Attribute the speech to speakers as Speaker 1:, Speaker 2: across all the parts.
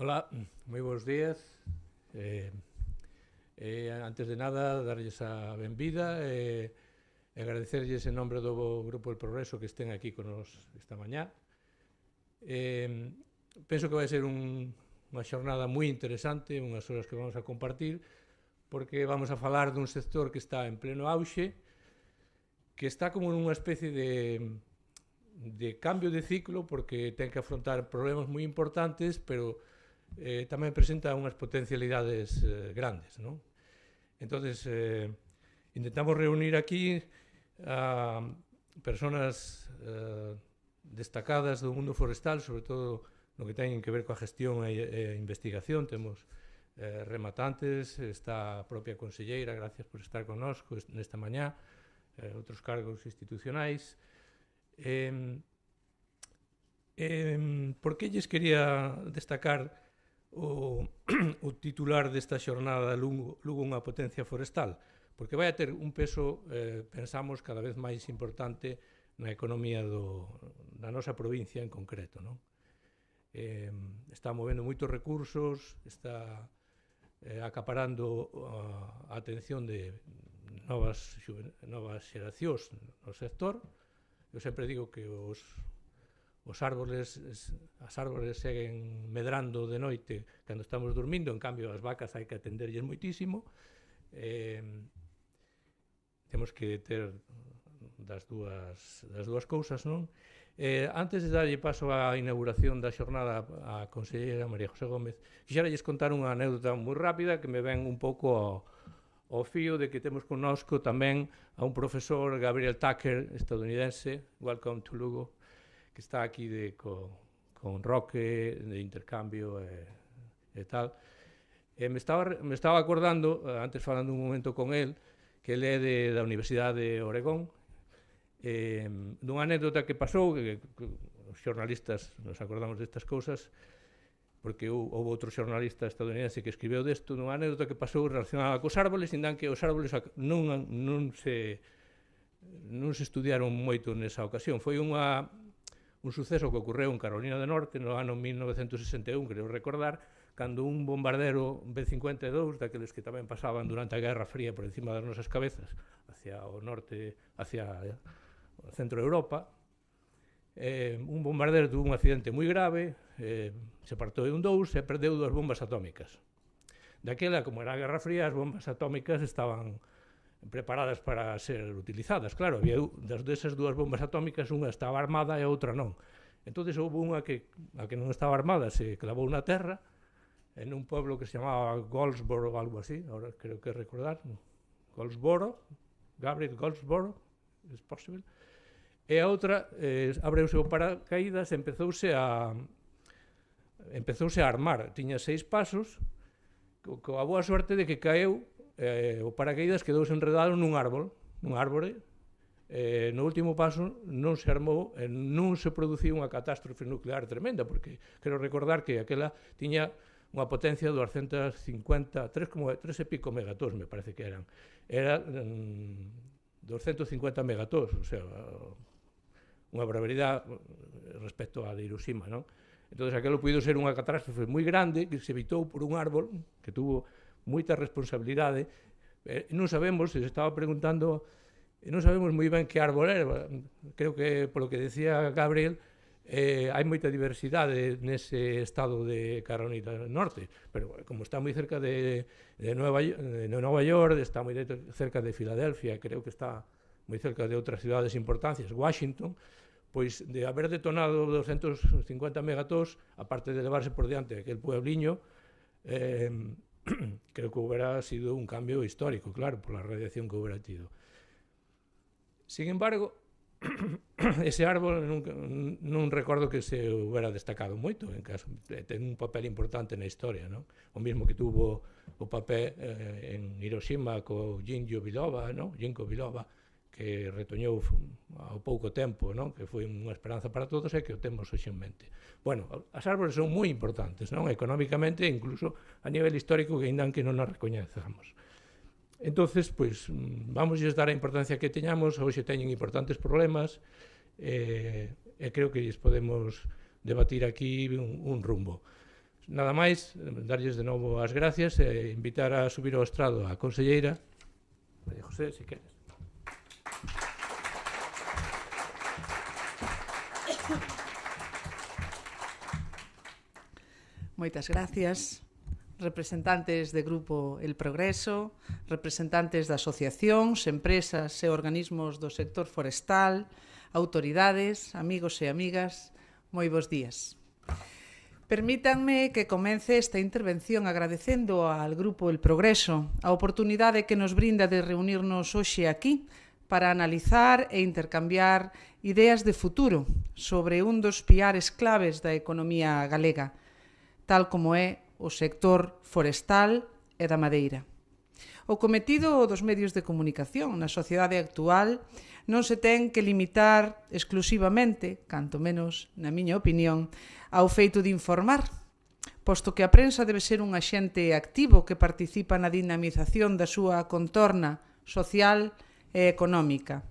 Speaker 1: Ola, moi bons días. Antes de nada, darlles a benvida e agradecerlles en nombre do Grupo El Progreso que estén aquí con nos esta mañá. Penso que vai ser unha xornada moi interesante, unhas horas que vamos a compartir, porque vamos a falar dun sector que está en pleno auxe, que está como nunha especie de cambio de ciclo, porque ten que afrontar problemas moi importantes, pero tamén presenta unhas potencialidades grandes, non? Entonces, intentamos reunir aquí a personas destacadas do mundo forestal, sobre todo no que teñen que ver coa gestión e investigación. Temos rematantes, está a propia conselleira, gracias por estar connosco nesta mañá, outros cargos institucionais. Por que lles quería destacar o titular desta xornada Lugo unha potencia forestal? Porque vai a ter un peso, pensamos, cada vez máis importante na economía da nosa provincia en concreto, non? Está movendo moitos recursos, está acaparando a atención de novas xeracións no sector. Eu sempre digo que as árbores seguen medrando de noite cando estamos dormindo, en cambio as vacas hai que atenderlles moitísimo. Temos que ter das dúas cousas, non? Antes de darlle paso á inauguración da xornada á conselleira María José Gómez, quixeralles contar unha anécdota moi rápida que me ven un pouco ao fío de que temos connosco tamén a un profesor, Gabriel Tucker, estadounidense, welcome to Lugo, que está aquí con Roque, de intercambio e tal. Me estaba acordando, antes falando un momento con él, que ele é da Universidade de Oregón, dunha anécdota que pasou, que os xornalistas nos acordamos destas cousas, porque houve outro xornalista estadounidense que escribeu desto, dunha anécdota que pasou relacionada cos árboles, ainda que os árboles non se estudiaron moito nesa ocasión. Foi un suceso que ocorreu en Carolina do Norte no ano 1961, creo recordar, cando un bombardero B-52, daqueles que tamén pasaban durante a Guerra Fría por encima das nosas cabezas, hacia o norte, hacia o centro de Europa, un bombardero tuvo un accidente moi grave, se partou en dous e perdeu 2 bombas atómicas. Daquela, como era a Guerra Fría, as bombas atómicas estaban preparadas para ser utilizadas. Claro, había desas 2 bombas atómicas, unha estaba armada e a outra non. Entón, houve unha que non estaba armada, se clavou na terra, en un pueblo que se chamaba Goldsboro ou algo así, ahora creo que recordar, Goldsboro, Gabriel Goldsboro, is possible, e a outra abreuse o paracaídas e empezouse a armar. Tiña 6 pasos, coa boa sorte de que caeu, o paracaídas quedouse enredado nun árbore. No último paso non se armou e non se produciu unha catástrofe nuclear tremenda, porque quero recordar que aquela tiña unha potencia de 250, 3 e pico megatós, me parece que eran. Era 250 megatós, o sea, unha barbaridade respecto a de Hiroshima, non? Entón, aquilo puido ser unha catástrofe moi grande que se evitou por un árbol que tuvo moita responsabilidade. Non sabemos, se estaba preguntando, non sabemos moi ben que árbol era. Creo que, polo que decía Gabriel, hai moita diversidade nese estado de Carolina do Norte, pero como está moi cerca de Nova York, está moi cerca de Filadelfia, creo que está moi cerca de outras cidades importantes, Washington, pois de haber detonado 250 megatós, aparte de levarse por diante aquel puebliño, creo que hubiera sido un cambio histórico, claro, por la radiación que hubiera tido. Sin embargo, ese árbol non recordo que se hubiera destacado moito, en caso, ten un papel importante na historia, non? O mismo que tuvo o papel en Hiroshima co Ginkgo biloba, que retoñou ao pouco tempo, non? Que foi unha esperanza para todos e que o temos hoxe en mente. Bueno, as árbores son moi importantes, non? Económicamente, incluso a nivel histórico, que ainda que non nos recoñezamos. Entonces, pois, vamos a dar a importancia que teñamos. Hoxe teñen importantes problemas e creo que lles podemos debatir aquí un rumbo. Nada máis, darlles de novo as gracias e invitar a subir ao estrado a conselleira María José, se queres.
Speaker 2: Moitas gracias, representantes de Grupo El Progreso, representantes de asociacións, empresas e organismos do sector forestal, autoridades, amigos e amigas, moi bons días. Permítanme que comece esta intervención agradecendo ao Grupo El Progreso a oportunidade que nos brinda de reunirnos hoxe aquí para analizar e intercambiar ideas de futuro sobre un dos piares claves da economía galega, tal como é o sector forestal e da madeira. O cometido dos medios de comunicación na sociedade actual non se ten que limitar exclusivamente, canto menos na miña opinión, ao feito de informar, posto que a prensa debe ser un axente activo que participa na dinamización da súa contorna social e económica.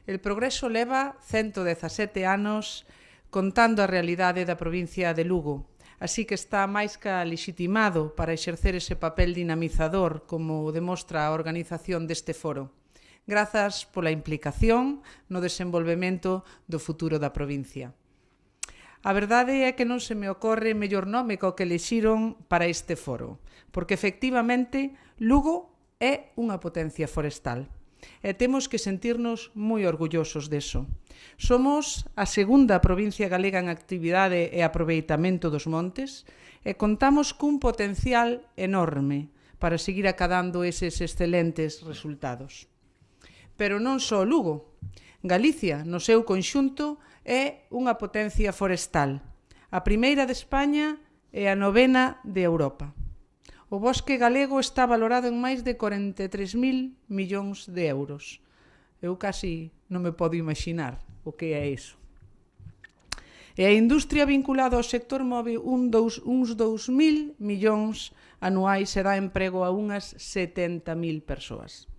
Speaker 2: El Progreso leva 117 anos contando a realidade da provincia de Lugo, así que está máis que legitimado para exercer ese papel dinamizador, como demostra a organización deste foro. Grazas pola implicación no desenvolvemento do futuro da provincia. A verdade é que non se me ocorre mellor nome co que elixiron para este foro, porque efectivamente Lugo é unha potencia forestal e temos que sentirnos moi orgullosos deso. Somos a segunda provincia galega en actividade e aproveitamento dos montes e contamos cun potencial enorme para seguir acadando eses excelentes resultados. Pero non só Lugo. Galicia, no seu conxunto, é unha potencia forestal, a primeira de España e a novena de Europa. O bosque galego está valorado en máis de 43.000 millóns de euros. Eu casi non me podo imaginar o que é iso. E a industria vinculada ao sector move uns 2.000 millóns anuais e dá emprego a unhas 70.000 persoas.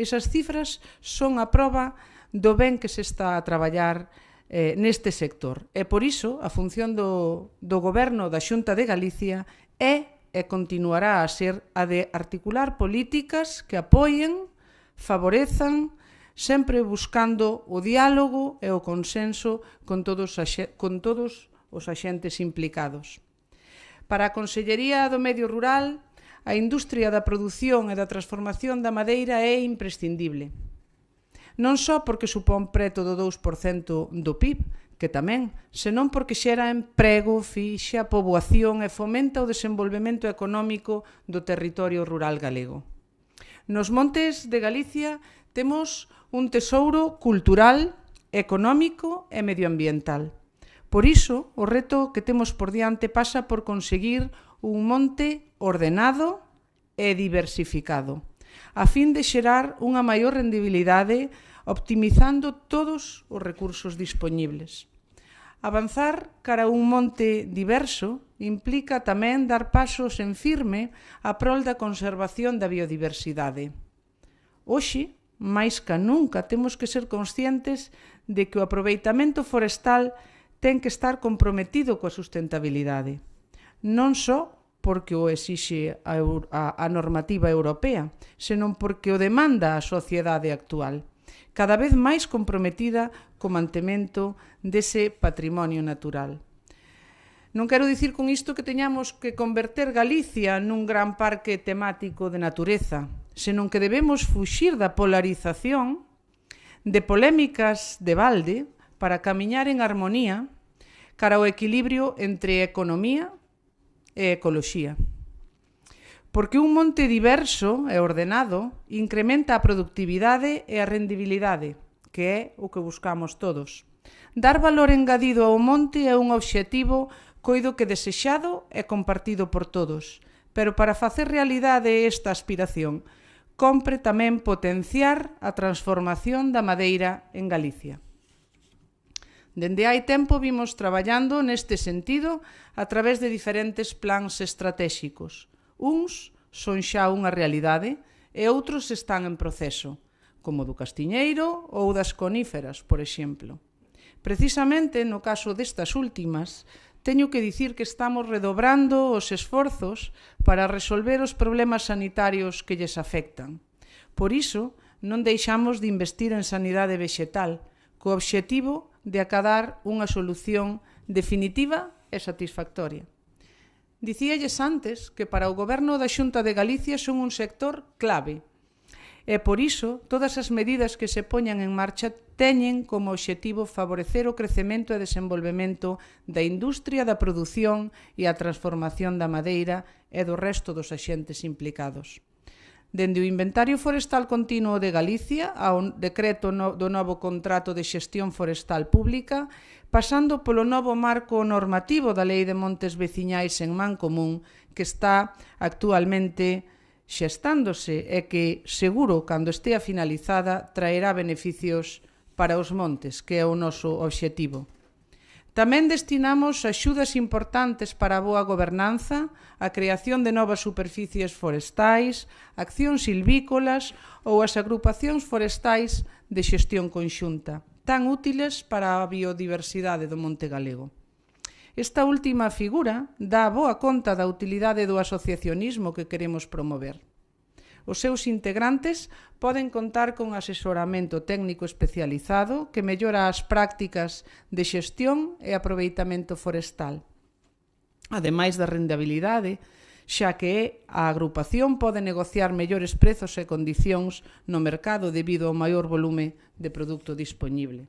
Speaker 2: Esas cifras son a proba do ben que se está a traballar neste sector. E por iso, a función do Goberno da Xunta de Galicia é e continuará a ser a de articular políticas que apoien, favorezan, sempre buscando o diálogo e o consenso con todos os axentes implicados. Para a Consellería do Medio Rural, a industria da produción e da transformación da madeira é imprescindible. Non só porque supón preto do 2% do PIB, que tamén, senón porque xera emprego, fixa, poboación e fomenta o desenvolvemento económico do territorio rural galego. Nos montes de Galicia temos un tesouro cultural, económico e medioambiental. Por iso, o reto que temos por diante pasa por conseguir un monte ordenado e diversificado, a fin de xerar unha maior rendibilidade optimizando todos os recursos dispoñibles. Avanzar cara a un monte diverso implica tamén dar pasos en firme a prol da conservación da biodiversidade. Hoxe, máis ca nunca, temos que ser conscientes de que o aproveitamento forestal ten que estar comprometido coa sustentabilidade. Non só porque o exixe a normativa europea, senón porque o demanda a sociedade actual, cada vez máis comprometida co mantemento dese patrimonio natural. Non quero dicir con isto que teñamos que converter Galicia nun gran parque temático de natureza, senón que debemos fuxir da polarización, de polémicas de balde, para camiñar en armonía cara ao equilibrio entre economía e ecoloxía. Porque un monte diverso e ordenado incrementa a productividade e a rendibilidade, que é o que buscamos todos. Dar valor engadido ao monte é un obxectivo coido que desexado e compartido por todos, pero para facer realidade esta aspiración, compre tamén potenciar a transformación da madeira en Galicia. Dende hai tempo vimos traballando neste sentido a través de diferentes plans estratéxicos. Uns son xa unha realidade e outros están en proceso, como o do Castiñeiro ou das coníferas, por exemplo. Precisamente no caso destas últimas, teño que dicir que estamos redobrando os esforzos para resolver os problemas sanitarios que lles afectan. Por iso, non deixamos de investir en sanidade vexetal, co obxectivo de acadar unha solución definitiva e satisfactoria. Dicíalles antes que para o Goberno da Xunta de Galicia son un sector clave, e por iso todas as medidas que se poñan en marcha teñen como obxectivo favorecer o crecemento e desenvolvemento da industria da produción e a transformación da madeira e do resto dos axentes implicados. Dende o Inventario Forestal Continuo de Galicia ao decreto do novo contrato de xestión forestal pública, pasando polo novo marco normativo da Lei de Montes Veciñais en Mancomún, que está actualmente xestándose e que, seguro, cando estea finalizada, traerá beneficios para os montes, que é o noso obxectivo. Tamén destinamos axudas importantes para a boa gobernanza, a creación de novas superficies forestais, accións silvícolas ou as agrupacións forestais de xestión conxunta, tan útiles para a biodiversidade do Monte Galego. Esta última figura dá boa conta da utilidade do asociacionismo que queremos promover. Os seus integrantes poden contar con asesoramento técnico especializado que mellora as prácticas de xestión e aproveitamento forestal. Ademais da rentabilidade, xa que a agrupación pode negociar mellores prezos e condicións no mercado debido ao maior volume de produto dispoñible.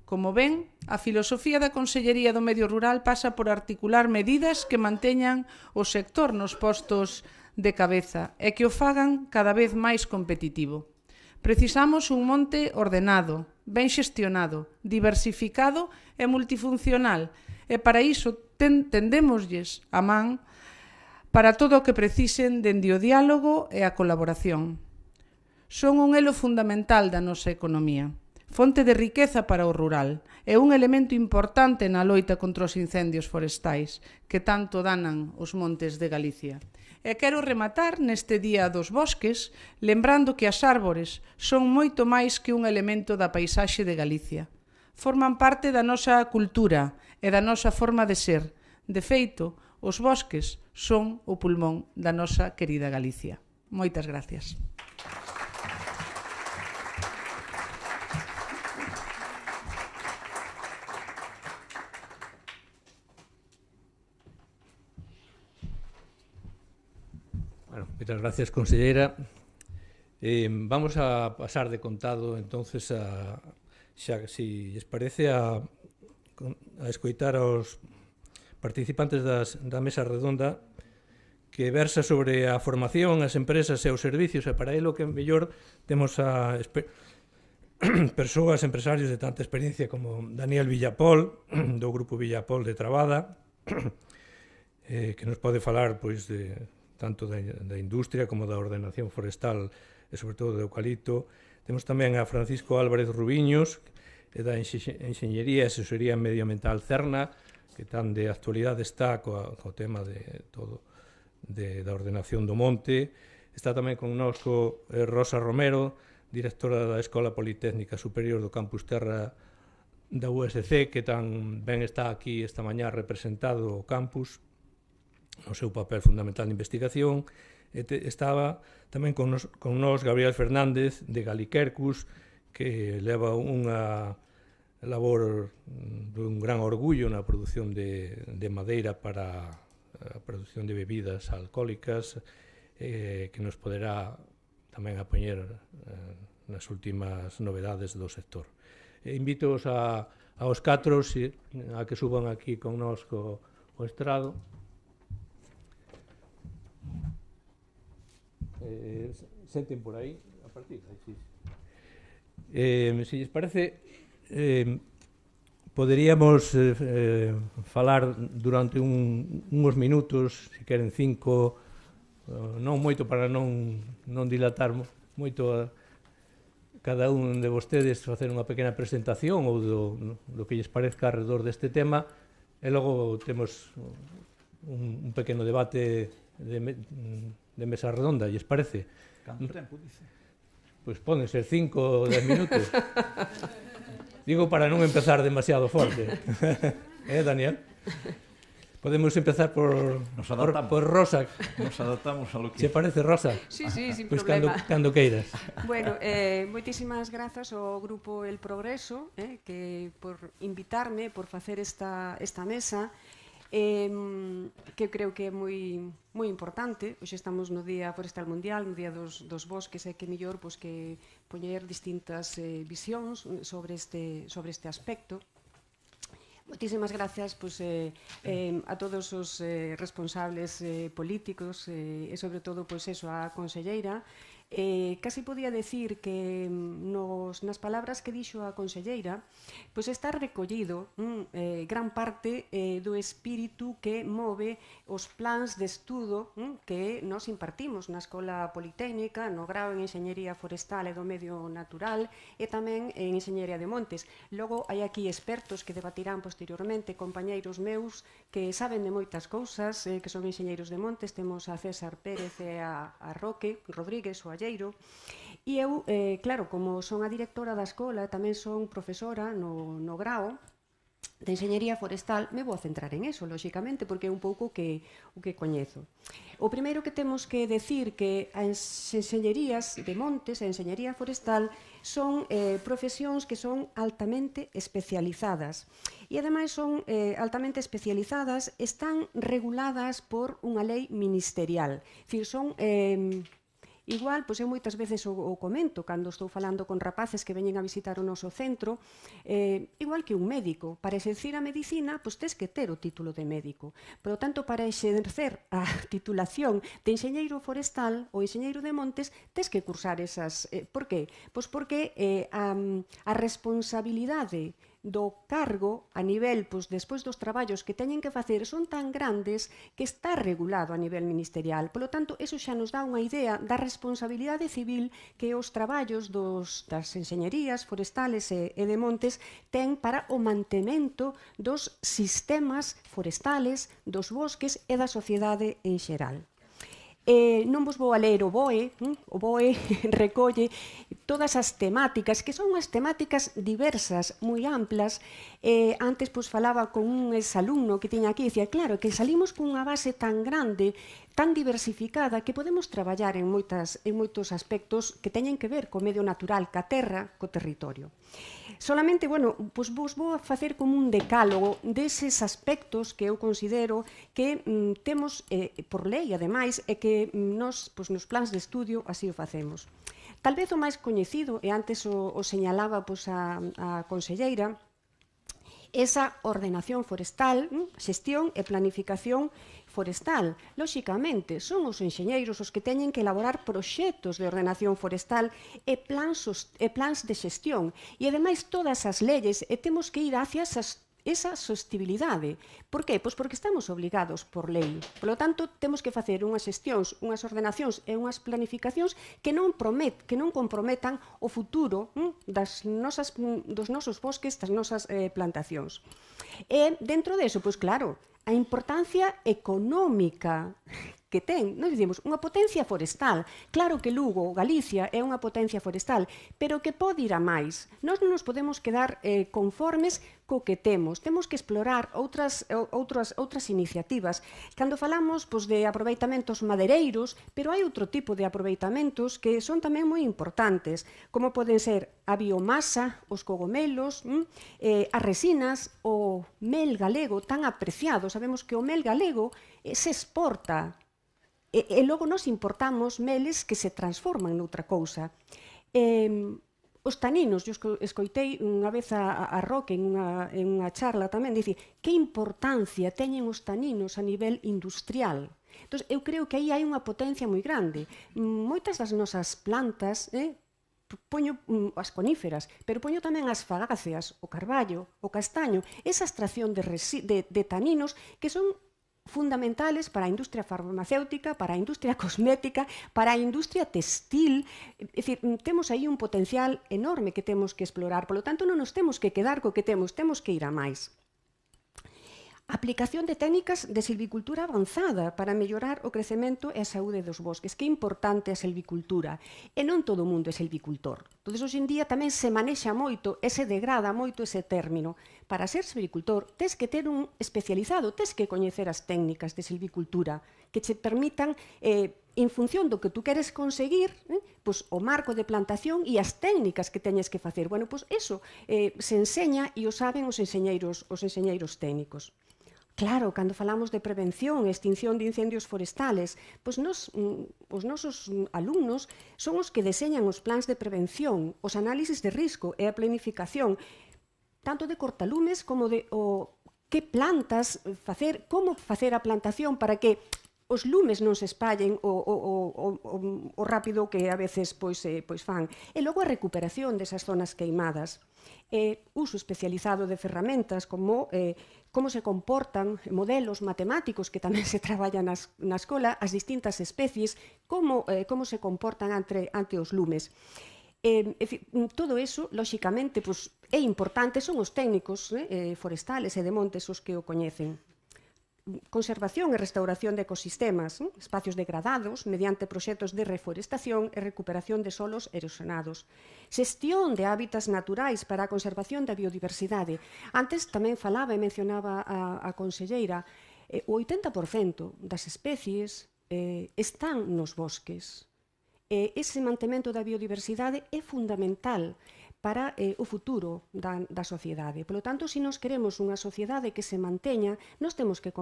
Speaker 2: Como ven, a filosofía da Consellería do Medio Rural pasa por articular medidas que manteñan o sector nos postos de cabeza e que o fagan cada vez máis competitivo. Precisamos un monte ordenado, ben xestionado, diversificado e multifuncional, e para iso tendémoslles a man para todo o que precisen dende o diálogo e a colaboración. Son un elo fundamental da nosa economía, fonte de riqueza para o rural e un elemento importante na loita contra os incendios forestais que tanto danan os montes de Galicia. E quero rematar neste Día dos Bosques lembrando que as árbores son moito máis que un elemento da paisaxe de Galicia. Forman parte da nosa cultura e da nosa forma de ser. De feito, os bosques son o pulmón da nosa querida Galicia. Moitas gracias.
Speaker 1: Bueno, moitas gracias, conselleira. Vamos a pasar de contado, entonces, xa, si lles parece, a escoitar aos participantes da mesa redonda que versa sobre a formación, as empresas e os servicios, e para elo que mellor temos a persoas, empresarios de tanta experiencia como Daniel Villapol, do Grupo Villapol de Trabada, que nos pode falar pois tanto da industria como da ordenación forestal e sobre todo do eucalipto. Temos tamén a Francisco Álvarez Rubiños, da Enxeñería e Asesoría Medioambiental Cerna, que tan de actualidade está co tema de todo da ordenación do monte. Está tamén con nós Rosa Romero, directora da Escola Politécnica Superior do Campus Terra da USC, que tan ben está aquí esta mañá representado o campus, o seu papel fundamental de investigación. Estaba tamén con nós Gabriel Fernández de Galiquercus, que leva unha labor dun gran orgullo na produción de madeira para a produción de bebidas alcohólicas, que nos poderá tamén apoñer nas últimas novedades do sector. Invito-os aos catro a que suban aquí con nós o estrado. Senten por aí, a partir de aí. Se lles parece, poderíamos falar durante uns minutos, se queren 5, non moito para non dilatar moito cada un de vostedes, facer unha pequena presentación ou do que lles parezca alrededor deste tema, e logo temos un pequeno debate de mesa redonda, lles parece?
Speaker 3: Canto tempo, dice?
Speaker 1: Pois poden ser 5 ou 10 minutos. Digo para non empezar demasiado forte. Daniel? Podemos empezar por Rosa.
Speaker 3: Nos adaptamos a lo que...
Speaker 1: Se parece, Rosa?
Speaker 4: Sí, sin
Speaker 1: pues
Speaker 4: problema.
Speaker 1: Cando queiras.
Speaker 4: Bueno, moitísimas grazas ao Grupo El Progreso, que por invitarme, por facer esta mesa, que creo que é moi importante. Hoxe estamos no Día Forestal Mundial, no Día dos Bosques, e que mellor que poñer distintas visións sobre este aspecto. Moitísimas gracias a todos os responsables políticos e sobre todo á conselleira. Casi podía decir que nas palabras que dixo a conselleira está recollido gran parte do espírito que move os plans de estudo que nos impartimos na Escola Politécnica, no grao en Enxeñería Forestal e do Medio Natural e tamén en Enxeñería de Montes. Logo hai aquí expertos que debatirán posteriormente, compañeiros meus que saben de moitas cousas, que son enxeñeiros de Montes. Temos a César Pérez e a Roque Rodríguez, o Alleiro. E eu, claro, como son a directora da escola, tamén son profesora no grao de Enxeñería Forestal, me vou a centrar en eso, lóxicamente, porque é un pouco o que coñezo. O primeiro que temos que decir que as enxeñerías de montes e a enxeñería forestal son profesións que son altamente especializadas. E, ademais, son altamente especializadas, están reguladas por unha lei ministerial. É dicir, son... Igual, eu moitas veces o comento cando estou falando con rapaces que veñen a visitar o noso centro, igual que un médico. Para exercer a medicina, tes que ter o título de médico. Por lo tanto, para exercer a titulación de enxeñeiro forestal ou enxeñeiro de montes, tes que cursar esas... Por qué? Pois porque a responsabilidade do cargo a nivel, despois dos traballos que teñen que facer, son tan grandes que está regulado a nivel ministerial. Por lo tanto, eso xa nos dá unha idea da responsabilidade civil que os traballos das enxeñerías forestales e de montes ten para o mantemento dos sistemas forestales, dos bosques e da sociedade en xeral. Non vos vou a ler o BOE recolle todas as temáticas, que son unhas temáticas diversas, moi amplas. Antes falaba con un exalumno que tiña aquí e dicía, claro, que salimos con unha base tan grande, tan diversificada, que podemos traballar en moitos aspectos que teñen que ver co medio natural, ca terra, co territorio. Solamente, vos vou a facer como un decálogo deses aspectos que eu considero que temos por lei, ademais, e que nos plans de estudio así o facemos. Tal vez o máis coñecido, e antes o señalaba a conselleira, esa ordenación forestal, xestión e planificación forestal. Lóxicamente, son os enxeñeiros os que teñen que elaborar proxectos de ordenación forestal e plans de xestión. E, ademais, todas as leyes, e temos que ir hacia esa sostibilidade. Por qué? Pois porque estamos obligados por lei. Por lo tanto, temos que facer unhas xestións, unhas ordenacións e unhas planificacións que non comprometan o futuro dos nosos bosques, das nosas plantacións. E, dentro deso, pois claro, a importancia económica que ten, nos dicimos, unha potencia forestal. Claro que Lugo, Galicia, é unha potencia forestal, pero que pode ir a máis. Nós non nos podemos quedar conformes co que temos. Temos que explorar outras iniciativas. Cando falamos de aproveitamentos madeireiros, pero hai outro tipo de aproveitamentos que son tamén moi importantes, como poden ser a biomasa, os cogomelos, as resinas, o mel galego tan apreciado. Sabemos que o mel galego se exporta e logo nos importamos meles que se transforman noutra cousa. Os taninos, eu escoitei unha vez a Roque en unha charla tamén, dicir, que importancia teñen os taninos a nivel industrial. Entón, eu creo que aí hai unha potencia moi grande. Moitas das nosas plantas, poño as coníferas, pero poño tamén as fagáceas, o carballo, o castaño, esa extracción de taninos que son fundamentales para a industria farmacéutica, para a industria cosmética, para a industria textil. É dicir, temos aí un potencial enorme que temos que explorar. Por lo tanto, non nos temos que quedar co que temos que ir a máis. Aplicación de técnicas de silvicultura avanzada para mellorar o crecemento e a saúde dos bosques. Que importante a silvicultura. E non todo o mundo é silvicultor. Entón, hoxe en día tamén se manexa moito e se degrada moito ese término. Para ser silvicultor, tes que ter un especializado, tes que coñecer as técnicas de silvicultura que che permitan, en función do que tú queres conseguir, pois, o marco de plantación e as técnicas que teñes que facer. Bueno, pois eso se enseña e o saben os enseñeiros técnicos. Claro, cando falamos de prevención e extinción de incendios forestales, pois os nosos alumnos son os que deseñan os plans de prevención, os análisis de risco e a planificación, tanto de cortalumes como de que plantas facer, como facer a plantación para que os lumes non se espallen o rápido que a veces pois fan. E logo a recuperación desas zonas queimadas. Uso especializado de ferramentas como se comportan modelos matemáticos que tamén se traballan na escola, as distintas especies, como se comportan ante os lumes. Todo eso, lóxicamente, é importante, son os técnicos forestales e de montes os que o coñecen. Conservación e restauración de ecosistemas, espacios degradados mediante proxectos de reforestación e recuperación de solos erosionados. Xestión de hábitats naturais para a conservación da biodiversidade. Antes tamén falaba e mencionaba a conselleira, o 80% das especies están nos bosques. Ese mantemento da biodiversidade é fundamental para o futuro da sociedade. Por lo tanto, se nos queremos unha sociedade que se manteña, nos temos que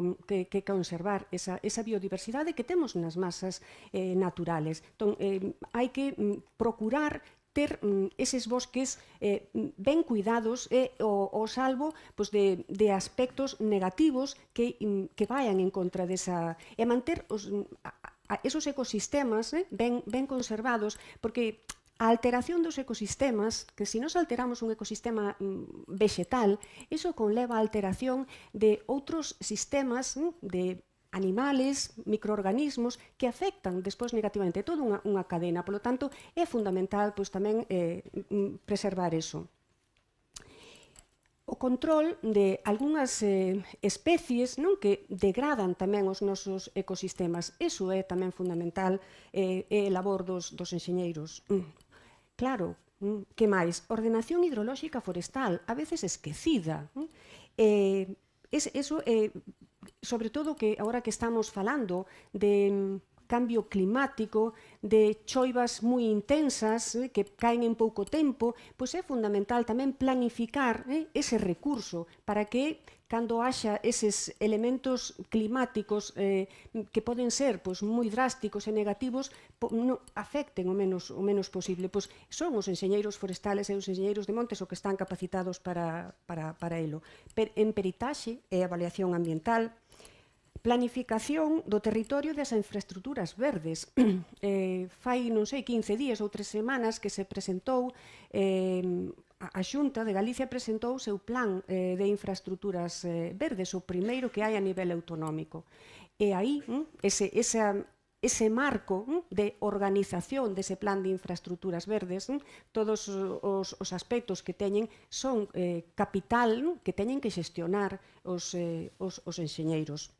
Speaker 4: conservar esa biodiversidade que temos nas masas naturales. Entón, hai que procurar ter eses bosques ben cuidados e o salvo de aspectos negativos que vayan en contra desa... e manter esos ecosistemas ben conservados, porque a alteración dos ecosistemas, que se nos alteramos un ecosistema vegetal, iso conleva a alteración de outros sistemas de animales, microorganismos que afectan despois negativamente toda unha cadena. Por lo tanto, é fundamental tamén preservar eso. O control de algunhas especies que degradan tamén os nosos ecosistemas. Iso é tamén fundamental, é a labor dos enxeñeiros. Claro, que máis? Ordenación hidrolóxica forestal, a veces esquecida. Eso, sobre todo, que agora que estamos falando de cambio climático, de choivas moi intensas que caen en pouco tempo, pois é fundamental tamén planificar ese recurso para que cando haxa eses elementos climáticos que poden ser moi drásticos e negativos, afecten o menos posible. Pois son os enxeñeiros forestales e os enxeñeiros de montes o que están capacitados para elo. En peritaxe e avaliación ambiental, planificación do territorio das infraestructuras verdes. Fai, non sei, 15 días ou 3 semanas que se presentou, a Xunta de Galicia presentou o seu plan de infraestructuras verdes, o primeiro que hai a nivel autonómico. E aí, ese marco de organización dese plan de infraestructuras verdes, todos os aspectos que teñen son capital que teñen que xestionar os enxeñeiros.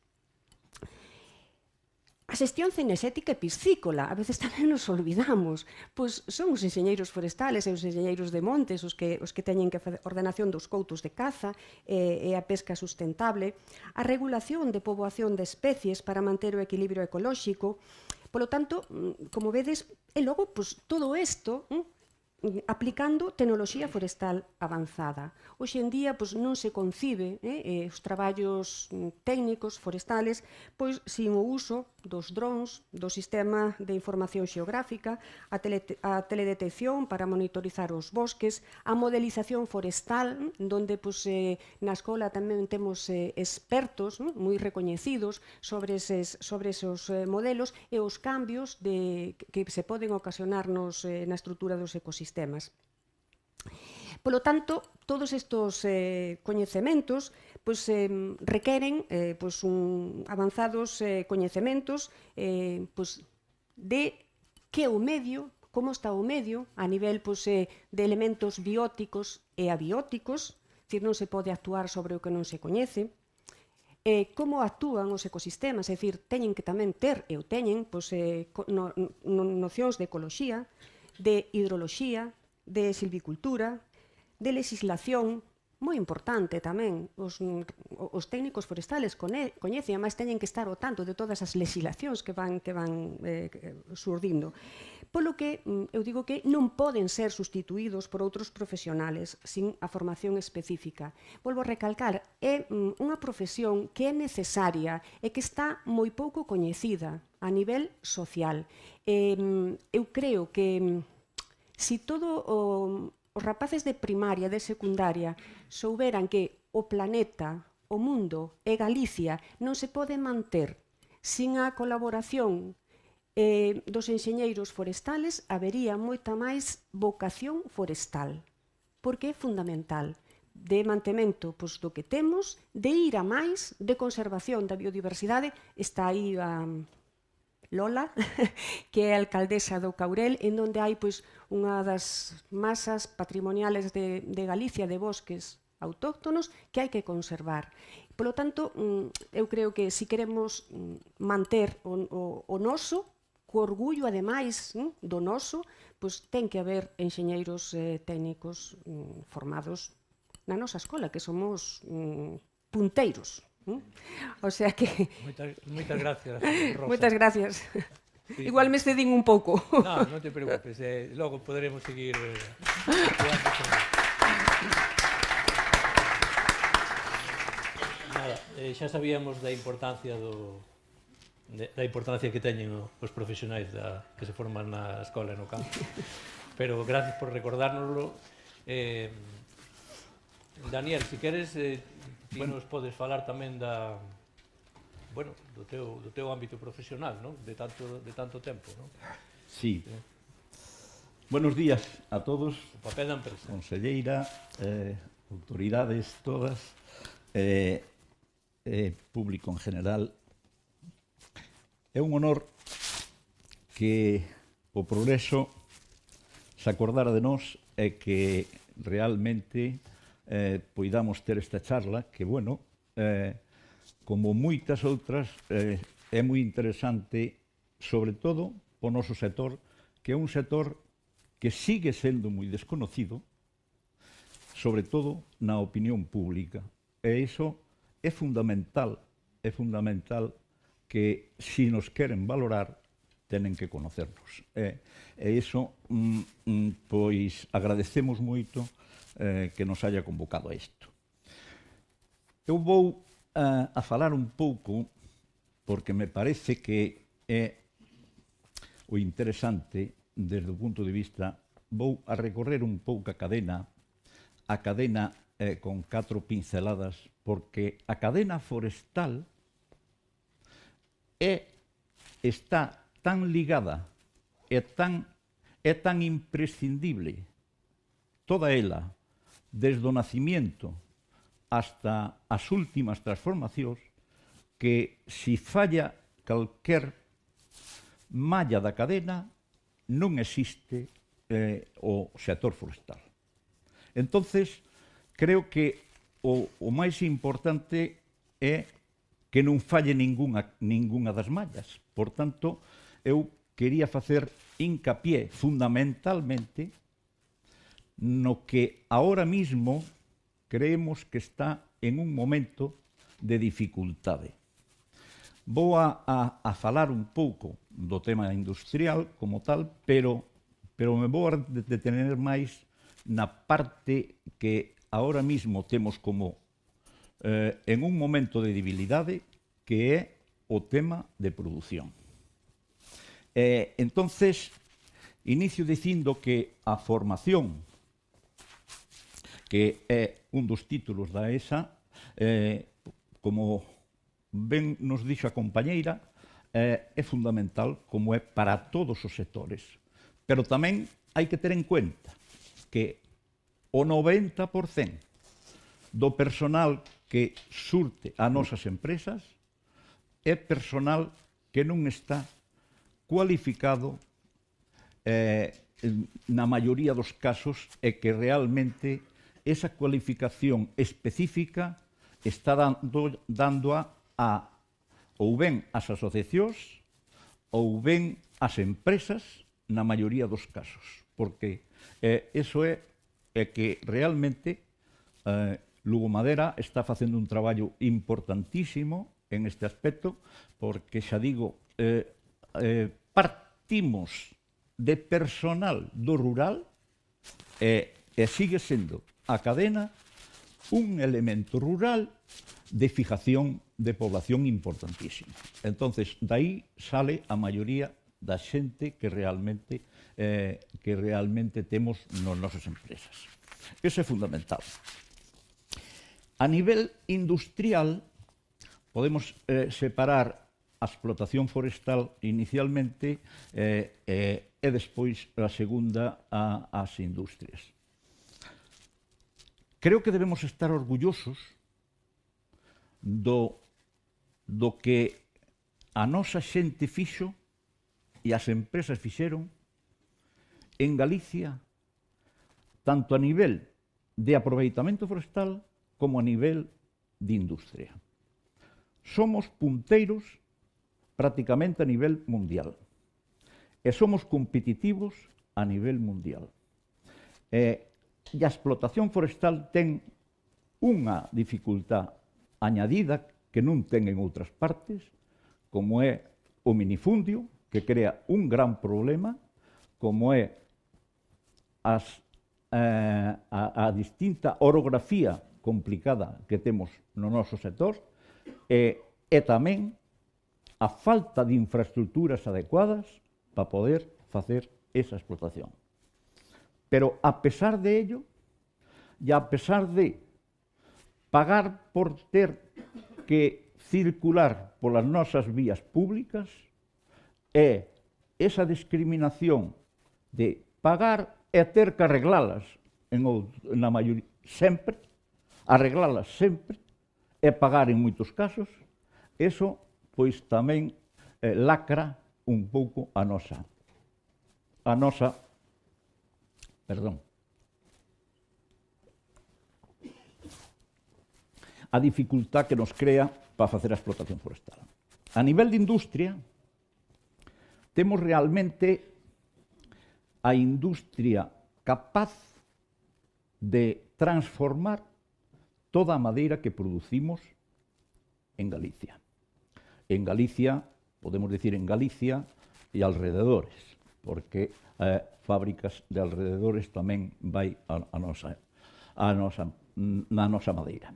Speaker 4: A xestión cinexética e piscícola, a veces tamén nos olvidamos, pois son os enxeñeiros forestales e os enxeñeiros de montes os que teñen que facer ordenación dos coutos de caza e a pesca sustentable, a regulación de poboación de especies para manter o equilibrio ecolóxico. Polo tanto, como vedes, e logo todo isto aplicando tecnoloxía forestal avanzada. Hoxe en día non se concibe os traballos técnicos forestales sin o uso dos drones, do sistema de información xeográfica, a teledetección para monitorizar os bosques, a modelización forestal, onde na escola tamén temos expertos moi recoñecidos sobre esos modelos e os cambios que se poden ocasionarnos na estrutura dos ecosistemas. Polo tanto, todos estes coñecementos requeren avanzados coñecementos de que o medio, como está o medio a nivel de elementos bióticos e abióticos, non se pode actuar sobre o que non se coñece, como actúan os ecosistemas, é dicir, teñen que tamén ter, e o teñen, nocións de ecoloxía, de hidroloxía, de silvicultura, de legislación, moi importante tamén. Os técnicos forestales coñecen, mas teñen que estar ao tanto de todas as legislacións que van surdindo. Polo que eu digo que non poden ser sustituídos por outros profesionales sin a formación específica. Volvo a recalcar, é unha profesión que é necesaria e que está moi pouco coñecida a nivel social. Eu creo que se todo os rapaces de primaria, de secundaria, souberan que o planeta, o mundo e Galicia non se pode manter sin a colaboración dos enxeñeiros forestales, habería moita máis vocación forestal, porque é fundamental de mantemento do que temos, de ir a máis, de conservación da biodiversidade. Está aí a Lola, que é a alcaldesa do Caurel, en onde hai unha das masas patrimoniales de Galicia de bosques autóctonos que hai que conservar. Polo tanto, eu creo que se queremos manter o noso, co orgullo, ademais, do noso, ten que haber enxeñeiros técnicos formados na nosa escola, que somos punteiros. O sea que...
Speaker 1: Moitas gracias, Rosa.
Speaker 4: Moitas gracias. Sí. Igual me excedín un pouco.
Speaker 1: Non te preocupes, logo poderemos seguir Nada, xa sabíamos da importancia que teñen os profesionais que se forman na escola e no campo, pero gracias por recordárnoslo. Daniel, se queres, ti nos podes falar tamén do teu ámbito profesional, non? De tanto tempo, non?
Speaker 3: Sí. Buenos días a todos.
Speaker 1: O papel da empresa.
Speaker 3: Conselleira, autoridades todas, público en general. É un honor que o progreso se acordara de nós e que realmente poidamos ter esta charla que, bueno, como moitas outras, é moi interesante, sobre todo o noso sector, que é un sector que sigue sendo moi desconocido, sobre todo na opinión pública. E iso é fundamental que, se nos queren valorar, tenen que conocernos. E iso, pois, agradecemos moito que nos haya convocado a isto. Eu vou a falar un pouco, porque me parece que é o interesante desde o punto de vista, vou a recorrer un pouco a cadena con 4 pinceladas, porque a cadena forestal está tan ligada, é tan imprescindible, toda ela, desde o nacimiento hasta as últimas transformacións, que se falla calquer malla da cadena, non existe o sector forestal. Entonces, creo que o máis importante é que non falle ningunha das mallas. Por tanto, eu quería facer hincapié fundamentalmente no que ahora mismo creemos que está en un momento de dificultade. Vou a falar un pouco do tema industrial como tal, pero me vou a detener máis na parte que ahora mismo temos como en un momento de debilidade, que é o tema de produción. Entonces, inicio dicindo que a formación, que é un dos títulos da ESA, como ben nos dixo a compañeira, é fundamental, como é para todos os sectores. Pero tamén hai que ter en cuenta que o 90% do personal que surte a nosas empresas é personal que non está cualificado na maioría dos casos, e que realmente esa cualificación específica está dando ou ben as asociacións ou ben as empresas na maioría dos casos, porque eso é que realmente Lugo Madera está facendo un traballo importantísimo en este aspecto, porque xa digo, partimos de personal do rural e sigue sendo a cadena un elemento rural de fijación de población importantísimo. Entonces, dai sale a maioría da xente que realmente temos nas nosas empresas. Eso é fundamental. A nivel industrial, podemos separar a explotación forestal inicialmente e despois a segunda as industrias. Creo que debemos estar orgullosos do que a nosa xente fixo e as empresas fixeron en Galicia, tanto a nivel de aproveitamento forestal como a nivel de industria. Somos punteiros prácticamente a nivel mundial e somos competitivos a nivel mundial. E a explotación forestal ten unha dificultad añadida que non ten en outras partes, como é o minifundio, que crea un gran problema, como é a distinta orografía complicada que temos no noso sector e tamén a falta de infraestructuras adecuadas para poder facer esa explotación. Pero a pesar de ello, e a pesar de pagar por ter que circular polas nosas vías públicas, é esa discriminación de pagar e ter que arreglalas na maioría, sempre, arreglalas sempre, e pagar en moitos casos, eso pois tamén lacra un pouco a nosa a dificultad que nos crea para facer a explotación forestal. A nivel de industria, temos realmente a industria capaz de transformar toda a madeira que producimos en Galicia. En Galicia, podemos decir en Galicia e alrededores, porque fábricas de alrededores tamén vai na nosa madeira.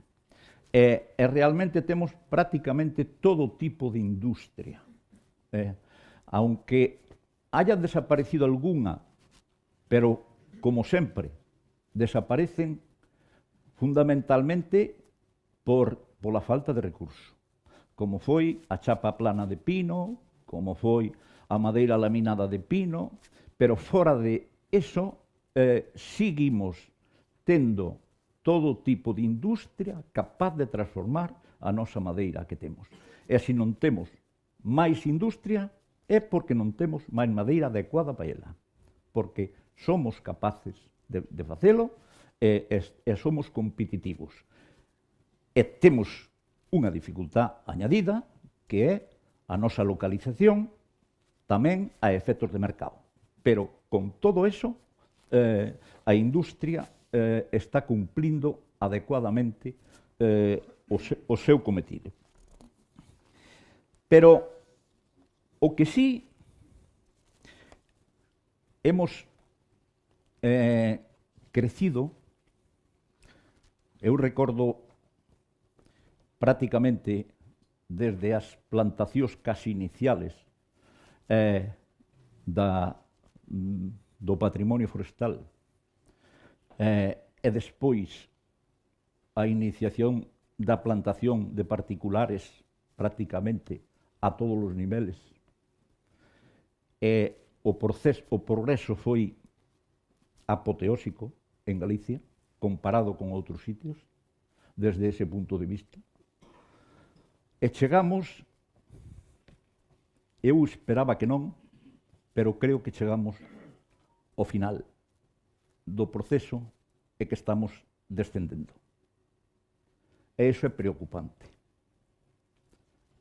Speaker 3: E realmente temos prácticamente todo tipo de industria. Aunque haya desaparecido algunha, pero, como sempre, desaparecen fundamentalmente pola falta de recurso, como foi a chapa plana de pino, como foi a madeira laminada de pino, pero fora de eso seguimos tendo todo tipo de industria capaz de transformar a nosa madeira que temos. E se non temos máis industria é porque non temos máis madeira adecuada para ela, porque somos capaces de facelo e somos competitivos. E temos unha dificultad añadida que é a nosa localización tamén a efectos de mercado. Pero con todo eso a industria está cumplindo adecuadamente o seu cometido. Pero o que sí hemos crecido, eu recordo prácticamente desde as plantacións casi iniciales do patrimonio forestal e despois a iniciación da plantación de particulares prácticamente a todos os niveles. E o progreso foi apoteósico en Galicia, comparado con outros sitios, desde ese punto de vista. E chegamos, eu esperaba que non, pero creo que chegamos ao final do proceso e que estamos descendendo. E iso é preocupante.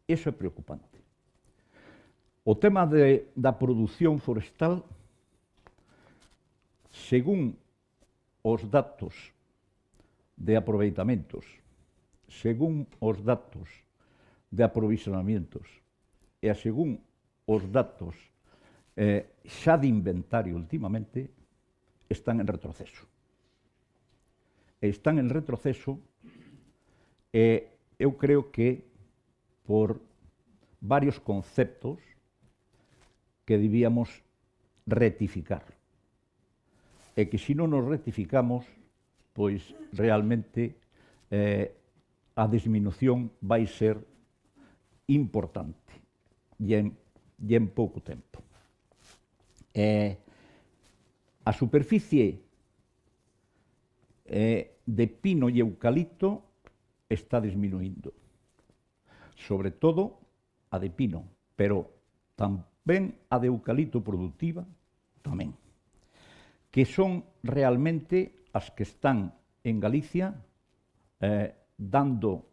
Speaker 3: Iso é preocupante. O tema da produción forestal, según os datos de aproveitamentos, según os datos de aprovisionamientos e según os datos xa de inventario últimamente, están en retroceso. Están en retroceso e eu creo que por varios conceptos que debíamos rectificar. E que se non nos rectificamos, pois realmente a disminución vai ser importante e en pouco tempo. A superficie de pino e eucalipto está disminuindo, sobre todo a de pino, pero tamén a de eucalipto productiva tamén, que son realmente as que están en Galicia dando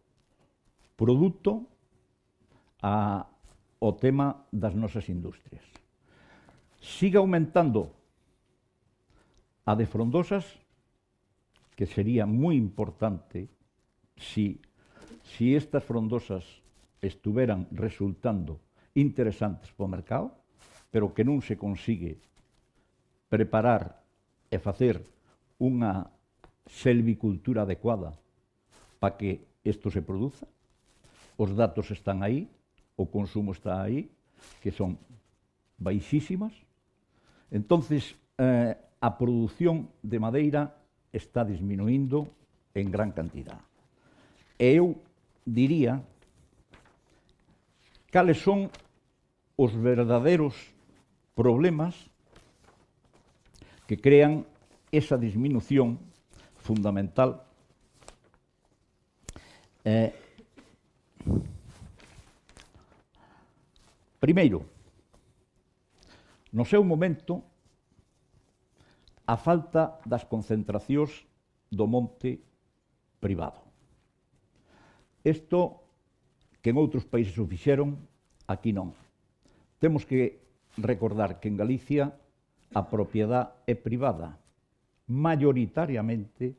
Speaker 3: produto ao tema das nosas industrias. Sigue aumentando a de frondosas, que sería moi importante si estas frondosas estuveran resultando interesantes para o mercado, pero que non se consigue preparar e facer unha selvicultura adecuada para que isto se produza. Os datos están aí, o consumo está aí, que son baixísimas. Entonces, a produción de madeira está disminuindo en gran cantidad. E eu diría cales son os verdadeiros problemas que crean esa disminución fundamental. Primeiro, no seu momento, a falta das concentracións do monte privado. Isto que en outros países o fixeron, aquí non. Temos que recordar que en Galicia a propiedade é privada, maioritariamente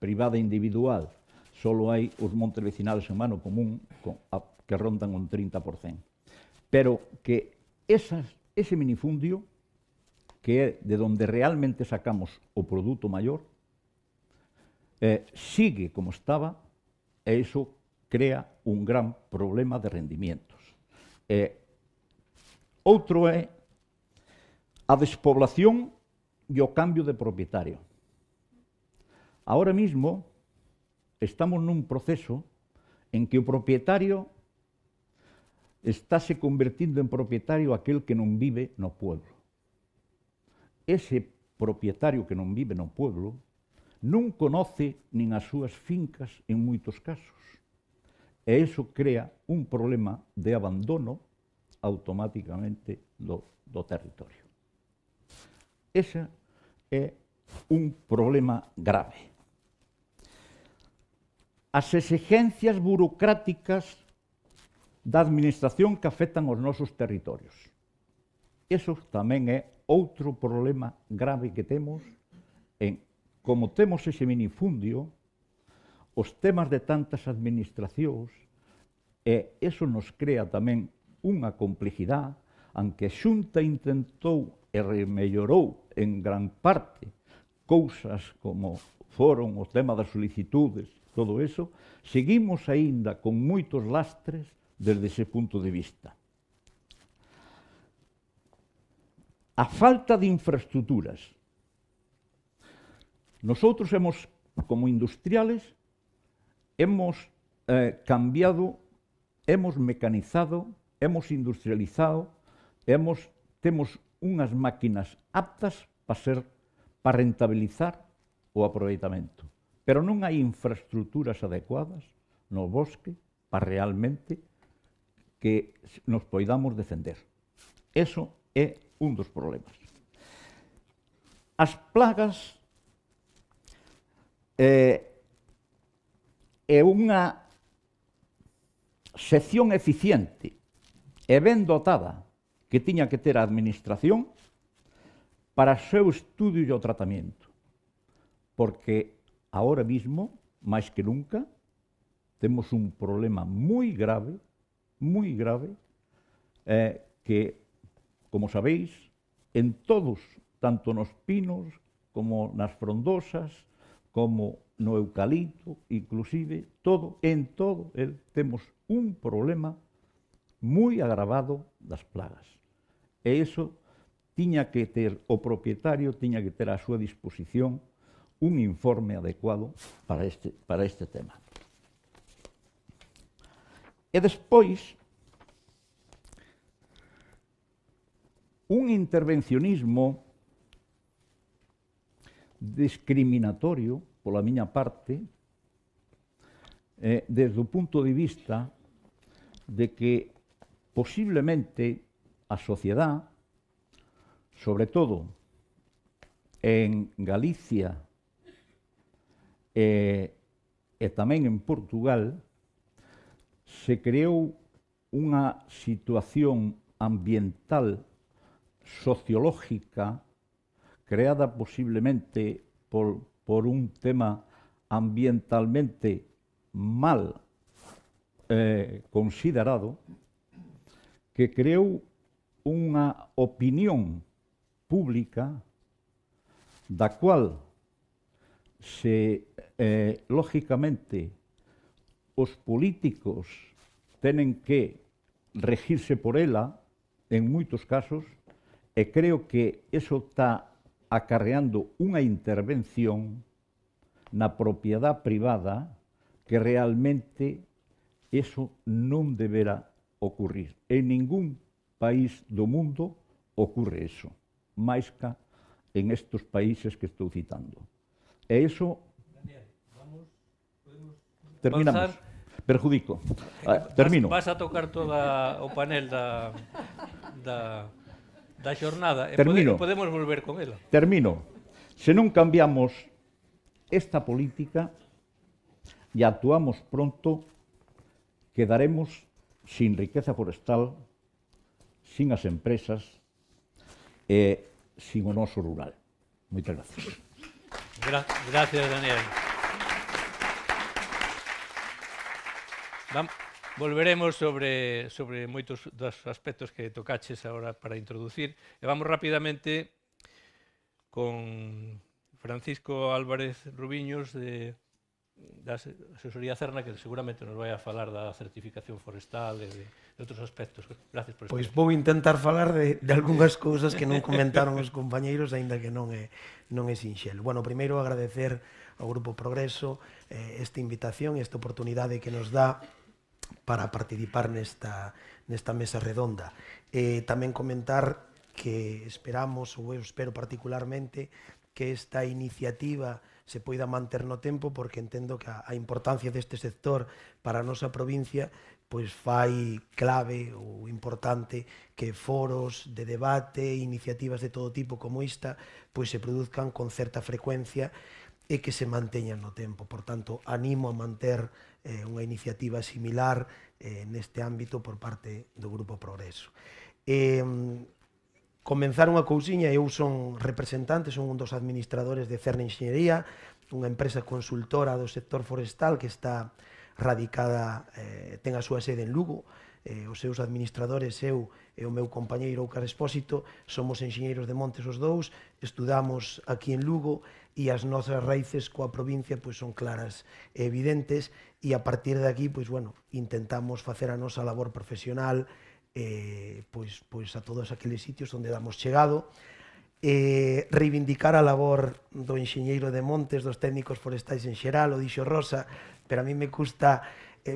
Speaker 3: privada individual. Solo hai os montes vecinales en mano común que rondan un 30%. Pero que ese minifundio, que é de donde realmente sacamos o produto maior, sigue como estaba, e iso crea un gran problema de rendimientos. Outro é a despoblación e o cambio de propietario. Ahora mismo estamos nun proceso en que o propietario estáse convertindo en propietario aquel que non vive no pueblo. Ese propietario que non vive no pueblo non conoce nin as súas fincas en moitos casos. E iso crea un problema de abandono automáticamente do territorio. Ese é un problema grave. As exigencias burocráticas da administración que afectan os nosos territorios. Eso tamén é outro problema grave que temos en como temos ese minifundio, os temas de tantas administracións, e eso nos crea tamén unha complejidade, aunque a Xunta intentou e remellorou en gran parte cousas como foron o tema das solicitudes, todo eso, seguimos aínda con moitos lastres desde ese punto de vista. A falta de infraestructuras. Nosotros como industriales, hemos cambiado, hemos mecanizado, hemos industrializado, temos unhas máquinas aptas para rentabilizar o aproveitamento. Pero non hai infraestructuras adecuadas no bosque para realmente que nos poidamos defender. Eso é un dos problemas. As plagas e unha sección eficiente e ben dotada que tiña que ter a administración para o seu estudio e o tratamento. Porque ahora mismo, máis que nunca, temos un problema moi grave, que, como sabéis, en todos, tanto nos pinos, como nas frondosas, como no eucalipto, inclusive, en todo temos un problema moi agravado das plagas. E iso tiña que ter, o propietario tiña que ter a súa disposición un informe adecuado para este tema. E despois, un intervencionismo discriminatorio, pola miña parte, desde o punto de vista de que posiblemente a sociedade, sobre todo en Galicia e tamén en Portugal, se creou unha situación ambiental sociológica creada posiblemente por un tema ambientalmente mal considerado, que creou unha opinión pública da cual lógicamente, os políticos tenen que regirse por ela en moitos casos, e creo que eso está acarreando unha intervención na propiedade privada que realmente eso non debera ocurrir. En ningún país do mundo ocurre eso, máis ca en estes países que estou citando. E iso... Terminamos. Perjudico. Termino.
Speaker 1: Vas a tocar todo o panel da xornada e podemos volver con ela.
Speaker 3: Termino. Se non cambiamos esta política e actuamos pronto, quedaremos sin riqueza forestal, sin as empresas e sin o noso rural. Moitas gracias.
Speaker 1: Gracias, Daniel. Volveremos sobre moitos dos aspectos que tocaches agora para introducir. E vamos rapidamente con Francisco Álvarez Rubiños da Asesoría Cerna, que seguramente nos vai a falar da certificación forestal e de outros aspectos. Gracias por estar.
Speaker 5: Pois vou intentar falar de algunhas cousas que non comentaron os compañeiros, aínda que non é sinxelo. Bueno, primeiro agradecer ao Grupo Progreso esta invitación e esta oportunidade que nos dá para participar nesta mesa redonda. Tamén comentar que esperamos, ou eu espero particularmente, que esta iniciativa se poida manter no tempo, porque entendo que a importancia deste sector para a nosa provincia pois fai clave ou importante que foros de debate, iniciativas de todo tipo como esta, pois se produzcan con certa frecuencia e que se manteñan no tempo. Por tanto, animo a manter unha iniciativa similar neste ámbito por parte do Grupo Progreso. Comenzar unha cousiña, eu son representante, son un dos administradores de Cerna Enxeñería, unha empresa consultora do sector forestal que está radicada, ten a súa sede en Lugo. Os seus administradores, eu e o meu compañeiro Óscar Expósito, somos enxeñeiros de montes os dous, estudamos aquí en Lugo e as nosas raíces coa provincia pois son claras e evidentes, e a partir de aquí pois, bueno, intentamos facer a nosa labor profesional pois a todos aqueles sitios onde damos chegado, reivindicar a labor do enxeñeiro de montes, dos técnicos forestais en xeral, o dixo Rosa, pero a mí me custa,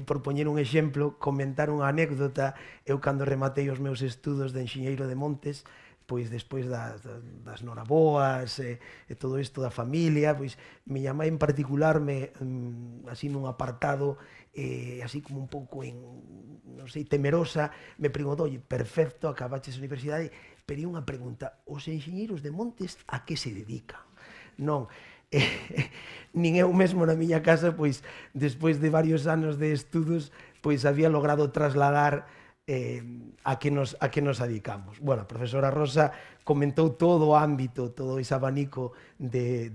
Speaker 5: por poñer un exemplo, comentar unha anécdota. Eu cando rematei os meus estudos de enxeñeiro de montes, pois despois das noraboas e todo isto da familia, pois miña mãe en particular así nun apartado así como un pouco non sei, temerosa, me preguntou: "Oye, perfecto, acabaches a universidade, pero unha pregunta, os enxeñeiros de montes a que se dedican?" Non, nin eu mesmo na miña casa, pois, despois de varios anos de estudos, pois había logrado trasladar a que nos dedicamos. Bueno, a profesora Rosa comentou todo o ámbito, todo ese abanico de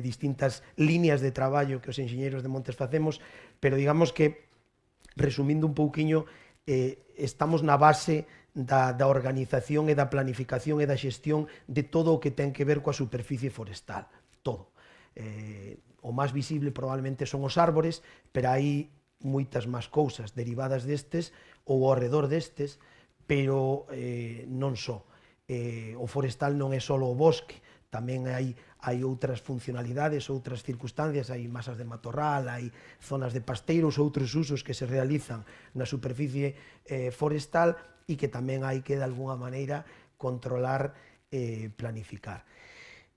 Speaker 5: distintas líneas de traballo que os enxeñeiros de montes facemos, pero digamos que, resumindo un pouquiño, estamos na base da organización e da planificación e da xestión de todo o que ten que ver coa superficie forestal. Todo. O máis visible probablemente son os árbores, pero hai moitas máis cousas derivadas destes ou ao redor destes, pero non só. O forestal non é só o bosque, tamén hai outras funcionalidades, outras circunstancias, hai masas de matorral, hai zonas de pasteiros, outros usos que se realizan na superficie forestal e que tamén hai que, de alguna maneira, controlar e planificar.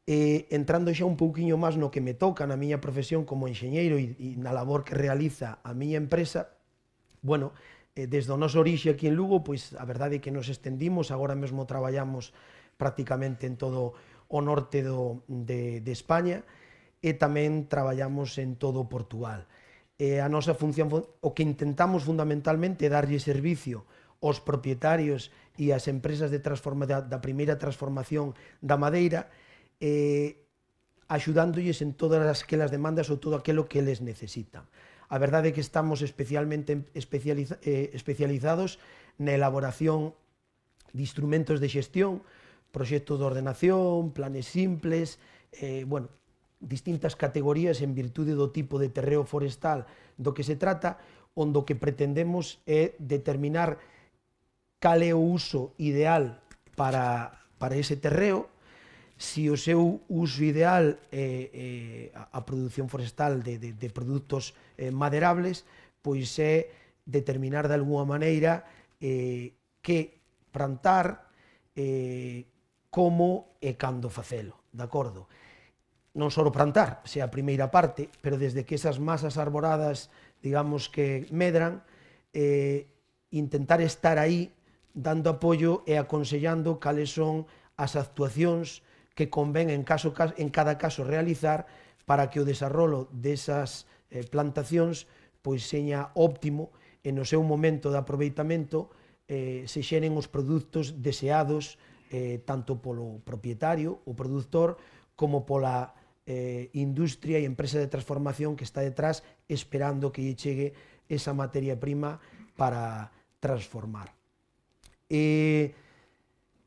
Speaker 5: Entrando xa un pouquiño máis no que me toca na miña profesión como enxeñeiro e na labor que realiza a miña empresa, bueno, desde o noso orixe aquí en Lugo, pois a verdade é que nos estendimos, agora mesmo traballamos prácticamente en todo o norte de España e tamén traballamos en todo Portugal. A nosa función, o que intentamos fundamentalmente é darlle servicio aos propietarios e ás empresas da primeira transformación da madeira, axudándolles en todas aquelas demandas ou todo aquilo que eles necesitan. A verdade é que estamos especialmente especializados na elaboración de instrumentos de xestión, proxectos de ordenación, planes simples, bueno, distintas categorías en virtude do tipo de terreo forestal do que se trata, onde o que pretendemos é determinar cal é o uso ideal para ese terreo, si o seu uso ideal é a produción forestal de produtos maderables, pois é determinar de alguma maneira que plantar, como e cando facelo, de acordo? Non só plantar, se a primeira parte, pero desde que esas masas arboradas, digamos que medran, intentar estar aí dando apoio e aconsellando cales son as actuacións que convén en cada caso realizar para que o desarrollo desas plantacións pois seña óptimo e no seu momento de aproveitamento se xeren os produtos deseados tanto polo propietario, o produtor, como pola industria e empresa de transformación que está detrás esperando que lle chegue esa materia prima para transformar.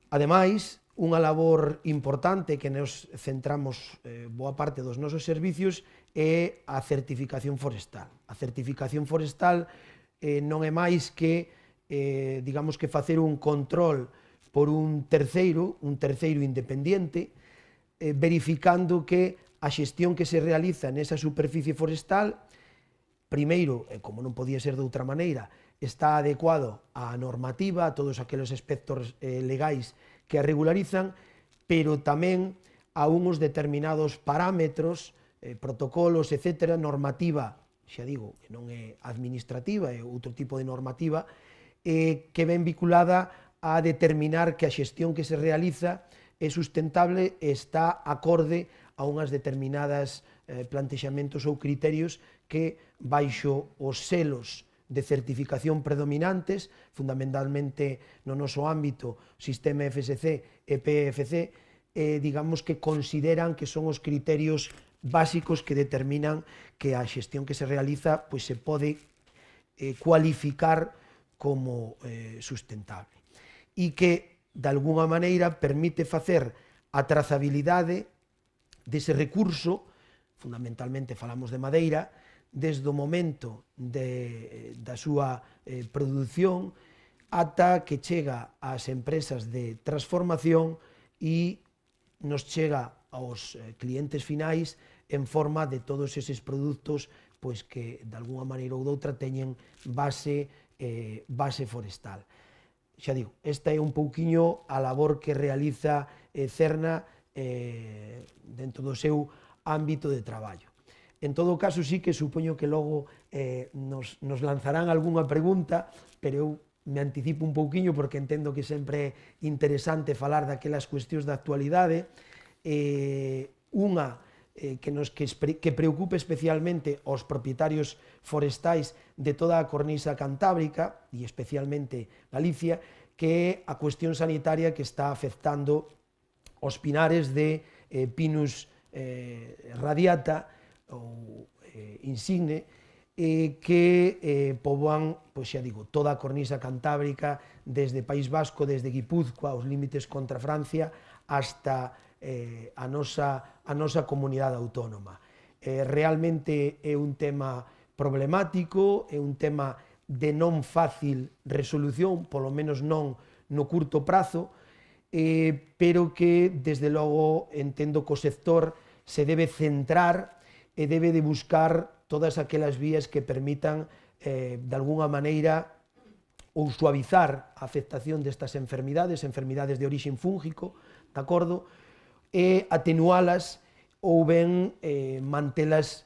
Speaker 5: Ademais, unha labor importante que nos centramos boa parte dos nosos servicios é a certificación forestal. A certificación forestal non é máis que, digamos que facer un control por un terceiro independiente, verificando que a xestión que se realiza nesa superficie forestal, primeiro, como non podía ser de outra maneira, está adecuado á normativa, a todos aqueles aspectos legais que a regularizan, pero tamén a uns determinados parámetros, protocolos, etc., normativa, xa digo, que non é administrativa, é outro tipo de normativa, que ven vinculada a determinar que a xestión que se realiza é sustentable e está acorde a unhas determinadas plantexamentos ou criterios que, baixo os selos de certificación predominantes, fundamentalmente no noso ámbito, sistema FSC e PEFC, digamos que consideran que son os criterios básicos que determinan que a xestión que se realiza pois se pode cualificar como sustentable. E que, de alguna maneira, permite facer a trazabilidade dese recurso, fundamentalmente falamos de madeira, desde o momento da súa produción ata que chega ás empresas de transformación e nos chega aos clientes finais en forma de todos eses produtos pois que de alguna maneira ou doutra teñen base forestal. Xa digo, esta é un pouquiño a labor que realiza Cerna dentro do seu ámbito de traballo. En todo caso, sí que supoño que logo nos lanzarán algunha pregunta, pero eu me anticipo un pouquiño porque entendo que sempre é interesante falar daquelas cuestións da actualidade. Unha que preocupe especialmente aos propietarios forestais de toda a cornisa cantábrica e especialmente Galicia, que é a cuestión sanitaria que está afectando os pinares de Pinus radiata ou insigne, que poboan, pois xa digo, toda a cornisa cantábrica, desde País Vasco, desde Guipúzcoa, os límites contra Francia, hasta a nosa comunidade autónoma. Realmente é un tema problemático, é un tema de non fácil resolución, polo menos non no curto prazo, pero que, desde logo, entendo que o sector se debe centrar e debe de buscar todas aquelas vías que permitan, de alguna maneira, ou suavizar a afectación destas enfermidades de orixen fúngico, de acordo, e atenualas ou ben mantelas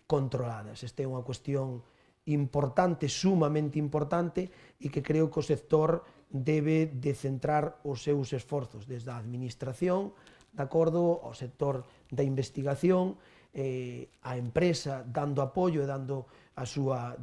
Speaker 5: controladas. Esta é unha cuestión importante, sumamente importante, e que creo que o sector debe de centrar os seus esforzos desde a administración, de acordo, ao sector da investigación, a empresa dando apoio e dando a súa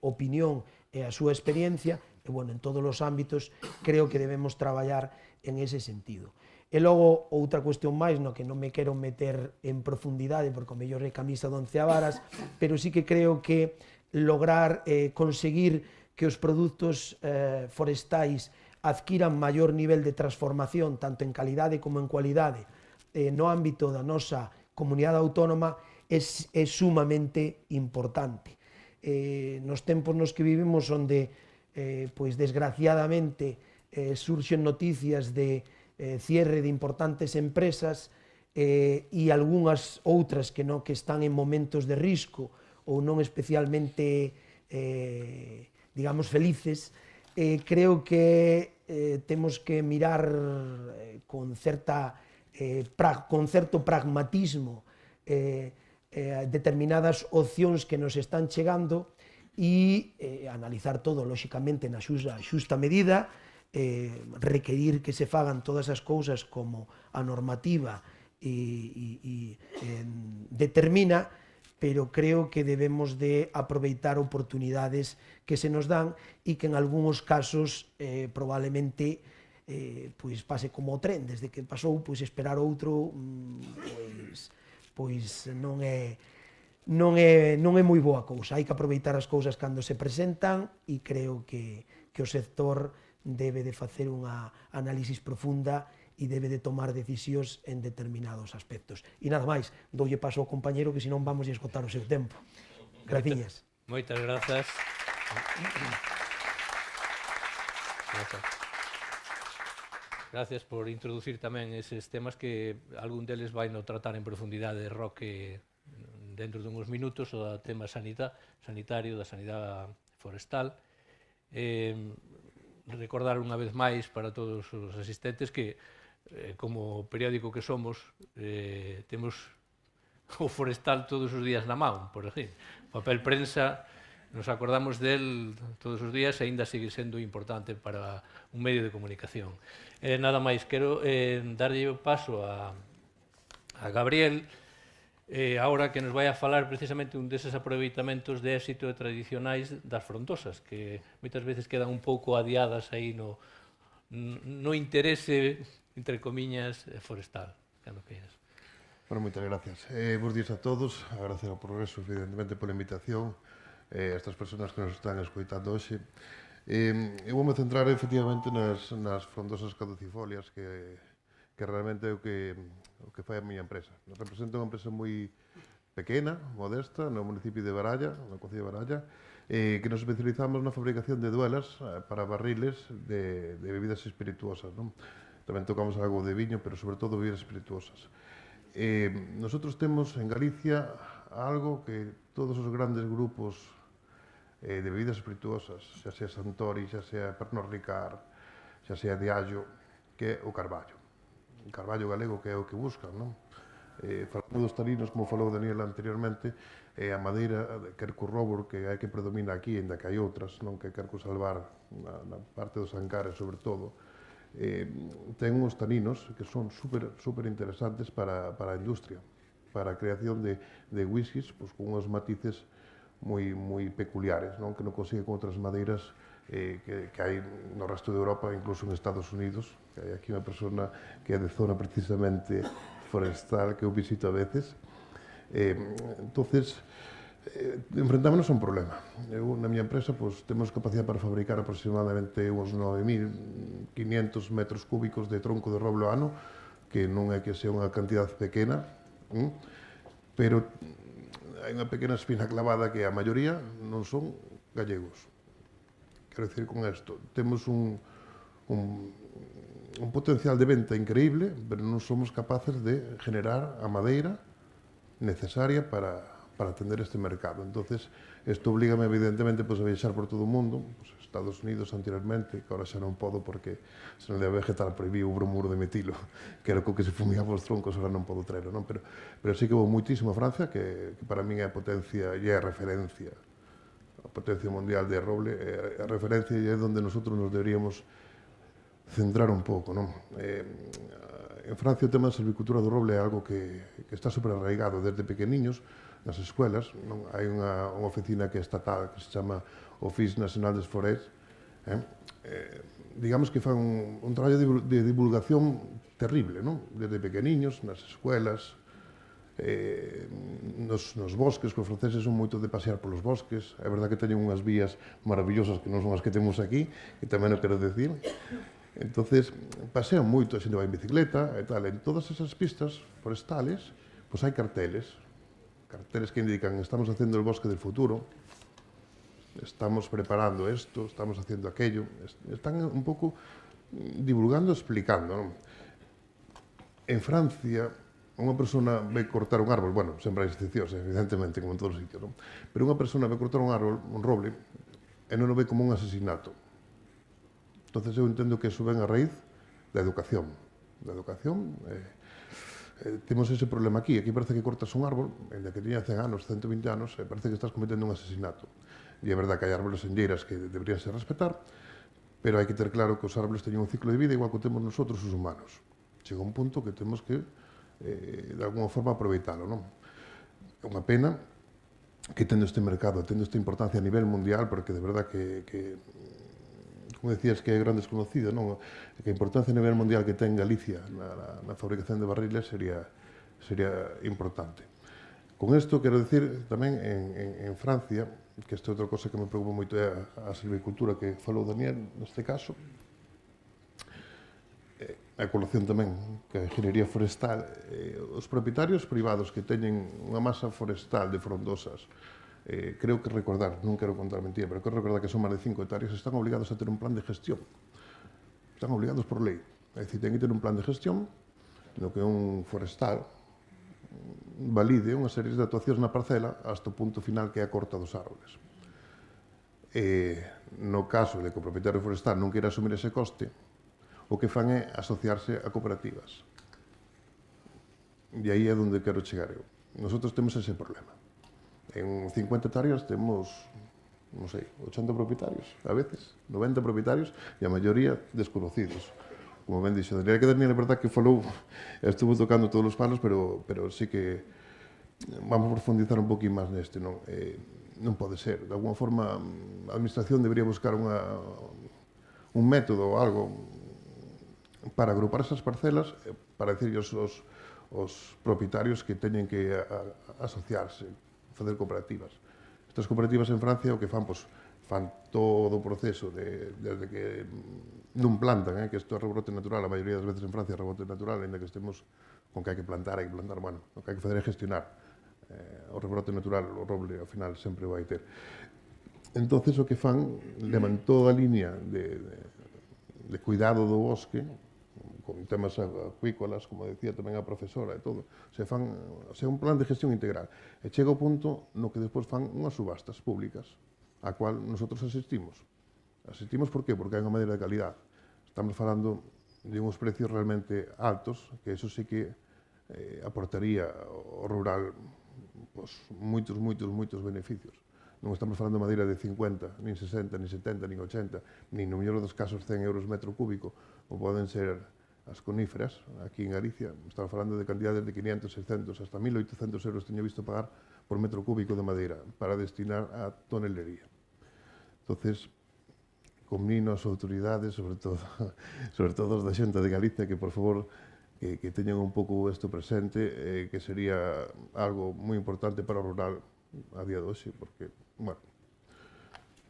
Speaker 5: opinión e a súa experiencia, e, bueno, en todos os ámbitos creo que debemos traballar en ese sentido. E logo, outra cuestión máis, no que non me quero meter en profundidade, porque o mellor é camisa de 11 varas, pero sí que creo que lograr conseguir que os produtos forestais adquiran maior nivel de transformación, tanto en calidade como en cualidade, no ámbito da nosa comunidade autónoma, é sumamente importante. Nos tempos nos que vivimos, onde, pois, desgraciadamente, surxen noticias de cierre de importantes empresas e algunhas outras que están en momentos de risco ou non especialmente, digamos, felices, creo que temos que mirar con certo pragmatismo determinadas opcións que nos están chegando e analizar todo, lóxicamente, na xusta medida, requerir que se fagan todas as cousas como a normativa determina, pero creo que debemos de aproveitar oportunidades que se nos dan e que en algúns casos probablemente pois pase como o tren, desde que pasou, pois esperar outro pois non é moi boa cousa. Hai que aproveitar as cousas cando se presentan, e creo que o sector debe de facer unha análisis profunda e debe de tomar decisións en determinados aspectos. E nada máis, doulle paso ao compañero, que senón vamos a esgotar o seu tempo. Graciñas.
Speaker 1: Moitas grazas. Gracias por introducir tamén eses temas que algún deles vai no tratar en profundidade Roque dentro dunhos minutos, o tema sanitario, da sanidade forestal. Recordar unha vez máis para todos os asistentes que, como periódico que somos, temos o forestal todos os días na man, por ejemplo. Papel prensa, nos acordamos del todos os días e aínda sigue sendo importante para un medio de comunicación. Nada máis, quero darlle o paso a Gabriel, agora que nos vai a falar precisamente un deses aproveitamentos de éxito tradicionais das frondosas, que moitas veces quedan un pouco adiadas aí no interese, entre comiñas, forestal. Cando queiras.
Speaker 6: Bueno, moitas gracias. Bos días a todos. Agradecer ao Progreso, evidentemente, pola invitación, a estas persoas que nos están escoitando hoxe. Eu vou me centrar, efectivamente, nas frondosas caducifolias, que realmente é o que fai a miña empresa. Nos representa unha empresa moi pequena, modesta, no municipio de Baralla, no concello de Baralla, que nos especializamos na fabricación de duelas para barriles de bebidas espirituosas, non? Tamén tocamos algo de viño, pero sobre todo bebidas espirituosas. Nosotros temos en Galicia algo que todos os grandes grupos de bebidas espirituosas, xa sea Santori, xa sea Pernod Ricard, xa sea Diageo, que é o carballo. O carballo galego, que é o que buscan, non? Falando dos taninos, como falou Daniel anteriormente, a madeira quercus robur, que é que predomina aquí, ainda que hai outras, non, que quercus salvar na parte dos Ancares, sobre todo, ten uns taninos que son super interesantes para a industria, para a creación de whiskies con uns matices moi peculiares, que non consigue con outras madeiras que hai no resto de Europa, incluso en Estados Unidos, que hai aquí unha persona que é de zona precisamente forestal que eu visito a veces. Entonces, enfrentámonos a un problema. Eu, na miña empresa, temos capacidade para fabricar aproximadamente uns 9.500 metros cúbicos de tronco de roble ao ano, que non é que sea unha cantidad pequena, pero hai unha pequena espina clavada que a maioría non son gallegos. Quero dicir con isto, temos un potencial de venta increíble, pero non somos capaces de generar a madeira necesaria para atender este mercado. Entonces, isto oblígame, evidentemente, a viaxar por todo o mundo, Estados Unidos anteriormente, que ahora xa non podo porque se non debe vegetal prohibiu o bromuro de metilo, que era co que se fumigaba os troncos, ahora non podo traerlo, non? Pero sí que vou moitísimo a Francia, que para min é a potencia e é a referencia, a potencia mundial de roble, a referencia e é onde nosotros nos deberíamos centrar un pouco, non? En Francia o tema da silvicultura do roble é algo que está super arraigado desde pequeniños nas escuelas. Hai unha oficina que é estatal que se chama Office National des Forêts. Digamos que fan un traballo de divulgación terrible, desde pequeniños, nas escuelas, nos bosques, que os franceses son moito de pasear polos bosques. É verdad que teñen unhas vías maravillosas que non son as que temos aquí, que tamén o quero decir. Entonces, pasean moito, a xente vai en bicicleta e tal. En todas esas pistas forestales, hai carteles que indican estamos haciendo el bosque del futuro, estamos preparando esto, estamos haciendo aquello. Están un pouco divulgando, explicando, non? En Francia, unha persona ve cortar un árbol, bueno, sempre hai excepcións, evidentemente, como en todos os sitios, non? Pero unha persona ve cortar un árbol, un roble, e non o ve como un asesinato. Entonces eu entendo que iso ven a raíz da educación. Da educación, temos ese problema aquí. Aquí parece que cortas un árbol, en que tiña 100 anos, 120 anos, e parece que estás cometendo un asesinato. E é verdad que hai árboles enlleiras que deberían ser respetar, pero hai que ter claro que os árboles teñen un ciclo de vida igual que temos nosotros os humanos. Chega un punto que temos que, de alguma forma, aproveitalo, non? É unha pena que tendo este mercado, tendo esta importancia a nivel mundial, porque de verdad que como decías, que é gran desconocida, non? Que a importancia a nivel mundial que ten Galicia na fabricación de barriles sería importante. Con isto, quero decir, tamén en Francia, que esta é outra cosa que me preocupa moito é a silvicultura que falou Daniel, neste caso, a colación tamén, que a ingeniería forestal, os propietarios privados que teñen unha masa forestal de frondosas, creo que recordar, non quero contar mentira, pero quero recordar que son máis de 5 hectáreas, están obligados a ter un plan de gestión. Están obligados por lei. É dicir, ten que ter un plan de gestión no que un forestal valide unha serie de actuacións na parcela hasta o punto final que é a corta dos árboles. No caso de que o propietario forestal non queira asumir ese coste, o que fan é asociarse a cooperativas. E aí é onde quero chegar eu. Nosotros temos ese problema. En 50 hectáreas temos, non sei, 80 propietarios, a veces, 90 propietarios, e a maioría desconocidos. Como ben dixo Daniel, que Daniel é verdad que falou, estuvo tocando todos os palos, pero sí que vamos a profundizar un poquín máis neste, non? Non pode ser. De alguma forma, a administración debería buscar un método ou algo para agrupar esas parcelas, para decir aos propietarios que teñen que asociarse, facer cooperativas. Estas cooperativas en Francia o que fan, fan todo o proceso desde que non plantan, que isto é rebrote natural, a maioría das veces en Francia é rebote natural, ainda que estemos con que hai que plantar, bueno, o que hai que fazer é gestionar. O rebrote natural, o roble, ao final, sempre vai ter. Entonces, o que fan, levan toda a línea de cuidado do bosque, con temas acuícolas, como decía tamén a profesora e todo, se un plan de gestión integral. E chega o punto no que despois fan unhas subastas públicas, a cual nosotros asistimos. Asistimos por qué? Porque hai unha madeira de calidad. Estamos falando de uns precios realmente altos, que eso sí que aportaría ao rural moitos beneficios. Non estamos falando de madeira de 50, nin 60, nin 70, nin 80, nin no mellor dos casos 100 euros metro cúbico, ou poden ser as coníferas, aquí en Galicia, estamos falando de cantidades de 500, 600, hasta 1.800 euros teño visto pagar por metro cúbico de madeira para destinar a tonelería. Entonces, conmino as autoridades, sobre todo os da Xunta de Galicia, que por favor que teñan un pouco isto presente, que sería algo moi importante para o rural a día de hoxe, porque, bueno,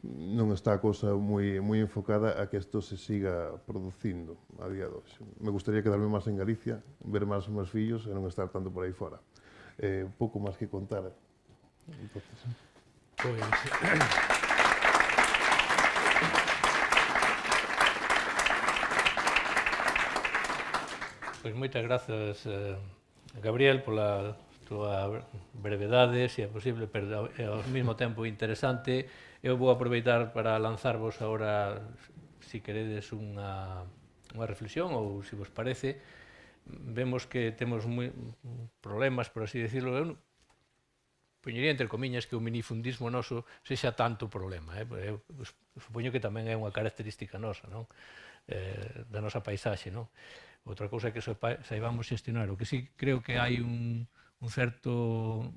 Speaker 6: non está a cousa moi enfocada a que isto se siga producindo a día de hoxe. Me gustaría quedarme máis en Galicia, ver máis os meus fillos e non estar tanto por aí fora. Un pouco máis que contar. Entonces,
Speaker 1: Pois... Pois moitas grazas, Gabriel, pola túa brevedade, se é posible, pero ao mesmo tempo interesante. Eu vou aproveitar para lanzarvos agora, se queredes, unha reflexión, ou se vos parece. Vemos que temos problemas, por así decirlo. Eu poñería entre comiñas que o minifundismo noso sexa tanto problema. Eu supoño que tamén é unha característica nosa, non? Da nosa paisaxe, non? Outra cousa é que saibamos xestionar. O que sí creo que hai un certo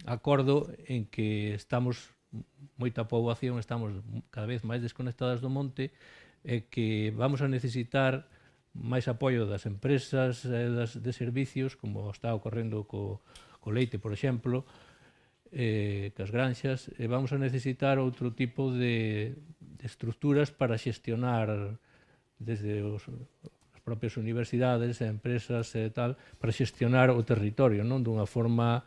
Speaker 1: acordo en que estamos, moita poboación, estamos cada vez máis desconectadas do monte, e que vamos a necesitar máis apoio das empresas de servicios, como está ocorrendo co leite, por exemplo, cas granxas, e vamos a necesitar outro tipo de estructuras para xestionar desde as propias universidades e empresas e tal, para xestionar o territorio, non, dunha forma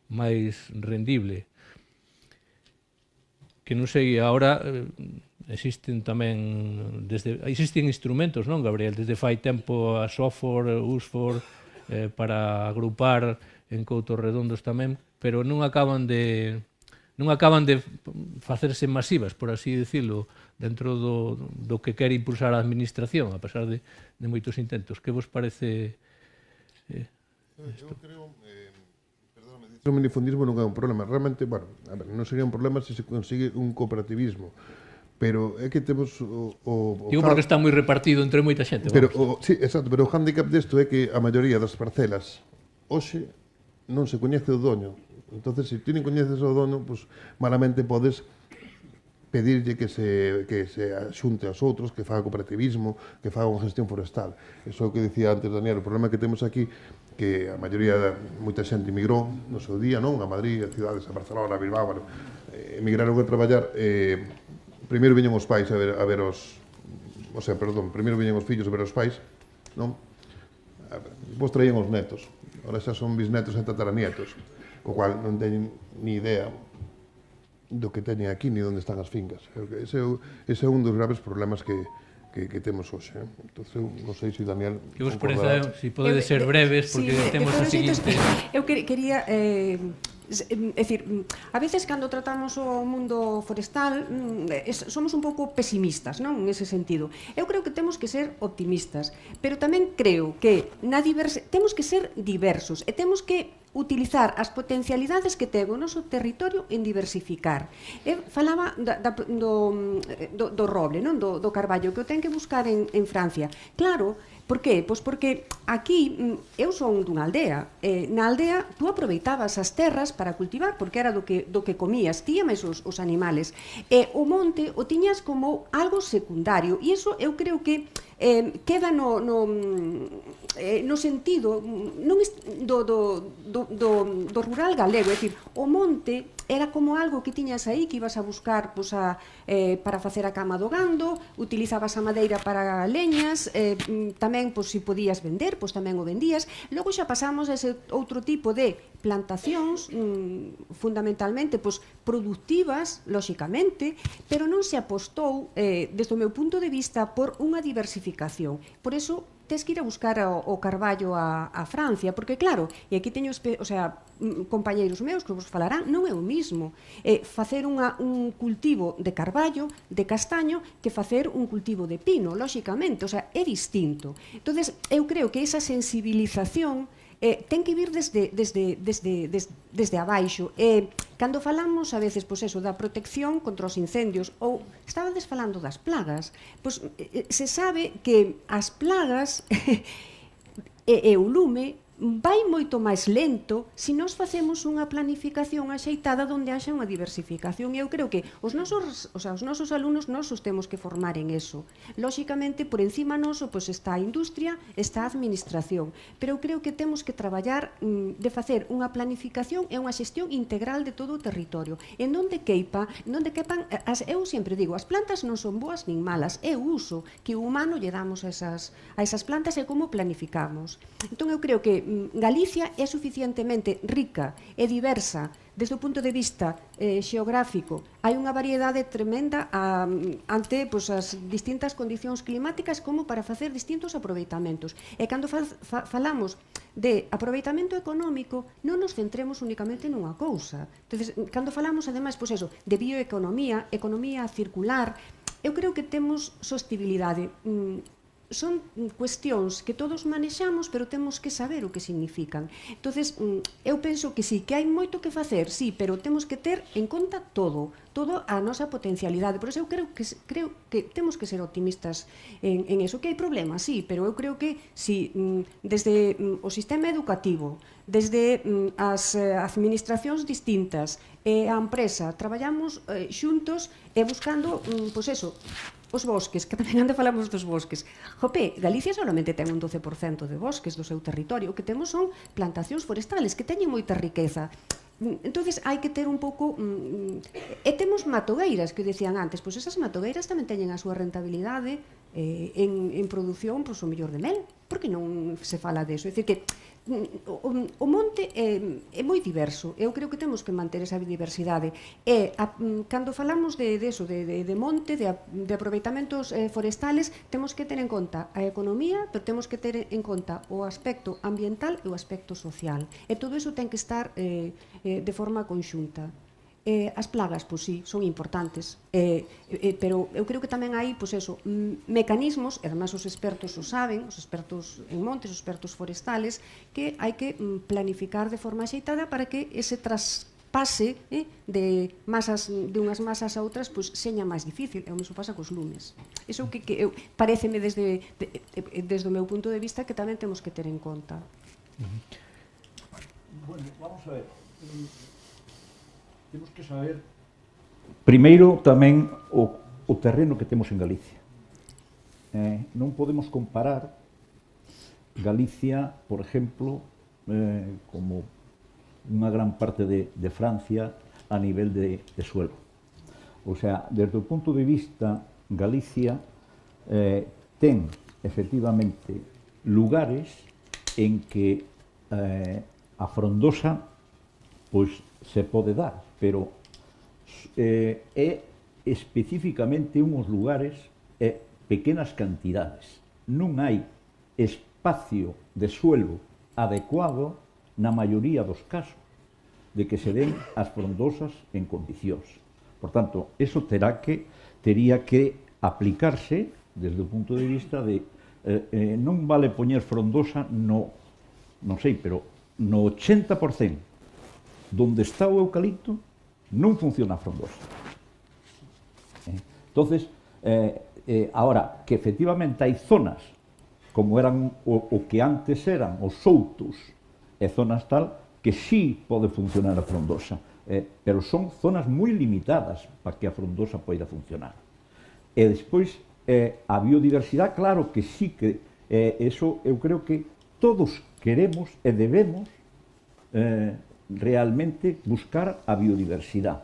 Speaker 1: máis rendible. Que non sei, agora existen tamén, existen instrumentos, non, Gabriel? Desde fai tempo a SOFOR, USFOR, para agrupar en Coutos Redondos tamén, pero non acaban de facerse masivas, por así decirlo, dentro do que quere impulsar a administración, a pesar de moitos intentos. Que vos parece?
Speaker 6: Eu creo, perdóname, o minifundismo non é un problema. Realmente, bueno, a ver, non sería un problema se consigue un cooperativismo, pero é que temos
Speaker 1: Digo porque está moi repartido entre moita xente.
Speaker 6: Pero sí, exacto, pero o hándicap desto é que a maioría das parcelas hoxe non se coñece o dono. Entonces, se ti non coñeces o dono, pues, malamente podes pedirlle que se axunte aos outros, que faga cooperativismo, que faga unha gestión forestal. Eso é o que dicía antes Daniel, o problema que temos aquí, que a maioría, moita xente emigrou no seu día, non? A Madrid, a cidades, a Barcelona, a Bilbao, bueno, emigraron a traballar, primeiro viñen os pais a ver os... O sea, perdón, primeiro viñen os fillos a ver os pais, non? Vos traían os netos, ahora xa son bisnetos e tataranietos, o cual non teñen ni idea do que teñen aquí ni onde están as fincas. Ese é un dos graves problemas que temos hoxe. Entón, non sei se Daniel...
Speaker 1: Que vos parece, se podedes ser breves, porque temos o seguinte...
Speaker 4: Eu quería... É dicir, a veces cando tratamos o mundo forestal somos un pouco pesimistas, non? En ese sentido. Eu creo que temos que ser optimistas, pero tamén creo que temos que ser diversos e temos que utilizar as potencialidades que ten o noso territorio en diversificar. Eu falaba do roble, non? Do carballo, que o ten que buscar en Francia. Claro, por qué? Pois porque aquí, eu son dunha aldea, na aldea tú aproveitabas as terras para cultivar, porque era do que comías, ti e máis os animales, e o monte o tiñas como algo secundario, e iso eu creo que queda no sentido do rural galego, é dicir, o monte era como algo que tiñas aí, que ibas a buscar para facer a cama do gando, utilizabas a madeira para leñas, tamén, se podías vender, tamén o vendías. Logo xa pasamos a ese outro tipo de plantacións, fundamentalmente productivas, lóxicamente, pero non se apostou, desde o meu punto de vista, por unha diversificación. Por eso, tes que ir a buscar o carballo a Francia, porque claro, e aquí teño, compañeiros meus que vos falarán, non é o mismo facer un cultivo de carballo, de castaño, que facer un cultivo de pino, lóxicamente, é distinto. Entonces, eu creo que esa sensibilización ten que vir desde abaixo. Cando falamos a veces da protección contra os incendios, ou estabades falando das plagas, se sabe que as plagas e o lume vai moito máis lento se nós facemos unha planificación axeitada onde haxa unha diversificación. E eu creo que os nosos alumnos nos os temos que formar en eso. Lóxicamente, por encima noso está a industria, está a administración, pero eu creo que temos que traballar de facer unha planificación e unha xestión integral de todo o territorio, en onde quepan, eu sempre digo, as plantas non son boas nin malas, é o uso que o humano lle damos a esas plantas e como planificamos. Entón, eu creo que Galicia é suficientemente rica e diversa desde o punto de vista xeográfico. Hai unha variedade tremenda ante as distintas condicións climáticas como para facer distintos aproveitamentos. E cando falamos de aproveitamento económico, non nos centremos únicamente nunha cousa. Entonces, cando falamos, ademais, de bioeconomía, economía circular, eu creo que temos sostibilidade. Son cuestións que todos manexamos, pero temos que saber o que significan. Entonces, eu penso que sí, que hai moito que facer, sí, pero temos que ter en conta todo a nosa potencialidade. Por eso eu creo que temos que ser optimistas en eso. Que hai problemas, sí, pero eu creo que sí, desde o sistema educativo, desde as administracións distintas e a empresa, traballamos xuntos e buscando, os bosques, que tamén ande falamos dos bosques. Galicia solamente ten un 12% de bosques do seu territorio. O que temos son plantacións forestales que teñen moita riqueza. Entonces hai que ter un pouco... E temos matogueiras, que decían antes, esas matogueiras tamén teñen a súa rentabilidade en produción, o mellor de mel. Por que non se fala deso? É dicir que o monte é moi diverso. Eu creo que temos que manter esa biodiversidade. E cando falamos de monte, de aproveitamentos forestales, temos que ter en conta a economía, pero temos que ter en conta o aspecto ambiental e o aspecto social. E todo iso ten que estar de forma conxunta. As plagas, sí, son importantes, pero eu creo que tamén hai, mecanismos, e además os expertos o saben, os expertos en montes, os expertos forestales, que hai que planificar de forma axeitada para que ese traspase de unhas masas a outras seña máis difícil. E o mesmo pasa cos lumes. Iso que pareceme desde o meu punto de vista que tamén temos que ter en conta.
Speaker 3: Bueno, vamos a ver. Temos que saber primeiro tamén o terreno que temos en Galicia. Non podemos comparar Galicia, por exemplo, como unha gran parte de Francia a nivel de suelo. O sea, desde o punto de vista, Galicia ten efectivamente lugares en que a frondosa se pode dar, pero é especificamente unhos lugares e pequenas cantidades. Non hai espacio de suelo adecuado na maioría dos casos de que se den as frondosas en condicións. Por tanto, eso tería que aplicarse desde o punto de vista de non vale poñer frondosa non sei, pero no 80% donde está o eucalipto non funciona a frondosa. Entonces, ahora, que efectivamente hai zonas como eran o que antes eran os soutos e zonas tal que sí pode funcionar a frondosa, pero son zonas moi limitadas para que a frondosa poida funcionar. E despois, a biodiversidade, claro que sí que eso eu creo que todos queremos e debemos realmente buscar a biodiversidade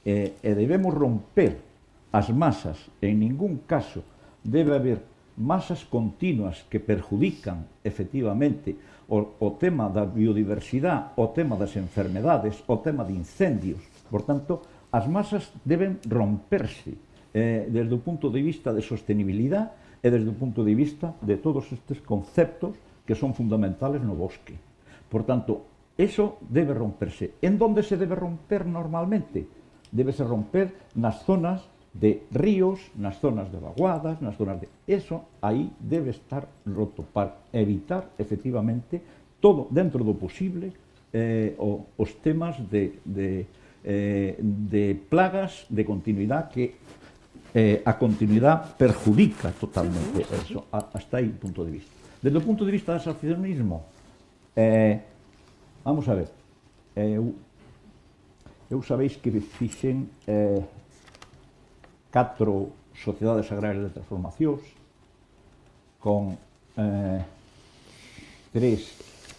Speaker 3: e debemos romper as masas. En ningún caso debe haber masas continuas que perjudican efectivamente o tema da biodiversidade, o tema das enfermedades, o tema de incendios. Por tanto, as masas deben romperse desde o punto de vista de sostenibilidade e desde o punto de vista de todos estes conceptos que son fundamentales no bosque. Por tanto, eso debe romperse. En donde se debe romper normalmente? Debese romper nas zonas de ríos, nas zonas de vaguadas, nas zonas de... Eso aí debe estar roto para evitar, efectivamente, todo dentro do posible os temas de plagas de continuidade que a continuidade perjudica totalmente eso, hasta aí o punto de vista. Desde o punto de vista do asociacionismo, vamos a ver, eu sabéis que fixen 4 sociedades agrarias de transformacións con 3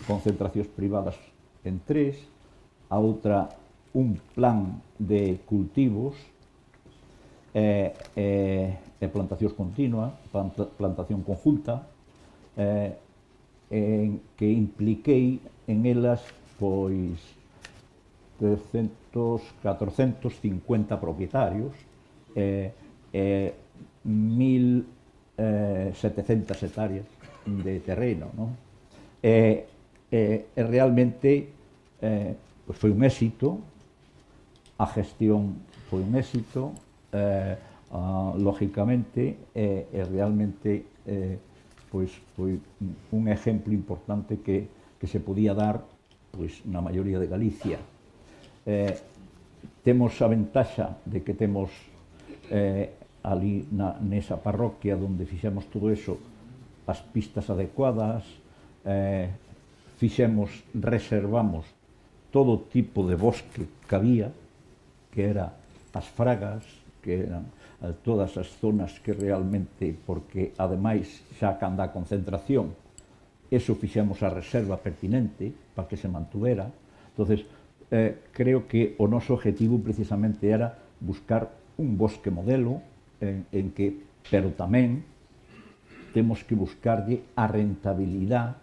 Speaker 3: concentracións privadas en 3, a outra un plan de cultivos e plantacións continua, plantación conjunta, en que impliquei en elas pois 450 propietarios e 1.700 hectáreas de terreno, non? Realmente pois foi un éxito, a gestión foi un éxito, lógicamente, realmente pois foi un exemplo importante que se podía dar pois na maioría de Galicia. Temos a ventaxa de que temos ali nesa parroquia onde fixemos todo eso as pistas adecuadas, reservamos todo tipo de bosque que había, que era as fragas, que eran todas as zonas que realmente, porque ademais xa canda a concentración, eso fixemos a reserva pertinente para que se mantuvera. Entonces, creo que o noso objetivo precisamente era buscar un bosque modelo en que, pero tamén temos que buscarlle a rentabilidade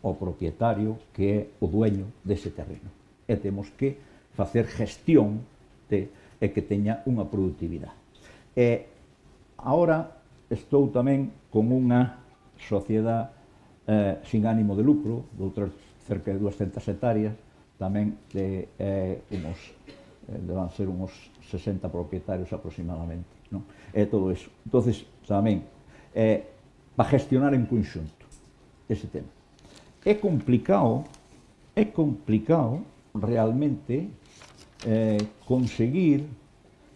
Speaker 3: ao propietario que é o dueño dese terreno. E temos que facer gestión e que teña unha productividade. Agora estou tamén con unha sociedade sin ánimo de lucro, de outras cerca de 200 hectáreas, tamén devan ser uns 60 propietarios aproximadamente, non? Todo eso. Entonces, tamén, para gestionar en conxunto ese tema. É complicado realmente conseguir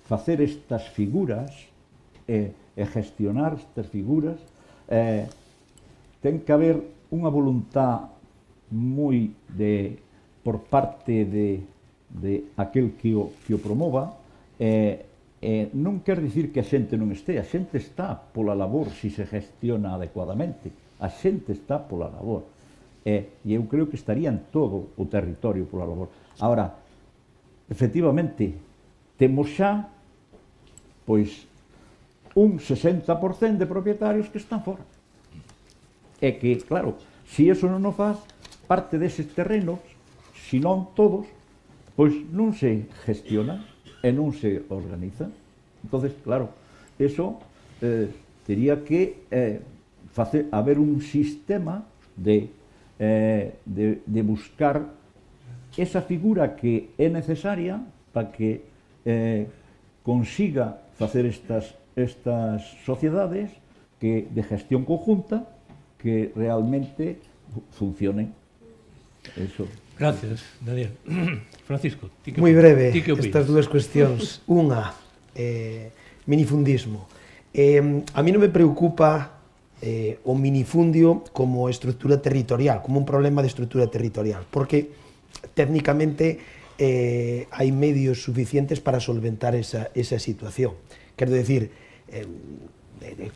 Speaker 3: facer estas figuras e gestionar estas figuras. Ten que haber unha voluntad moi por parte de aquel que o promova. Non quer dicir que a xente non este, a xente está pola labor se se gestiona adecuadamente, a xente está pola labor, e eu creo que estaría en todo o territorio pola labor. Agora, efectivamente, temos xa pois un 60% de propietarios que están fora. É que, claro, se iso non o faz, parte deses terrenos, se non todos, pois non se gestiona e non se organiza. Entonces, claro, eso tería que haber un sistema de buscar esa figura que é necesaria para que consiga facer estas sociedades de gestión conjunta que realmente funcionen. Eso.
Speaker 1: Gracias, Daniel. Francisco,
Speaker 5: moi breve estas dúas cuestións. Unha, minifundismo. A mí non me preocupa o minifundio como estrutura territorial, como un problema de estrutura territorial, porque técnicamente hai medios suficientes para solventar esa situación. Quero decir,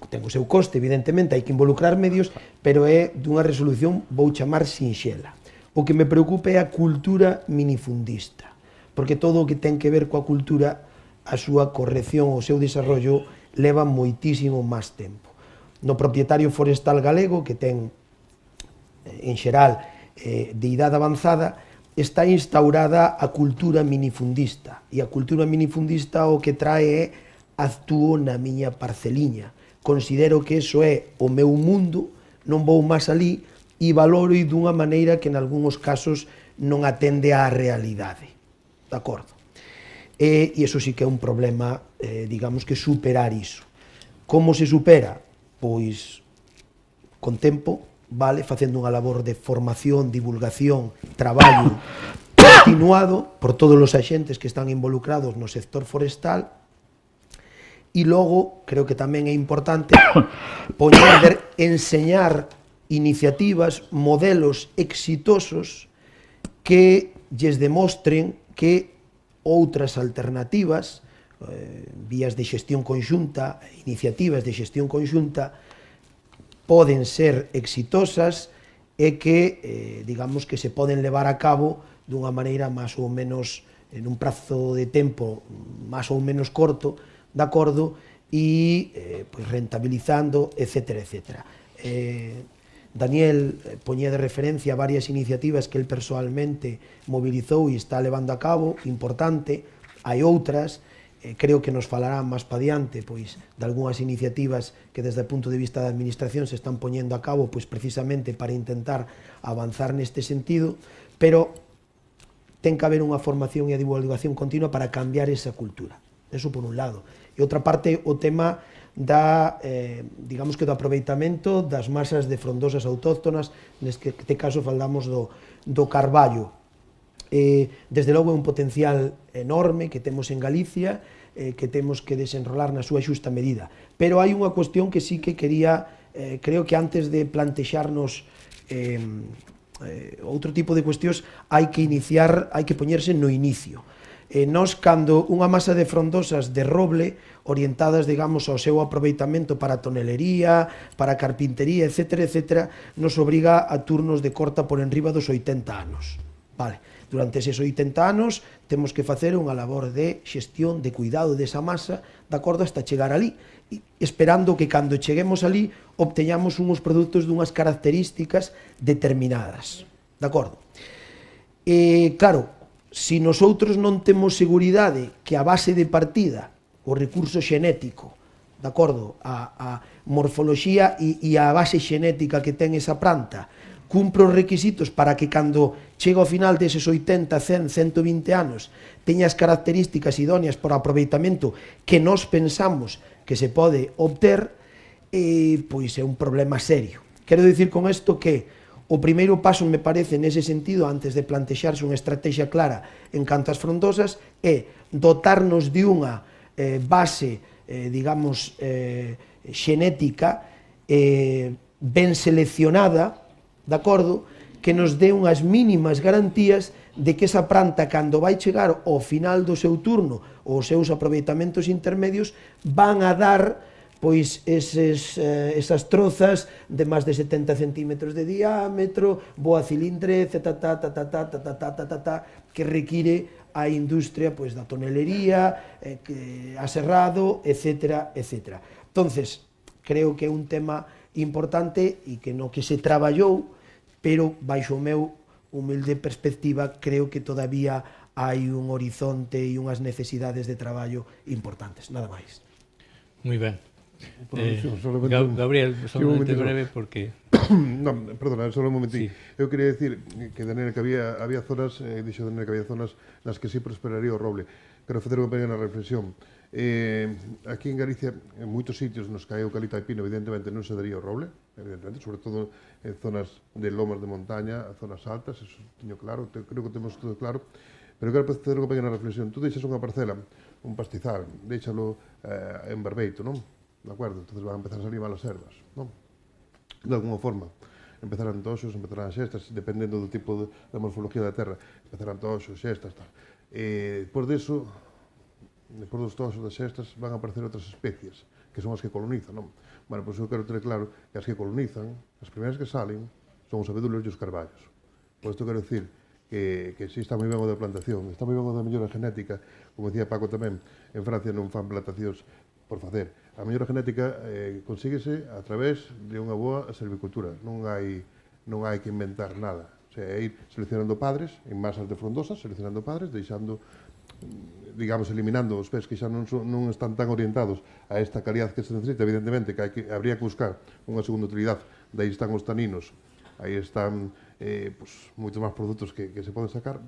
Speaker 5: ten o seu coste, evidentemente, hai que involucrar medios, pero é dunha resolución, vou chamar sinxela. O que me preocupa é a cultura minifundista, porque todo o que ten que ver coa cultura, a súa corrección, o seu desarrollo, leva moitísimo máis tempo. No propietario forestal galego, que ten, en xeral, de idade avanzada, está instaurada a cultura minifundista, e a cultura minifundista o que trae é actúo na miña parceliña, considero que eso é o meu mundo, non vou máis alí e valoro dunha maneira que en algúns casos non atende á realidade. De acordo? E iso sí que é un problema, digamos que superar iso. Como se supera? Pois con tempo, vale, facendo unha labor de formación, divulgación, traballo continuado por todos os axentes que están involucrados no sector forestal. E logo, creo que tamén é importante enseñar iniciativas, modelos exitosos que lles demostren que outras alternativas, vías de xestión conxunta, iniciativas de xestión conxunta, poden ser exitosas e que, digamos, que se poden levar a cabo dunha maneira máis ou menos, en un prazo de tempo máis ou menos corto, de acordo, e pues, rentabilizando, etc. etc. Daniel poñía de referencia varias iniciativas que el persoalmente mobilizou e está levando a cabo, importante. Hai outras, creo que nos falará máis pa diante, pois, de algunhas iniciativas que desde o punto de vista da administración se están poñendo a cabo, pois, precisamente para intentar avanzar neste sentido, pero ten que haber unha formación e a divulgación continua para cambiar esa cultura. Eso por un lado. E outra parte, o tema da, digamos que do aproveitamento das masas de frondosas autóctonas, neste caso falamos do carballo. Desde logo é un potencial enorme que temos en Galicia, que temos que desenrolar na súa xusta medida. Pero hai unha cuestión que sí que quería, creo que antes de plantexarnos outro tipo de cuestións, hai que poñerse no inicio. Nós, cando unha masa de frondosas de roble, orientadas, digamos, ao seu aproveitamento para tonelería, para carpintería, etc., etc., nos obriga a turnos de corta por enriba dos 80 anos. Vale. Durante eses 80 anos temos que facer unha labor de xestión, de cuidado desa masa, de acordo, hasta chegar ali, esperando que cando cheguemos ali obteñamos uns produtos dunhas características determinadas. De acordo? Claro, se nosotros non temos seguridade que a base de partida, o recurso xenético, de acordo, a morfoloxía e a base xenética que ten esa planta, cumpre os requisitos para que cando chega ao final deses 80, 100, 120 anos teña as características idóneas para o aproveitamento que nós pensamos que se pode obter, pois é un problema serio. Quero dicir con isto que o primeiro paso, me parece, nese sentido, antes de plantexarse unha estrategia clara en canto ás frondosas, é dotarnos de unha base, digamos, xenética ben seleccionada, de acordo, que nos dé unhas mínimas garantías de que esa planta, cando vai chegar ao final do seu turno, ou os seus aproveitamentos intermedios, van a dar pois esas trozas de máis de 70 centímetros de diámetro, boa cilindrez, que require a industria pois da tonelería, aserrado, etc. etc. Entonces, creo que é un tema importante e que no que se traballou, pero baixo o meu humilde perspectiva, creo que todavía hai un horizonte e unhas necesidades de traballo importantes, nada máis.
Speaker 1: Moi ben. Gabriel, solamente breve porque...
Speaker 6: No, perdona, solo un momentín.
Speaker 1: Sí.
Speaker 6: Eu quería decir que Daniel, que había zonas, dixo Daniel que había zonas nas que sí prosperaría o roble. Quero facer unha pequena reflexión. Aquí en Galicia, en moitos sitios nos que hai eucalipto e pino, evidentemente non se daría o roble, evidentemente, sobre todo en zonas de lomas de montaña, zonas altas, eso teño claro, creo que temos todo claro. Pero quero facer unha pequena reflexión. Tú deixas unha parcela, un pastizal, déixalo en barbeito, non? De acordo? Entonces van a empezar a salir malas ervas, non? De alguma forma. Empezarán toxos, empezarán xestas, dependendo do tipo de morfología da terra. Empezarán toxos, xestas, tal. Depois disso, depois dos toxos, das xestas, van a aparecer outras especies, que son as que colonizan, non? Bueno, pois eu quero ter claro que as que colonizan, as primeiras que salen, son os abedulos e os carballos. Por isto quero decir que si está moi ben o da plantación, está moi ben o da mellora genética, como decía Paco tamén, en Francia non fan plantacións por facer. A mellora genética consíguese a través de unha boa silvicultura, non hai que inventar nada. O sea, é ir seleccionando padres en masas de frondosas, seleccionando padres, deixando, digamos, eliminando os pés que xa non están tan orientados a esta calidad que se necesita, evidentemente, que habría que buscar unha segunda utilidade, daí están os taninos, aí están moitos máis produtos que se poden sacar,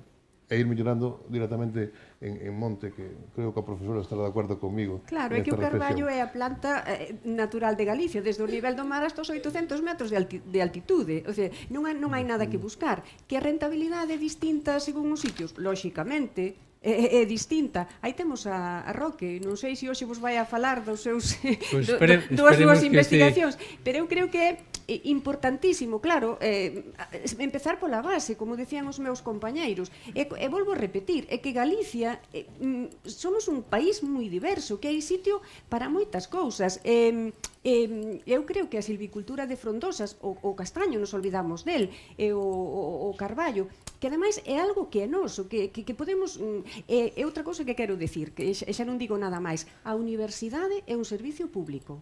Speaker 6: ir mellorando directamente en monte, que creo que a profesora estará de acordo comigo.
Speaker 4: Claro, é que o carballo é a planta natural de Galicia, desde o nivel do mar hasta os 800 metros de altitude. O sea, non hai nada que buscar. Que a rentabilidade é distinta según os sitios? Lóxicamente, é distinta. Aí temos a Roque, non sei se hoxe vos vai a falar dos seus das súas investigacións, pero eu creo que é importantísimo, claro, empezar pola base, como decían os meus compañeiros, e volvo a repetir, é que Galicia somos un país moi diverso, que hai sitio para moitas cousas. Eu creo que a silvicultura de frondosas, o castaño, nos olvidamos del, e o carballo, que ademais é algo que é noso, que podemos... É outra cousa que quero decir, que xa non digo nada máis. A universidade é un servicio público.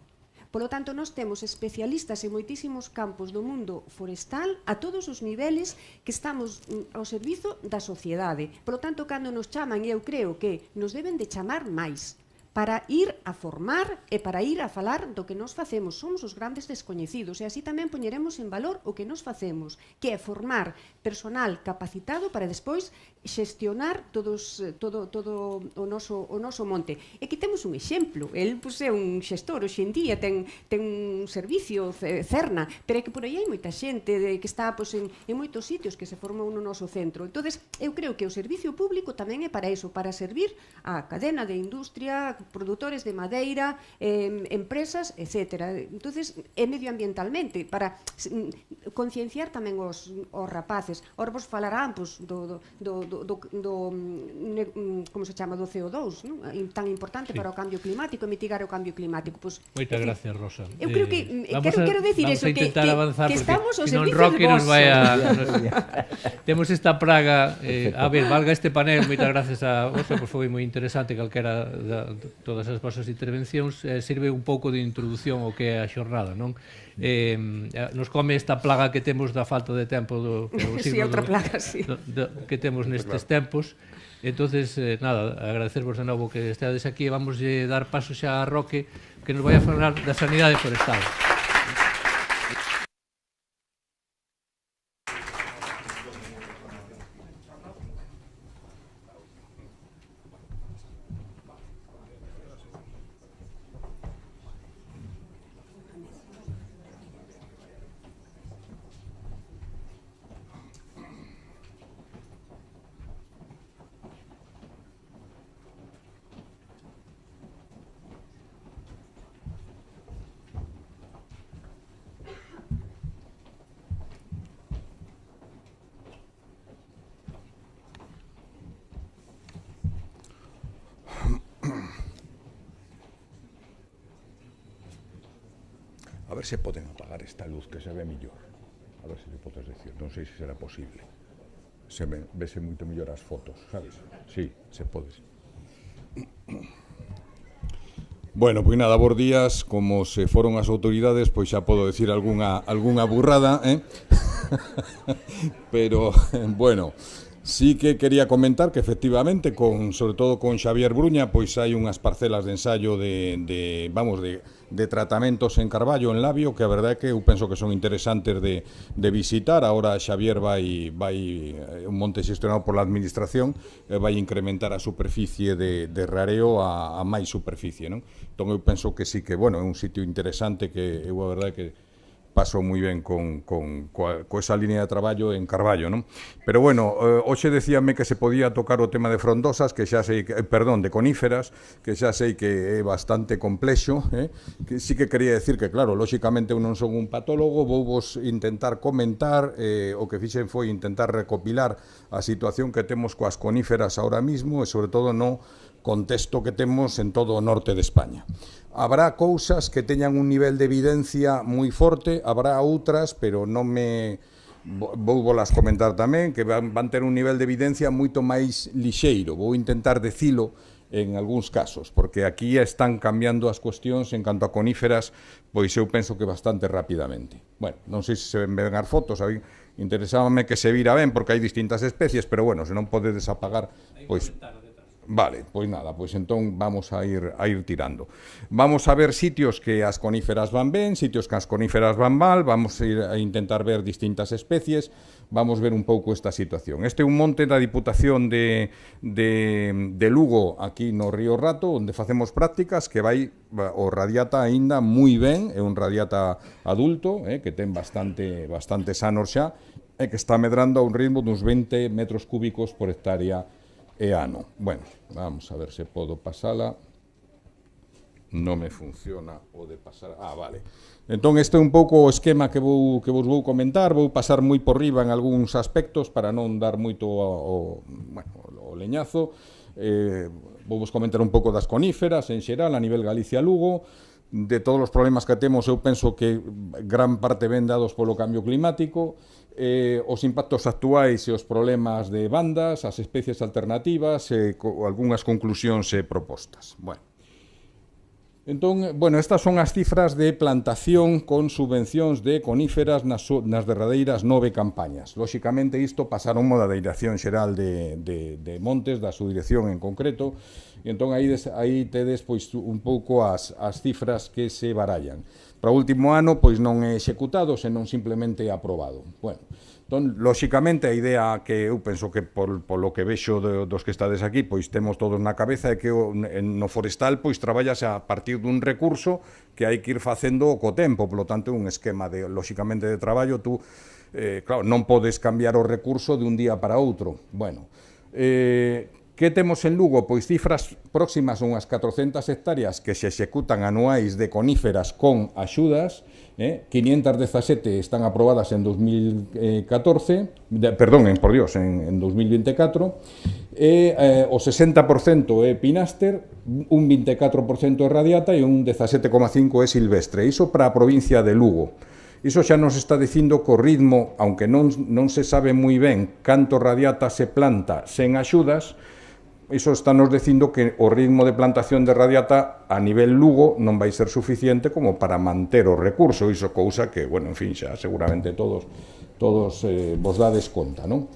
Speaker 4: Polo tanto, nós temos especialistas en moitísimos campos do mundo forestal a todos os niveles que estamos ao servizo da sociedade. Polo tanto, cando nos chaman, eu creo que nos deben de chamar máis para ir a formar e para ir a falar do que nos facemos. Somos os grandes descoñecidos e así tamén poñeremos en valor o que nos facemos, que é formar personal capacitado para despois xestionar todo o noso monte. E aquí temos un exemplo. El é un xestor, hoxe en día ten un servicio Cerna, pero é que por aí hai moita xente que está en moitos sitios que se formou no noso centro. Entón, eu creo que o servicio público tamén é para iso, para servir a cadena de industria, produtores de madeira, empresas, etc. Entón, é medioambientalmente, para concienciar tamén os rapaces. Ora vos falarán como se chama, do CO2, tan importante para o cambio climático, mitigar o cambio climático.
Speaker 1: Moitas gracias, Rosa.
Speaker 4: Eu creo que quero decir eso, que estamos ao servicio de vos.
Speaker 1: Temos esta praga, a ver, valga este panel, moitas gracias a Rosa, pois foi moi interesante calquera todas as vosas intervencións, sirve un pouco de introducción ao que é a xornada, non? Nos come esta plaga que temos da falta de tempo que temos nestes tempos. Entonces, nada, agradecervos de novo que estades aquí e vamos dar paso xa a Roque, que nos vai a falar da sanidade forestal.
Speaker 7: A ver se poden apagar esta luz que se ve mellor. A ver se lle podes decir, non sei se será posible. Vese moito mellor as fotos, sabes? Sí, se pode. Bueno, pois nada, bons días. Como se foron as autoridades, pois xa podo decir algunha burrada, Pero, bueno, sí que quería comentar que efectivamente, sobre todo con Xavier Bruña, pois hai unhas parcelas de ensaio de tratamentos en carballo, en labio, que a verdade é que eu penso que son interesantes de visitar. Ahora Xavier vai un monte xestionado pola administración, vai incrementar a superficie de rareo a máis superficie, non? Entón eu penso que sí que, bueno, é un sitio interesante que eu a verdade é que paso moi ben con esa línea de traballo en Carballo, non? Pero, bueno, hoxe decíame que se podía tocar o tema de frondosas, que xa sei, perdón, de coníferas, que xa sei que é bastante complexo, que sí que quería decir que, claro, lóxicamente eu non son un patólogo, vou vos intentar comentar, o que fixen foi intentar recopilar a situación que temos coas coníferas ahora mismo e, sobre todo, no contexto que temos en todo o norte de España. Habrá cousas que teñan un nivel de evidencia moi forte, habrá outras, pero non me... Vou volas comentar tamén, que van ter un nivel de evidencia moito máis lixeiro. Vou intentar decilo en algúns casos, porque aquí están cambiando as cuestións en canto a coníferas, pois eu penso que bastante rapidamente. Bueno, non sei se ven as fotos, interesábame que se vira ben, porque hai distintas especies, pero bueno, se non podedes apagar, pois... Vale, pois nada, pois entón vamos a ir tirando. Vamos a ver sitios que as coníferas van ben, sitios que as coníferas van mal, vamos a intentar ver distintas especies, vamos ver un pouco esta situación. Este é un monte da Diputación de Lugo, aquí no Río Rato, onde facemos prácticas, que vai o radiata aínda moi ben, é un radiata adulto, que ten bastantes anos xa, e que está medrando a un ritmo duns 20 metros cúbicos por hectárea e ano. Bueno, vamos a ver se podo pasala. Non me funciona o de pasar. Vale. Entón, este é un pouco o esquema que vos vou comentar. Vou pasar moi por riba en algúns aspectos para non dar moito o leñazo. Vou vos comentar un pouco das coníferas en xeral a nivel Galicia-Lugo. De todos os problemas que temos, eu penso que gran parte ven dados polo cambio climático, os impactos actuais e os problemas de bandas, as especies alternativas e algunhas conclusións e propostas. Entón, estas son as cifras de plantación con subvencións de coníferas nas derradeiras 9 campañas. Lóxicamente, isto pasaron da Dirección Xeral de Montes, da subdirección en concreto, e entón aí tedes un pouco as cifras que se barallan. Para o último ano, non é executado, senón simplemente aprobado. Entón, lóxicamente, a idea que eu penso que polo que vexo dos que estades aquí, temos todos na cabeza é que no forestal traballase a partir dun recurso que hai que ir facendo co tempo, polo tanto, un esquema lóxicamente de traballo, tú, claro, non podes cambiar o recurso de un día para outro. Que temos en Lugo? Cifras próximas a unhas 400 hectáreas que se executan anuais de coníferas con axudas, 517 están aprobadas en 2024, e o 60% é Pinaster, un 24% é Radiata e un 17,5% é Silvestre. Iso para a provincia de Lugo. Iso xa nos está dicindo que o ritmo, aunque non se sabe moi ben canto Radiata se planta sen axudas, iso está nos dicindo que o ritmo de plantación de Radiata a nivel Lugo non vai ser suficiente como para manter o recurso, iso cousa que, xa seguramente todos vos dades conta, non?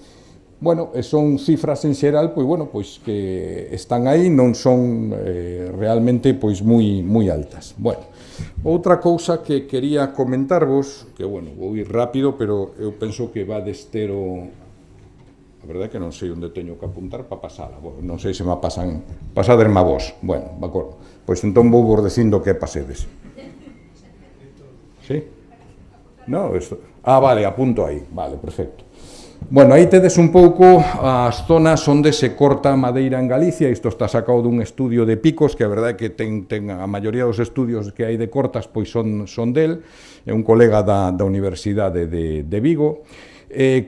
Speaker 7: Son cifras en xeral, que están aí, non son realmente moi altas. Outra cousa que quería comentarvos, que, vou ir rápido, pero eu penso que vades ter o... A verdade é que non sei onde teño que apuntar para pasala. Non sei se me pasan... Pasaderme a vos. De acordo. Pois entón vou vos dicindo que pasedes. Sí? No, isto... vale, apunto aí. Vale, perfecto. Aí tedes un pouco as zonas onde se corta a madeira en Galicia. Isto está sacado dun estudio de Picos, que a verdade é que ten a maioría dos estudios que hai de cortas son del. É un colega da Universidade de Vigo.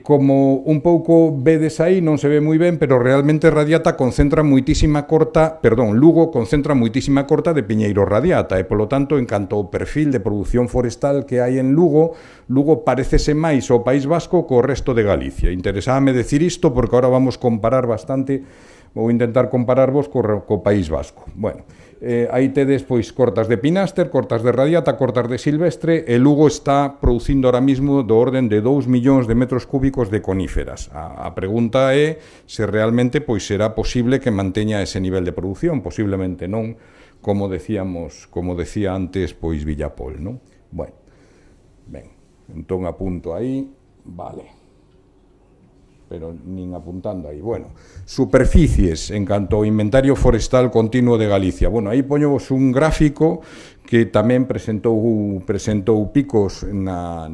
Speaker 7: Como un pouco vedes aí, non se ve moi ben, pero realmente Radiata concentra moitísima corta, Lugo concentra moitísima corta de piñeiro Radiata, e polo tanto, en canto ao perfil de produción forestal que hai en Lugo, Lugo parecese máis ao País Vasco co resto de Galicia. Interesábame decir isto porque agora vamos comparar bastante, vou intentar compararvos co País Vasco. Aí tedes cortas de Pinaster, cortas de Radiata, cortas de Silvestre, e Lugo está producindo ahora mismo do orden de 2 millóns de metros cúbicos de coníferas. A pregunta é se realmente será posible que manteña ese nivel de produción, posiblemente non, como decía antes Villapol, non? Entón apunto aí, vale. Pero nin apuntando aí. Superficies en canto ao inventario forestal continuo de Galicia. Aí poñovos un gráfico que tamén presentou Picos na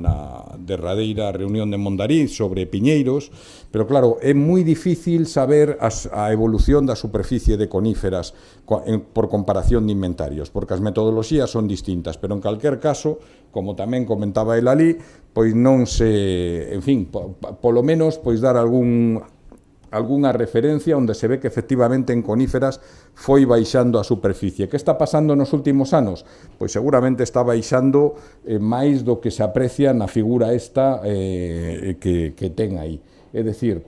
Speaker 7: derradeira reunión de Mondariz sobre piñeiros, pero claro, é moi difícil saber a evolución da superficie de coníferas por comparación de inventarios, porque as metodoloxías son distintas, pero en calquer caso, como tamén comentaba el alí, non se, polo menos, dar algunha referencia onde se ve que efectivamente en coníferas foi baixando a superficie. Que está pasando nos últimos anos? Pois seguramente está baixando máis do que se aprecia na figura esta que ten aí. É dicir,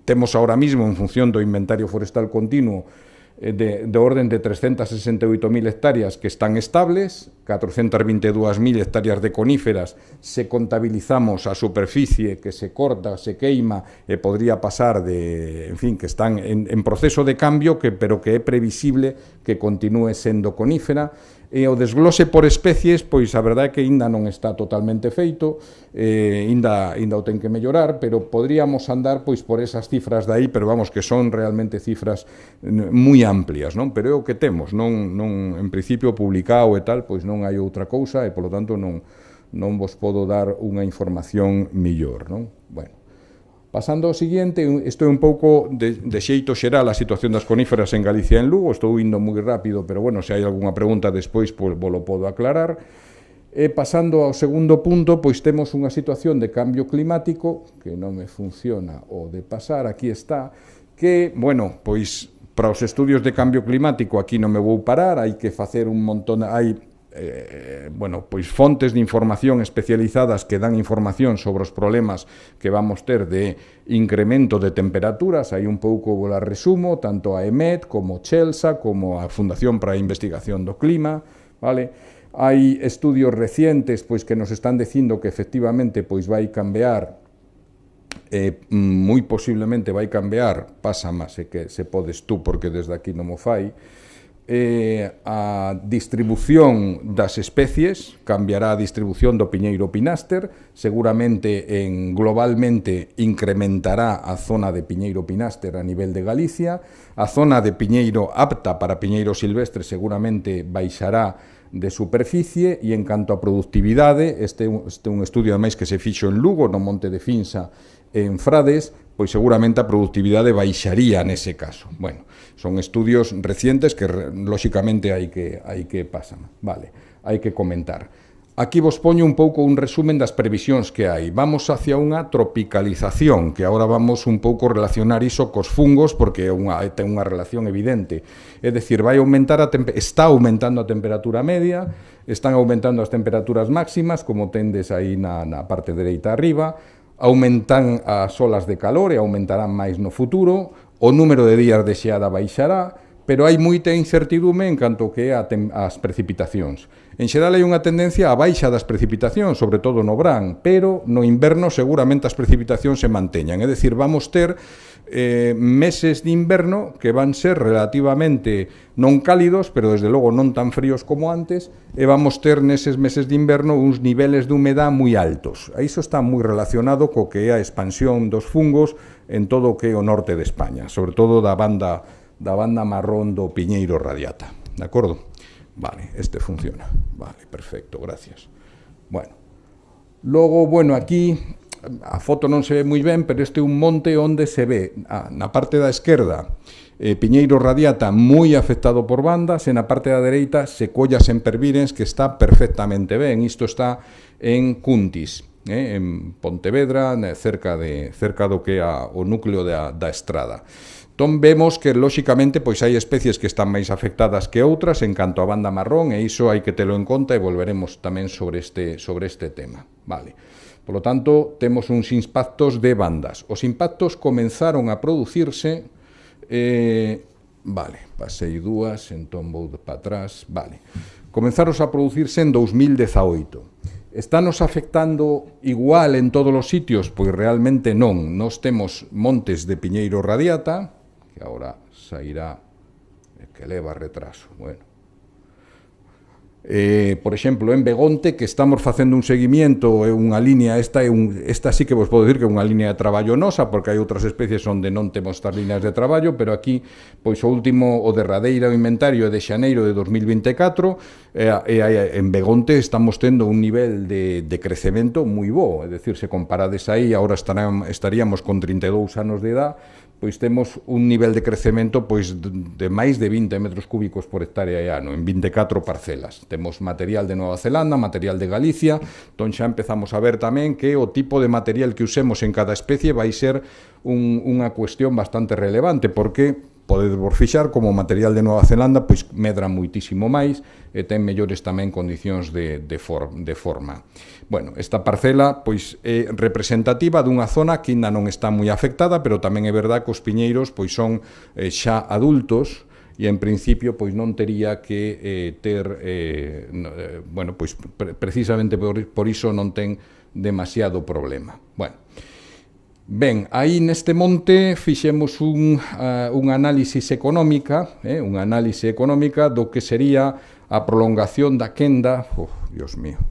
Speaker 7: temos ahora mismo, en función do inventario forestal continuo, de orden de 368.000 hectáreas que están estables, 422.000 hectáreas de coníferas, se contabilizamos a superficie que se corta, se queima e podría pasar de, en fin, que están en proceso de cambio, pero que é previsible que continúe sendo conífera. E o desglose por especies, pois a verdade é que ainda non está totalmente feito, ainda o ten que mellorar, pero podríamos andar pois por esas cifras de aí, pero vamos, que son realmente cifras moi amplias, non? Pero é o que temos, non en principio publicado e tal, pois non hai outra cousa e, polo tanto, non vos podo dar unha información mellor, non? Bueno. Pasando ao seguinte, isto é un pouco de xeito xeral a situación das coníferas en Galicia e en Lugo. Estou indo moi rápido, pero, bueno, se hai algunha pregunta despois, pois vos lo podo aclarar. E pasando ao segundo punto, pois temos unha situación de cambio climático, que non me funciona o de pasar, aquí está, que, bueno, pois para os estudios de cambio climático aquí non me vou parar, hai que facer un montón, hai bueno, pois fontes de información especializadas que dan información sobre os problemas que vamos ter de incremento de temperaturas. Aí un pouco vos la resumo, tanto a EMET como CHELSA, como a Fundación para a Investigación do Clima, vale? Hai estudios recientes pois que nos están dicindo que efectivamente pois vai cambiar, moi posiblemente vai cambiar, pasa máis que se podes tú, porque desde aquí non mo fai, a distribución das especies, cambiará a distribución do piñeiro pináster, seguramente globalmente incrementará a zona de piñeiro pináster a nivel de Galicia, a zona de piñeiro apta para piñeiro silvestre seguramente baixará de superficie, e en canto a productividade, este é un estudio ademais que se fixo en Lugo, no Monte de Finsa, en Frades, pois seguramente a productividade baixaría nese caso. Bueno, son estudios recientes que, lóxicamente, hai que pasan, vale, hai que comentar. Aquí vos poño un pouco un resumen das previsións que hai. Vamos hacia unha tropicalización, que agora vamos un pouco relacionar iso cos fungos, porque ten unha relación evidente. É dicir, está aumentando a temperatura media, están aumentando as temperaturas máximas, como tendes aí na parte dereita arriba, aumentan as olas de calor e aumentarán máis no futuro, o número de días de xeada baixará, pero hai moita incertidume en canto que as precipitacións. En xeral hai unha tendencia á baixa das precipitacións, sobre todo no verán, pero no inverno seguramente as precipitacións se manteñan. É dicir, vamos ter meses de inverno que van ser relativamente non cálidos, pero desde logo non tan fríos como antes, e vamos ter neses meses de inverno uns niveles de humedad moi altos. Iso está moi relacionado co que é a expansión dos fungos en todo o que é o norte de España, sobre todo da banda marrón do piñeiro radiata. De acordo? Vale, este funciona. Vale, perfecto, gracias. Bueno, logo, bueno, aquí a foto non se ve moi ben, pero este é un monte onde se ve na parte da esquerda piñeiro radiata moi afectado por bandas, e na parte da dereita secollas sempervirens, que está perfectamente ben. Isto está en Cuntis, en Pontevedra, cerca do que é o núcleo da estrada. Entón vemos que, lóxicamente, pois hai especies que están máis afectadas que outras en canto a banda marrón, e iso hai que telo en conta, e volveremos tamén sobre este tema. Vale. Por lo tanto, temos uns impactos de bandas. Os impactos comenzaron a producirse, vale, pasei dúas, entón vou para atrás, vale. Comenzaron a producirse en 2018. Estános afectando igual en todos os sitios? Pois realmente non. Nos temos montes de piñeiro radiata, que agora sairá, que leva retraso, bueno. Por exemplo, en Begonte, que estamos facendo un seguimiento, é unha línea, esta sí que vos podo dicir que é unha línea de traballo nosa, porque hai outras especies onde non temos estas líneas de traballo, pero aquí, pois o derradeiro inventario é de xaneiro de 2024, en Begonte estamos tendo un nivel de crecemento moi bo, é dicir, se comparades aí, agora estaríamos con 32 anos de edad, pois temos un nivel de crecemento pois de máis de 20 metros cúbicos por hectárea e ano, en 24 parcelas. Temos material de Nova Zelanda, material de Galicia, entón xa empezamos a ver tamén que o tipo de material que usemos en cada especie vai ser unha cuestión bastante relevante, porque podedes vos fixar como o material de Nova Zelanda pois medra moitísimo máis e ten mellores tamén condicións de forma. Bueno, esta parcela pois é representativa dunha zona que ainda non está moi afectada, pero tamén é verdad que os piñeiros pois son xa adultos e en principio pois non tería que ter bueno, pois precisamente por iso non ten demasiado problema. Bueno, ben, aí neste monte fixemos unha análisis económica, do que sería a prolongación da quenda. Dios mío,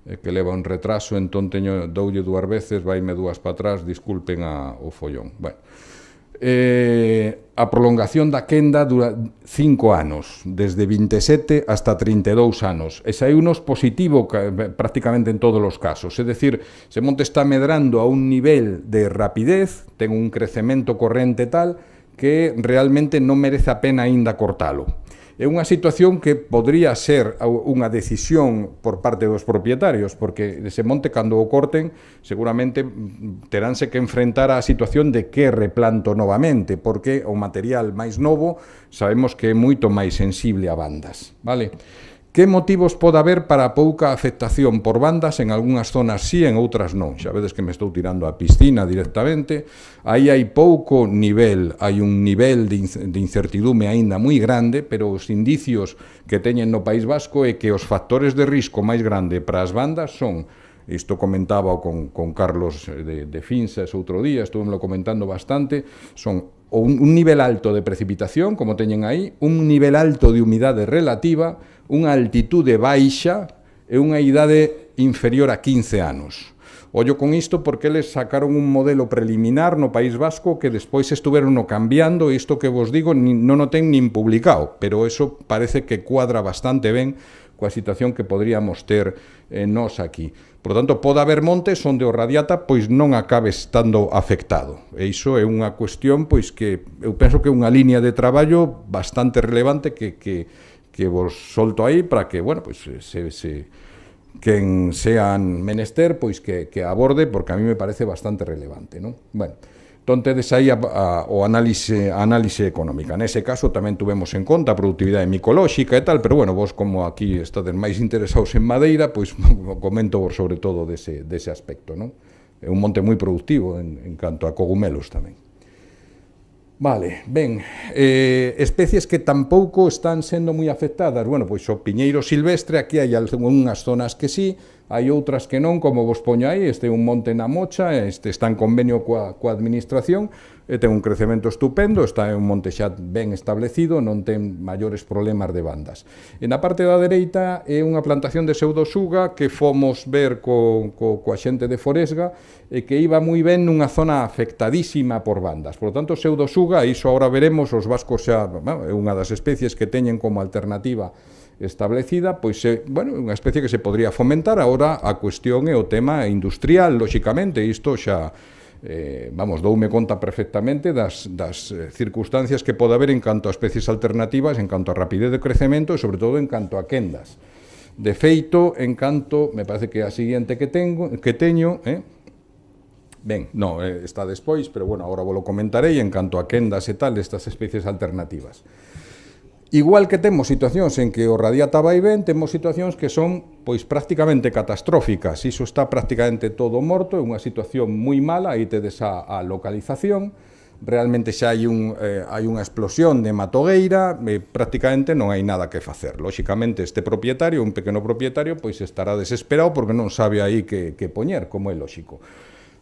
Speaker 7: é que leva un retraso, entón doulle 2 veces, vaime 2 para atrás, disculpen o follón. Bueno, a prolongación da quenda dura 5 anos, desde 27 hasta 32 anos. E saíunos positivo prácticamente en todos os casos. É dicir, se monte está medrando a un nivel de rapidez, ten un crecemento corrente tal, que realmente non merece a pena aínda cortalo. É unha situación que podría ser unha decisión por parte dos propietarios, porque ese monte, cando o corten, seguramente teránse que enfrentar á situación de que replanto novamente, porque o material máis novo sabemos que é moito máis sensible a bandas, vale? Que motivos pode haber para a pouca afectación por bandas? En algunhas zonas sí, en outras non. Xa vedes que me estou tirando a piscina directamente. Aí hai pouco nivel, hai un nivel de incertidume aínda moi grande, pero os indicios que teñen no País Vasco é que os factores de risco máis grande para as bandas son, isto comentaba con Carlos de Finsas outro día, estuvemelo comentando bastante, son un nivel alto de precipitación, como teñen aí, un nivel alto de humidade relativa, unha altitude baixa e unha idade inferior a 15 anos. Ollo con isto porque eles sacaron un modelo preliminar no País Vasco que despois estuveron cambiando, e isto que vos digo non o ten nin publicado, pero eso parece que cuadra bastante ben coa situación que poderíamos ter nós aquí. Por tanto, pode haber montes onde o radiata pois non acabe estando afectado. E iso é unha cuestión pois que eu penso que é unha liña de traballo bastante relevante que vos solto aí para que, bueno, pois quen sean menester, pois que aborde, porque a mí me parece bastante relevante, non? Bueno, entón tedes aí o análise económica. Nese caso tamén tuvemos en conta a productividade micolóxica e tal, pero, bueno, vos como aquí estades máis interesados en madeira, pois comento vos sobre todo dese aspecto, non? É un monte moi productivo en canto a cogumelos tamén. Vale, ben, especies que tampouco están sendo moi afectadas. Bueno, pois o piñeiro silvestre, aquí hai algunhas zonas que sí, hai outras que non, como vos poño aí, este é un monte na Mocha, este está en convenio coa administración, e ten un crecemento estupendo, está en un monte xa ben establecido, non ten maiores problemas de bandas. E na parte da dereita é unha plantación de pseudosuga que fomos ver coa xente de Foresga, e que iba moi ben nunha zona afectadísima por bandas. Por lo tanto, pseudosuga, iso agora veremos, os vascos xa, é unha das especies que teñen como alternativa establecida, pois é, bueno, unha especie que se podría fomentar. Agora a cuestión é o tema industrial, lóxicamente, isto xa, vamos, doume conta perfectamente das circunstancias que pode haber en canto a especies alternativas, en canto a rapidez de crecemento e, sobre todo, en canto a quendas. De feito, en canto, me parece que a seguinte que teño, ben, non, está despois, pero, bueno, agora vos lo comentarei en canto a quendas e tal destas especies alternativas. Igual que temos situacións en que o radiata vai ben, temos situacións que son pois prácticamente catastróficas. Iso está prácticamente todo morto, é unha situación moi mala, aí tedes a localización, realmente xa hai unha explosión de matogueira, prácticamente non hai nada que facer. Lóxicamente este propietario, un pequeno propietario, pois estará desesperado porque non sabe aí que poñer, como é lóxico.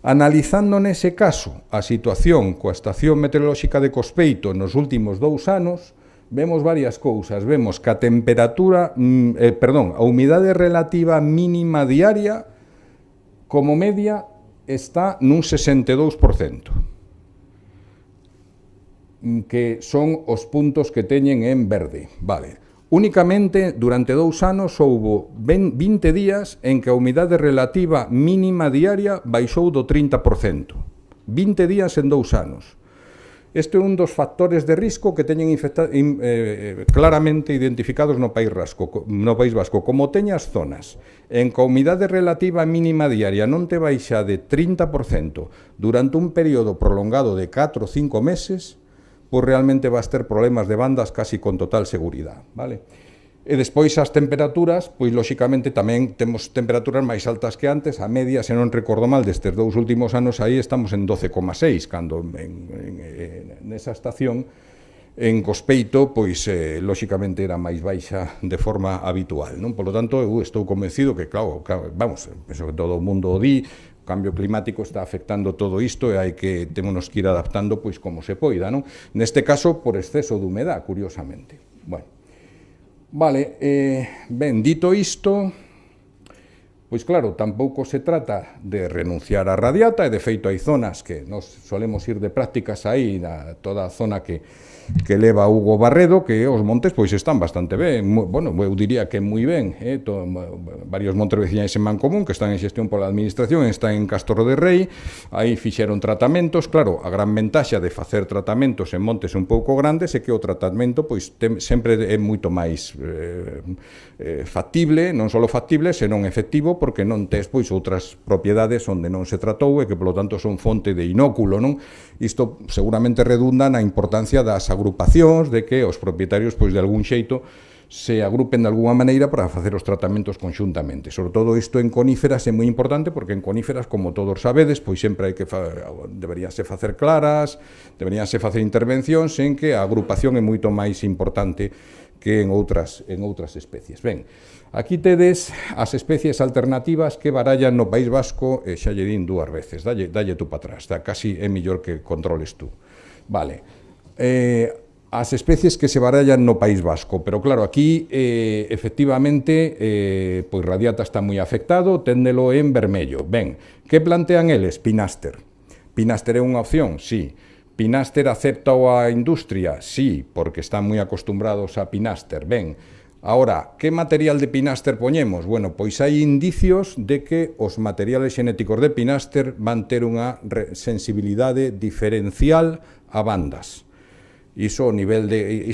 Speaker 7: Analizando nese caso a situación coa estación meteorolóxica de Cospeito nos últimos 2 anos, vemos varias cousas. Vemos que a temperatura, a humidade relativa mínima diaria, como media, está nun 62%, que son os puntos que teñen en verde. Vale. Únicamente, durante 2 anos, houbo 20 días en que a humidade relativa mínima diaria baixou do 30%. 20 días en 2 anos. Este é un dos factores de risco que teñen claramente identificados no País Vasco. Como teñas zonas en que a humidade relativa mínima diaria non te baixa de 30% durante un período prolongado de 4 ou 5 meses, pois realmente vas ter problemas de bandas casi con total seguridade, vale? E despois as temperaturas, pois lóxicamente tamén temos temperaturas máis altas que antes, a media, se non recordo mal, destes 2 últimos anos aí estamos en 12,6, cando nesa estación en Cospeito, pois, lóxicamente, era máis baixa de forma habitual, non? Por lo tanto, eu estou convencido que, claro, vamos, penso que todo o mundo o di, o cambio climático está afectando todo isto e hai que, temos que ir adaptando, pois, como se poida, non? Neste caso, por exceso de humedad, curiosamente. Bueno, vale, ben, dito isto, pois claro, tampouco se trata de renunciar á radiata, e de feito hai zonas que nos solemos ir de prácticas aí, na toda a zona que leva Hugo Barredo, que os montes pois están bastante ben, bueno, eu diría que moi ben, varios montes veciñais en Mancomún que están en xestión pola administración, están en Castro de Rei, aí fixeron tratamentos, claro, a gran ventaxa de facer tratamentos en montes un pouco grandes é que o tratamento pois sempre é moito máis factible, non só factible, senón efectivo, porque non tes pois outras propiedades onde non se tratou e que, polo tanto, son fonte de inóculo, non? Isto seguramente redunda na importancia das agrupacións, de que os propietarios, pois, de algún xeito, se agrupen de alguna maneira para facer os tratamentos conxuntamente. Sobre todo isto en coníferas é moi importante, porque en coníferas, como todos sabedes, pois sempre hai que deberíanse facer claras, deberíanse facer intervencións en que a agrupación é moito máis importante que en outras especies. Ben, aquí tedes as especies alternativas que barallan no País Vasco, e xa lle din 2 veces, dalle tú para atrás, casi é mellor que controles tú. Vale, as especies que se barallan no País Vasco, pero claro, aquí efectivamente pois radiata está moi afectado, téndelo en vermello. Ben, que plantean eles? Pináster. Pináster é unha opción? Sí. Pináster acepta a industria? Sí, porque están moi acostumbrados a Pináster. Ben, ahora, que material de Pináster poñemos? Bueno, pois hai indicios de que os materiales xenéticos de Pináster van ter unha sensibilidade diferencial a bandas. Iso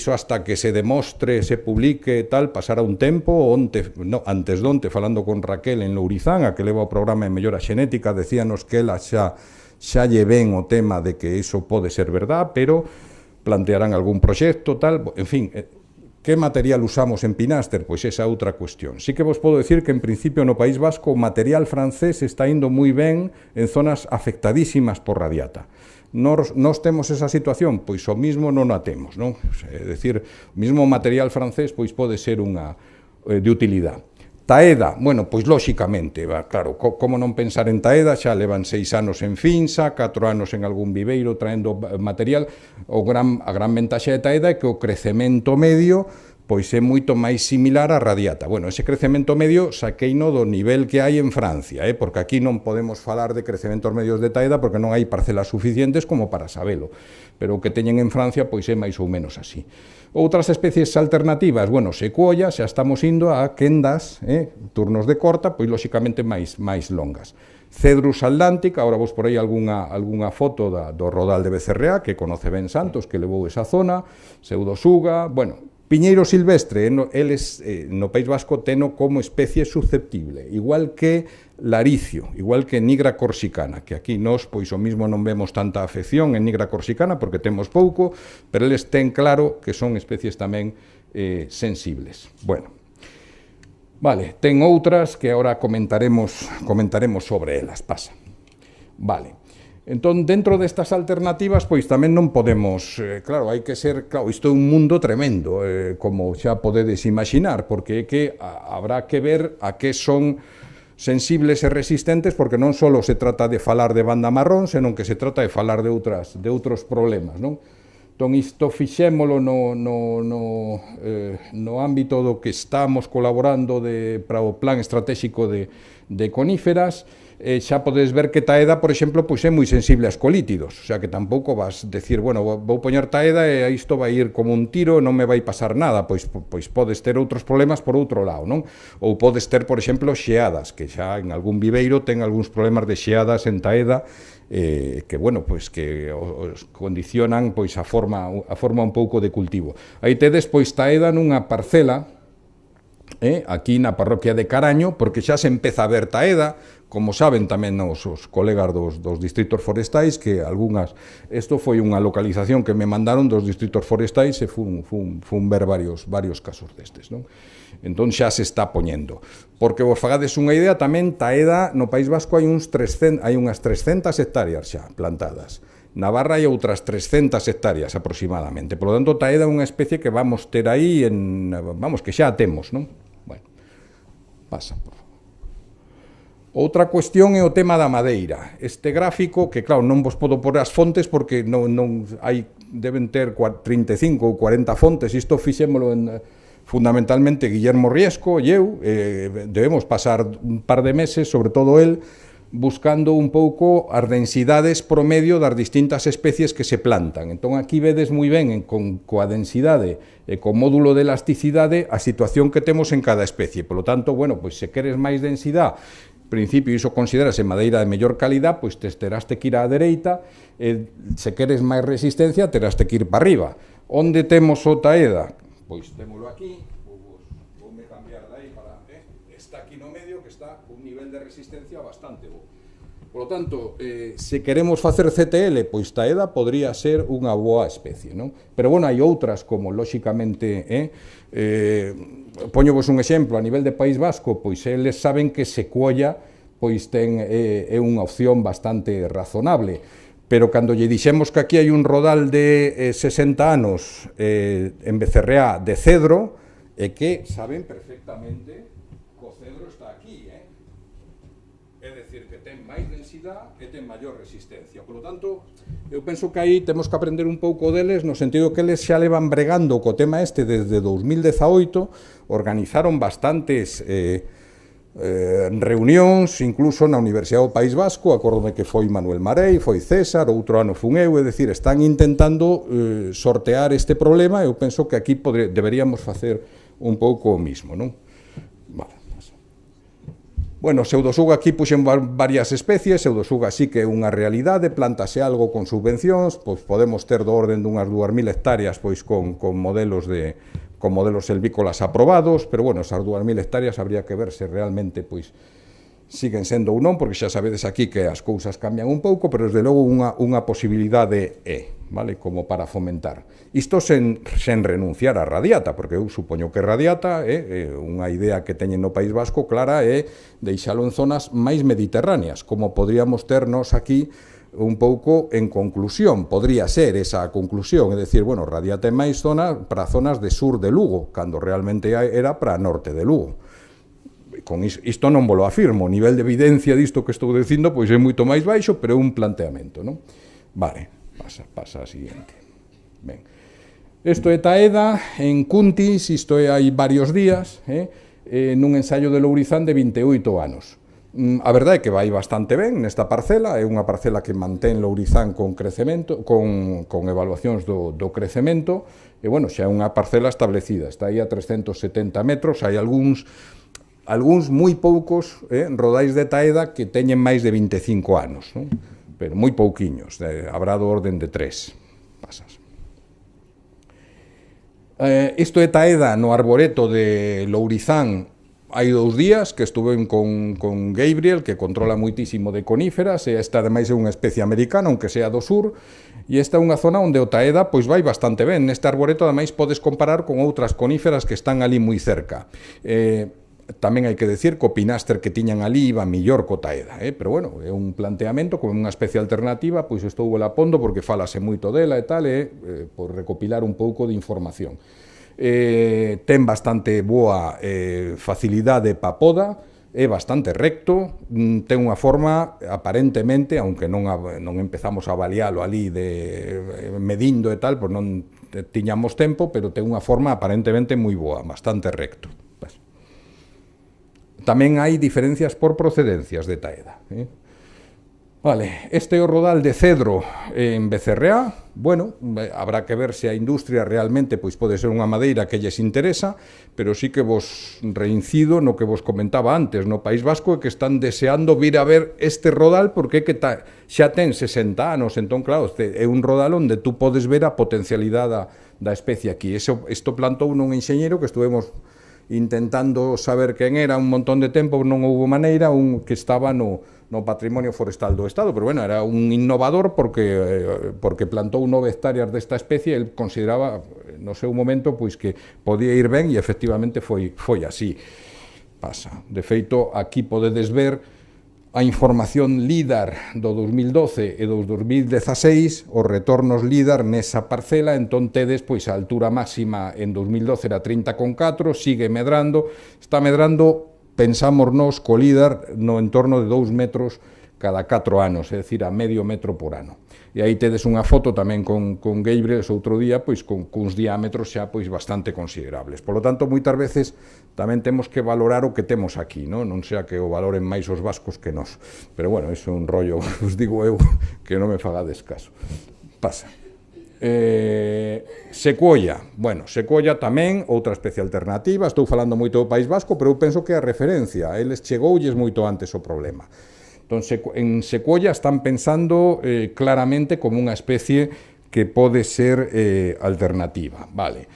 Speaker 7: hasta que se demostre, se publique tal, pasará un tempo, antes donte, falando con Raquel en Lourizán, a que leva o programa de mellora xenética, decíanos que ela xa lle ven o tema de que iso pode ser verdad, pero plantearán algún proxecto, tal, en fin, que material usamos en Pináster? Pois esa outra cuestión. Sí que vos podo decir que en principio no País Vasco o material francés está indo moi ben en zonas afectadísimas por radiata. Nos temos esa situación? Pois o mismo non a temos, non? É dicir, o mismo material francés pois pode ser unha de utilidade. Taeda, bueno, pois lóxicamente, claro, como non pensar en Taeda, xa levan 6 anos en Finsa, 4 anos en algún viveiro traendo material, a gran ventaxa de Taeda é que o crecemento medio pois é moito máis similar á radiata. Bueno, ese crecemento medio saqueino do nivel que hai en Francia, porque aquí non podemos falar de crecementos medios de Taeda porque non hai parcelas suficientes como para sabelo, pero o que teñen en Francia pois é máis ou menos así. Outras especies alternativas, bueno, secuoia, xa estamos indo a quendas, turnos de corta, pois lóxicamente máis longas. Cedrus atlántica, ahora vos por aí algunha foto do rodal de Becerreá, que conoce ben Santos, que levou esa zona, pseudosuga, bueno, piñeiro silvestre, eles no País Vasco teno como especie susceptible, igual que laricio, igual que nigra corsicana, que aquí nós, pois o mismo non vemos tanta afección en nigra corsicana porque temos pouco, pero eles ten claro que son especies tamén sensibles. Bueno, vale, ten outras que agora comentaremos sobre elas, pasa. Vale. Entón, dentro destas alternativas, pois tamén non podemos, claro, hai que ser, claro, isto é un mundo tremendo, como xa podedes imaginar, porque é que habrá que ver a que son sensibles e resistentes, porque non só se trata de falar de banda marrón, senón que se trata de falar de outros problemas, non? Entón, isto fixémolo no ámbito do que estamos colaborando para o plan estratégico de coníferas. Xa podes ver que Taeda, por exemplo, pois é moi sensible aos colítidos, o sea que tampouco vas decir, bueno, vou poñer Taeda e isto vai ir como un tiro, non me vai pasar nada, pois podes ter outros problemas por outro lado, non? Ou podes ter, por exemplo, xeadas, que xa en algún viveiro ten algúns problemas de xeadas en Taeda, que, bueno, pois que os condicionan pois a forma un pouco de cultivo. Aí tedes, pois, Taeda nunha parcela, aquí na parroquia de Caraño, porque xa se empeza a ver Taeda, como saben tamén os colegas dos distritos forestais, que algunhas, isto foi unha localización que me mandaron dos distritos forestais e fun ver varios casos destes, non? Entón xa se está poñendo. Porque vos fagades unha idea, tamén Taeda no País Vasco hai unhas 300 hectáreas xa plantadas. Navarra hai outras 300 hectáreas aproximadamente. Por lo tanto, taeda é unha especie que vamos ter aí, vamos, que xa a temos, non? Bueno, pasa, por favor. Outra cuestión é o tema da madeira. Este gráfico, que claro, non vos podo pôr as fontes porque non hai, deben ter 35 ou 40 fontes, isto fixémolo fundamentalmente Guillermo Riesco e eu, debemos pasar un par de meses, sobre todo el, buscando un pouco as densidades promedio das distintas especies que se plantan. Entón, aquí vedes moi ben coa densidade e co módulo de elasticidade a situación que temos en cada especie. Por lo tanto, bueno, pois se queres máis densidade, en principio iso considerase madeira de mellor calidad, pois terás que ir á dereita, e se queres máis resistencia, terás que ir para arriba. Onde temos o taeda? Pois témolo aquí, voume cambiar de aí para... está aquí no medio, que está un nivel de resistencia bastante bo. Por lo tanto, se queremos facer CTL, pois taeda podría ser unha boa especie, non? Pero, bueno, hai outras como, lóxicamente, poñovos un exemplo, a nivel de País Vasco, pois eles saben que secuolla pois é unha opción bastante razonable, pero cando lle dixemos que aquí hai un rodal de 60 anos en Becerreá de cedro, é que saben perfectamente que o cedro está aquí, é dicir, que ten máis densidade e ten maior resistencia. Por lo tanto, eu penso que aí temos que aprender un pouco deles, no sentido que eles xa levan bregando co tema este desde 2018, organizaron bastantes reunións, incluso na Universidade do País Vasco, acórdome que foi Manuel Marei, foi César, outro ano fun eu, é dicir, están intentando sortear este problema, e eu penso que aquí deberíamos facer un pouco o mismo, non? Vale. Bueno, pseudosuga aquí puxen varias especies, pseudosuga sí que é unha realidade, plantase algo con subvencións, pois podemos ter do orden dunhas 2.000 hectáreas pois con modelos selvícolas aprobados, pero bueno, esas 2.000 hectáreas habría que ver se realmente pois siguen sendo ou non, porque xa sabedes aquí que as cousas cambian un pouco, pero desde logo unha posibilidade vale, como para fomentar. Isto sen renunciar a radiata, porque eu supoño que radiata unha idea que teñen no País Vasco clara é deixalo en zonas máis mediterráneas, como podríamos ter nós aquí un pouco en conclusión, podría ser esa conclusión, é dicir, bueno, radiata é máis zona para zonas de sur de Lugo, cando realmente era para norte de Lugo. Con isto non volo afirmo, o nivel de evidencia disto que estou dicindo pois é moito máis baixo, pero é un planteamento, non? Vale, pasa a siguiente. Ben. Isto é taeda en Cuntis, isto é hai varios días, nun ensaio de Lourizán de 28 anos. A verdade é que vai bastante ben nesta parcela, é unha parcela que mantén Lourizán con crecemento, con evaluacións do crecemento, e, bueno, xa é unha parcela establecida, está aí a 370 metros, hai algúns moi poucos rodais de taeda que teñen máis de 25 anos, non? Pero moi pouquiños, habrá do orden de 3. Pasas. Isto é taeda no arboreto de Lourizán hai 2 días, que estuve con Gabriel, que controla moitísimo de coníferas, e esta ademais é unha especie americana, aunque sea do sur, e esta é unha zona onde o taeda pois vai bastante ben. Neste arboreto ademais podes comparar con outras coníferas que están ali moi cerca. Tamén hai que decir que o pinaster que tiñan ali iba mellor co taeda, pero bueno, é un planteamento como unha especie alternativa, pois estou la pondo porque falase moito dela e tal, por recopilar un pouco de información. Ten bastante boa facilidade pa poda, é bastante recto, ten unha forma aparentemente, aunque non empezamos a avalialo ali medindo e tal, pois non tiñamos tempo, pero ten unha forma aparentemente moi boa, bastante recto. Tamén hai diferencias por procedencias de taeda. Vale, este é o rodal de cedro en Becerreá. Bueno, habrá que ver se a industria realmente pois pode ser unha madeira que lles interesa, pero sí que vos reincido no que vos comentaba antes, no País Vasco, que están deseando vir a ver este rodal porque xa ten 60 anos, entón claro, é un rodal onde tú podes ver a potencialidade da especie aquí. Isto plantou un enxeñeiro que estuvemos intentando saber quen era un montón de tempo, non houve maneira, un que estaba no Patrimonio Forestal do Estado, pero bueno, era un innovador porque plantou 9 hectáreas desta especie, el consideraba no seu momento pois que podía ir ben e efectivamente foi así. Pasa. De feito, aquí podedes ver a información LIDAR do 2012 e do 2016, os retornos LIDAR nesa parcela, entón tedes pois a altura máxima en 2012 era 30,4, sigue medrando, está medrando, pensamos nos co LIDAR no entorno de 2 metros cada 4 anos, é dicir, a medio metro por ano. E aí tedes unha foto tamén con Gabriel outro día, pois con uns diámetros xa pois bastante considerables. Por lo tanto, moitas veces tamén temos que valorar o que temos aquí, non sea que o valoren máis os vascos que nós. Pero bueno, iso é un rollo, os digo eu, que non me fagades caso. Pasa. Secuoia. Bueno, Secuoia tamén, outra especie alternativa, estou falando moito do País Vasco, pero eu penso que é a referencia, eles chegoulles moito antes o problema. Entón, en Secuoia están pensando claramente como unha especie que pode ser alternativa. Vale.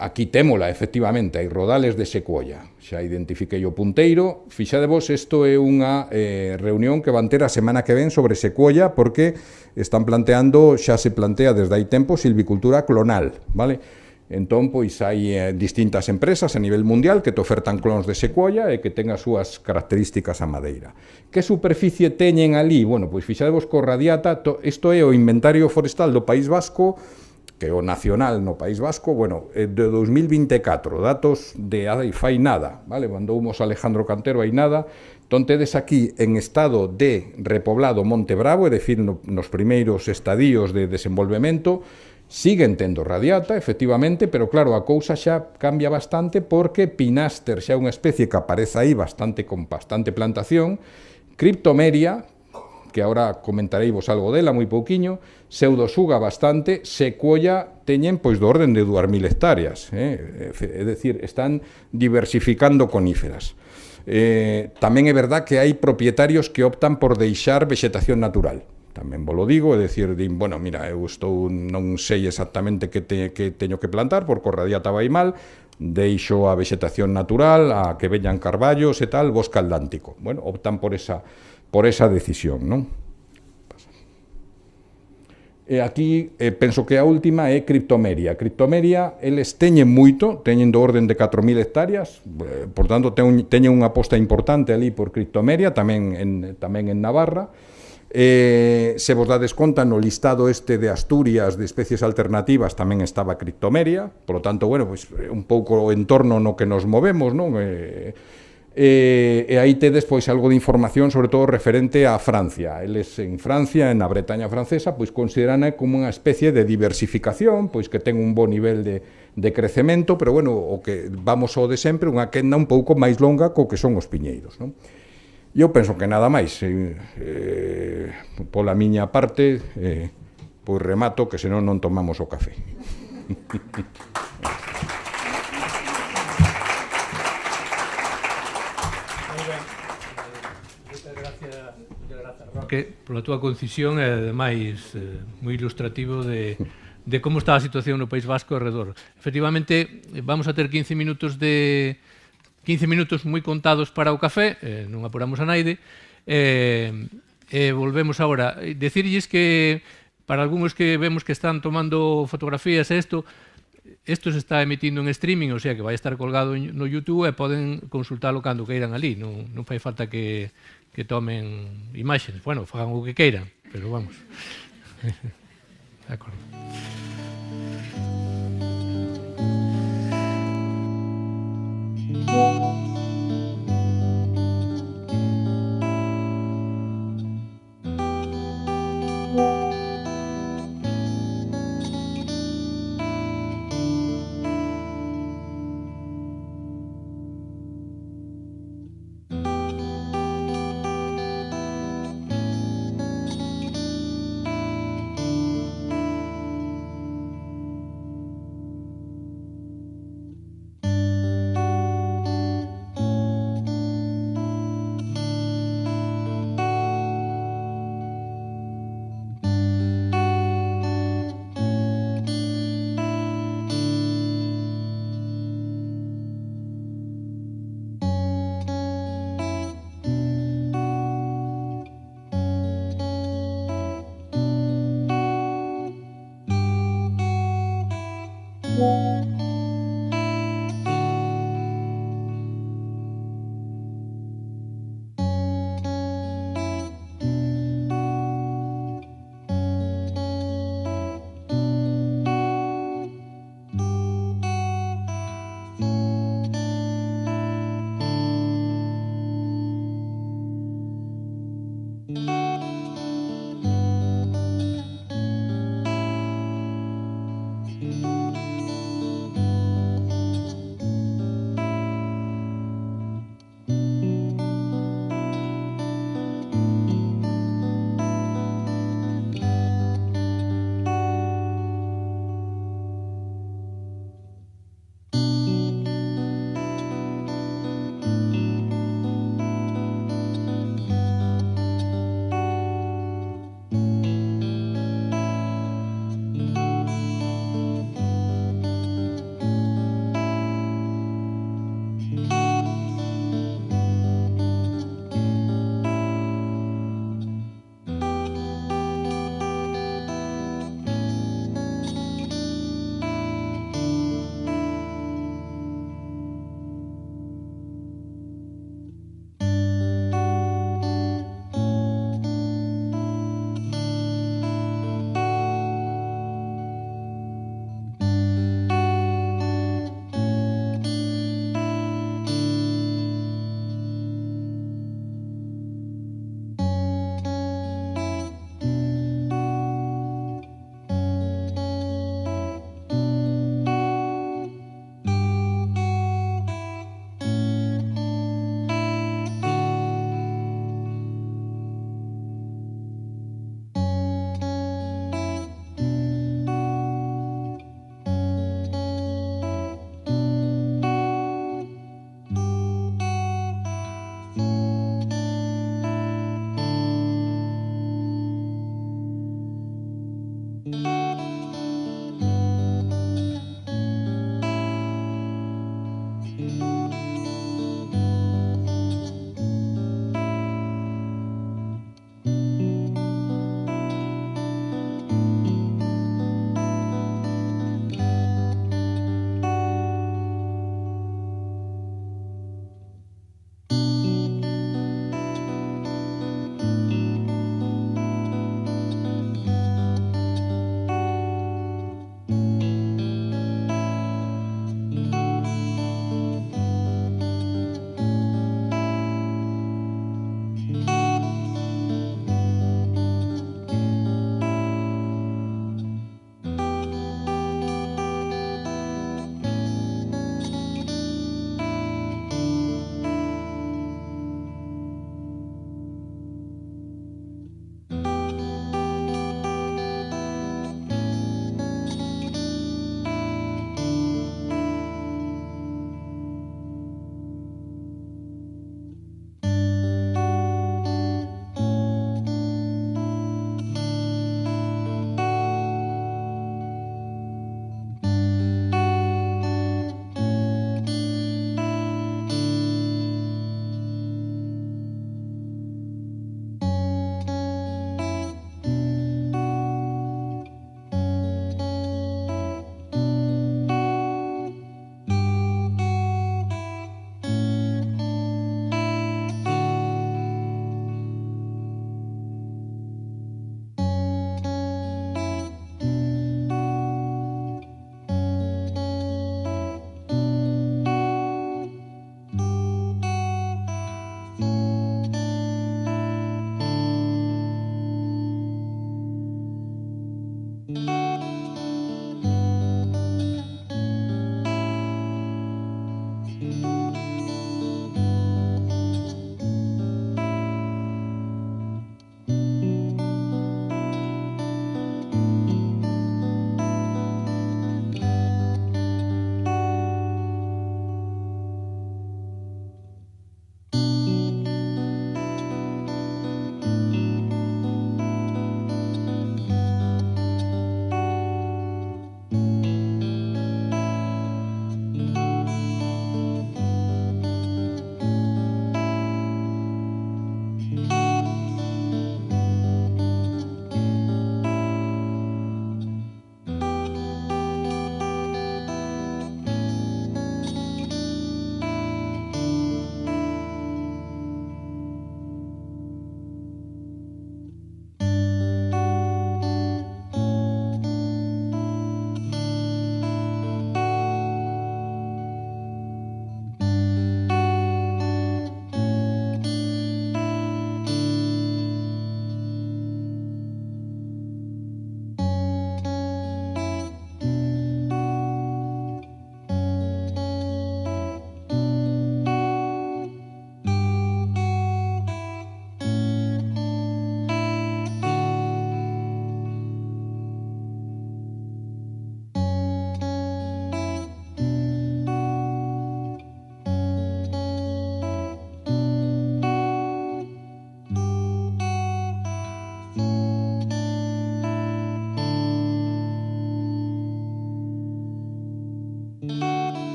Speaker 7: Aquí témola, efectivamente, hai rodales de Secuoia. Xa identifiquei o punteiro. Fixadevos, isto é unha reunión que van ter a semana que ven sobre Secuoia, porque están planteando, xa se plantea desde hai tempo, silvicultura clonal, vale? Entón, pois, hai distintas empresas a nivel mundial que te ofertan clons de Secuoia e que ten as súas características a madeira. Que superficie teñen ali? Bueno, pois, fixadevos co Radiata, isto é o inventario forestal do País Vasco, que é o nacional no País Vasco, bueno, de 2024, datos de fai nada, vale? Mandoumos Alejandro Cantero hai nada, entón tedes aquí en estado de repoblado Monte Bravo, é dicir, nos primeiros estadios de desenvolvemento, siguen tendo Radiata, efectivamente, pero claro, a cousa xa cambia bastante porque Pinaster xa é unha especie que aparece aí con bastante plantación, Cryptomeria, que agora comentareivos algo dela, moi pouquiño, Pseudosuga bastante, Secuoia teñen pois do orden de 2.000 hectáreas, é dicir, están diversificando coníferas. Tamén é verdad que hai propietarios que optan por deixar vexetación natural. Tamén vos lo digo, é dicir, bueno, mira, eu non sei exactamente que teño que plantar, porque o Radiata vai mal, deixo a vexetación natural, a que veñan carballos e tal, bosque atlántico. Bueno, optan por esa decisión, non? E aquí, penso que a última é Cryptomeria. Cryptomeria, eles teñen moito, teñen do orden de 4.000 hectáreas, por tanto, teñen unha aposta importante ali por Cryptomeria, tamén en Navarra. Se vos dades conta, no listado este de Asturias de especies alternativas tamén estaba Cryptomeria, por lo tanto, bueno, pues, un pouco o entorno no que nos movemos, non? E aí tedes pois algo de información, sobre todo referente a Francia. Eles en Francia, na Bretaña francesa, pois consideran como unha especie de diversificación, pois que ten un bo nivel de crecemento, pero bueno, o que vamos ao de sempre, unha quenda un pouco máis longa co que son os piñeiros, non? Eu penso que nada máis, pola miña parte, pois remato, que senón non tomamos o café.
Speaker 1: Moitas gracias, Roque, pola túa concisión e, ademais, moi ilustrativo de como está a situación no País Vasco alrededor. Efectivamente, vamos a ter 15 minutos moi contados para o café, non apuramos a naide, volvemos agora. Decirlles que, para algúns que vemos que están tomando fotografías isto se está emitindo en streaming, o sea que vai estar colgado no YouTube e poden consultalo cando queiran ali, non fai falta que tomen imaxes, bueno, fagan o que queiran, pero vamos. De acordo.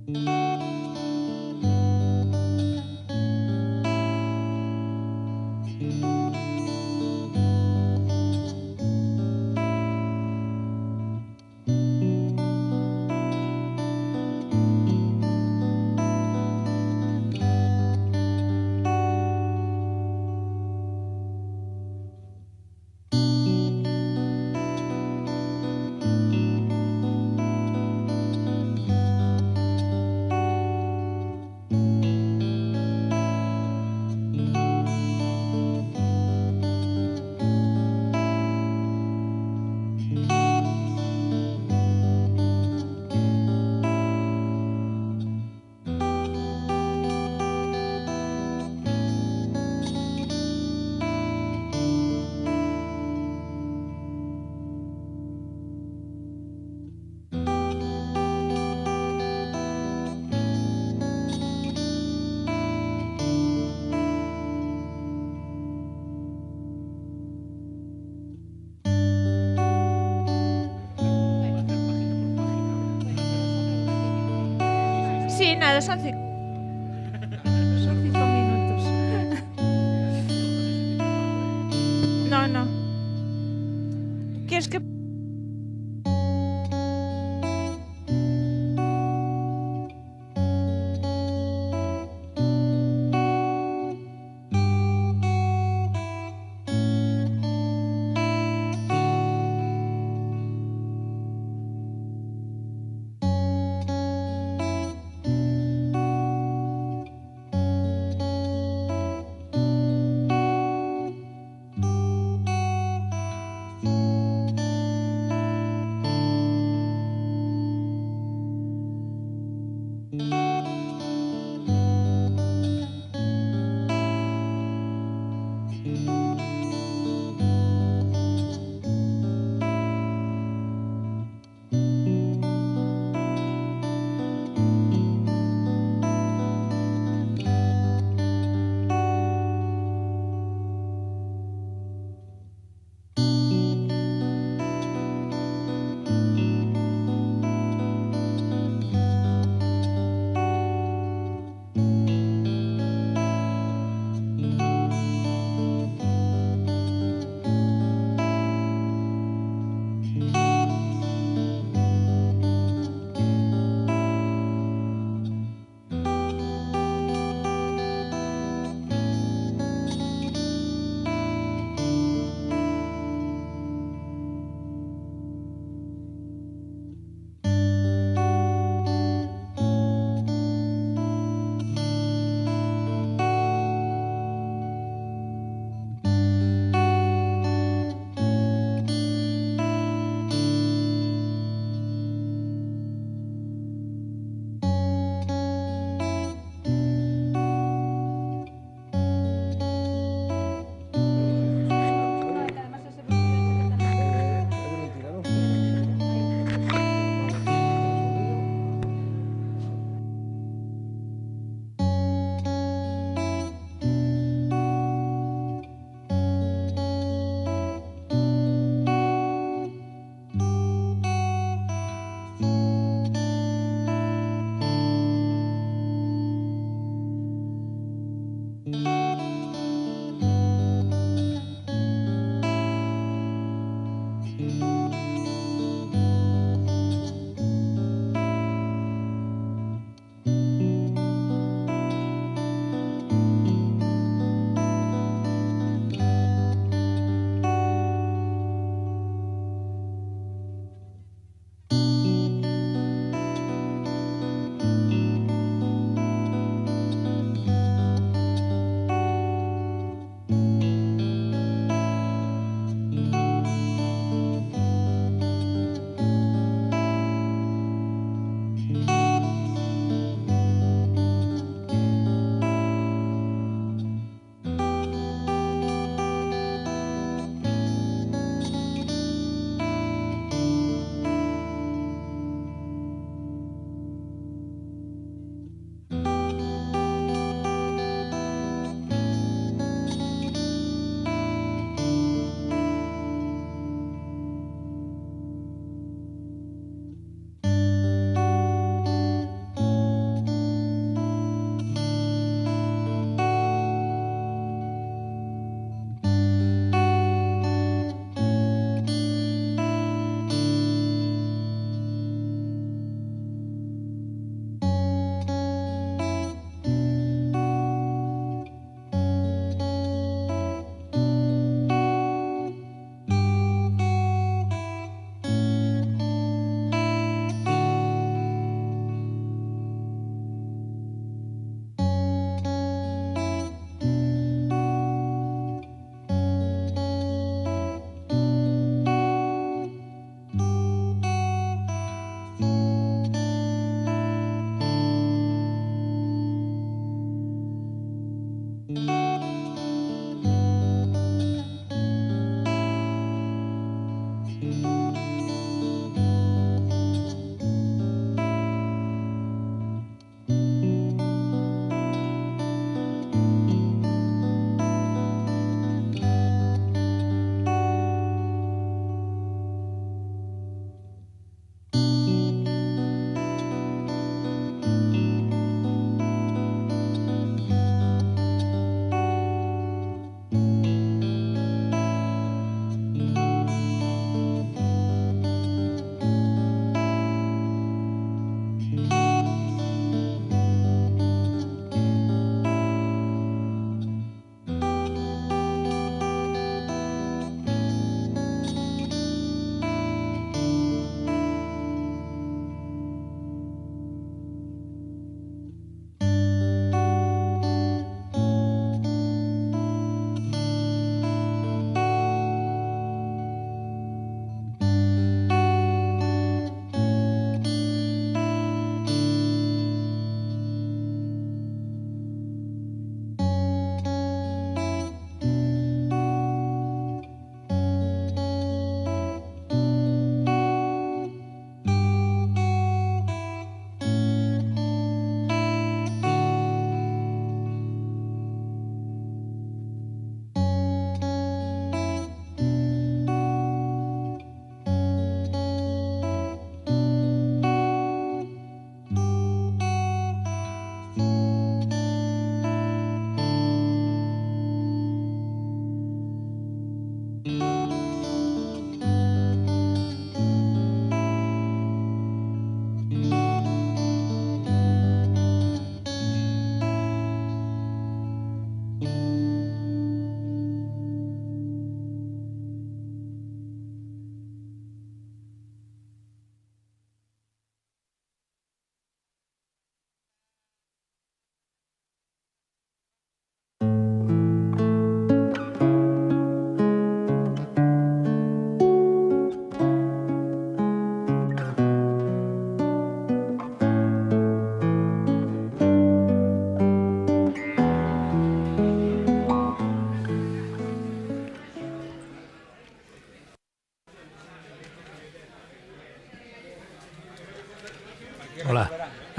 Speaker 8: Sí, nada, son 5 minutos. No, no. ¿Quieres que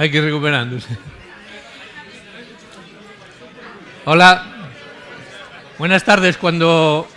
Speaker 1: Hay que ir recuperándose. Hola. Buenas tardes. Cuando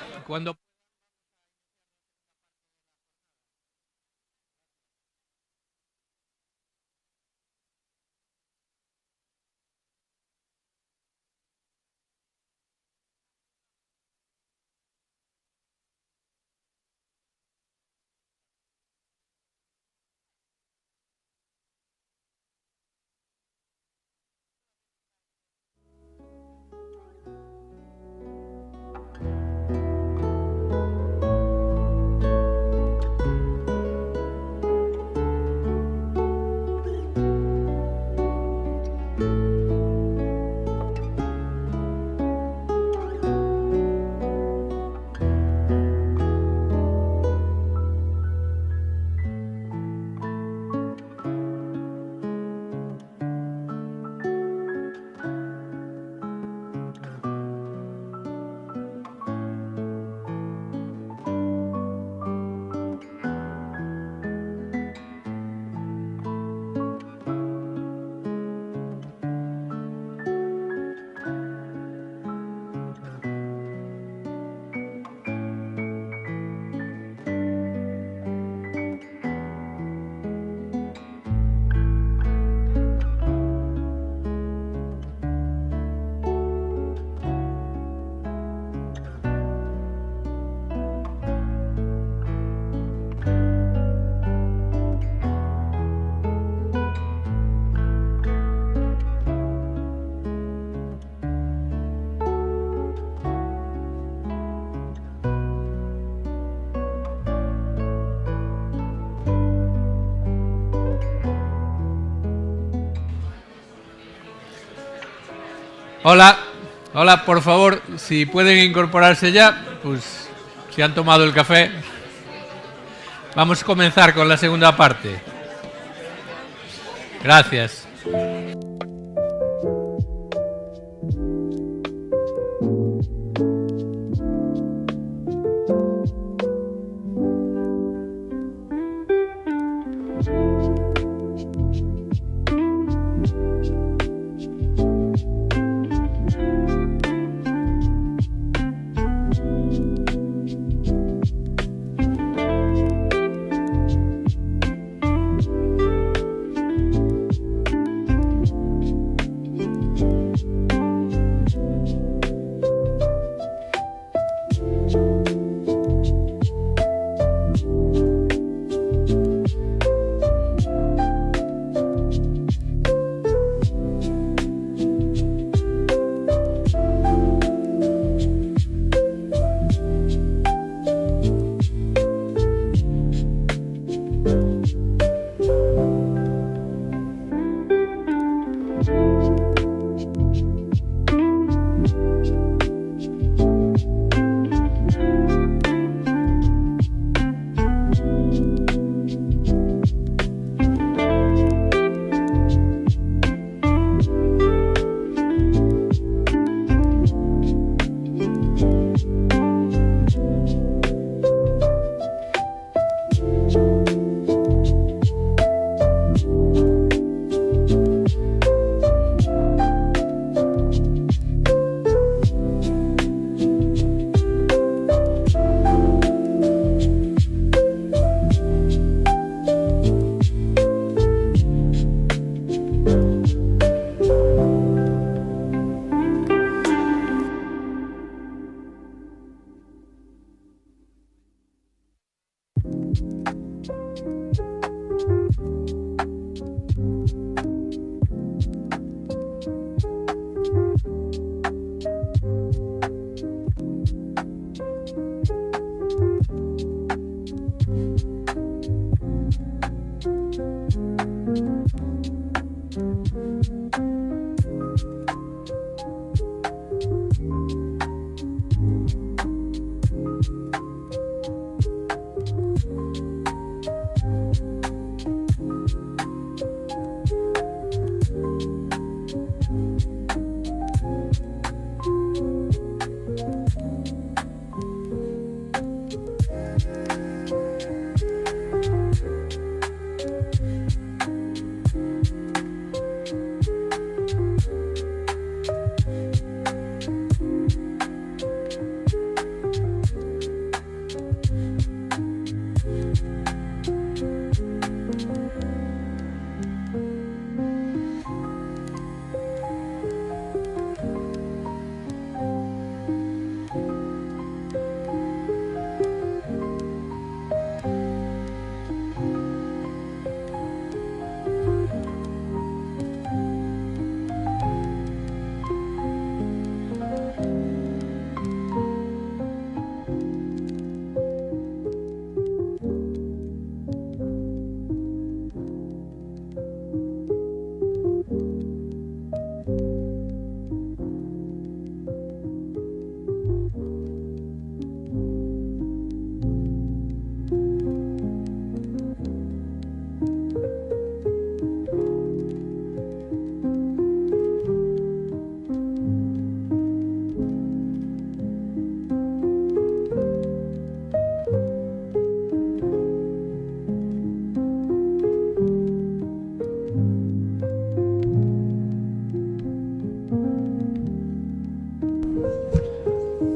Speaker 1: Hola, hola, por favor, si pueden incorporarse ya, pues si han tomado el café. Vamos a comenzar con la segunda parte. Gracias.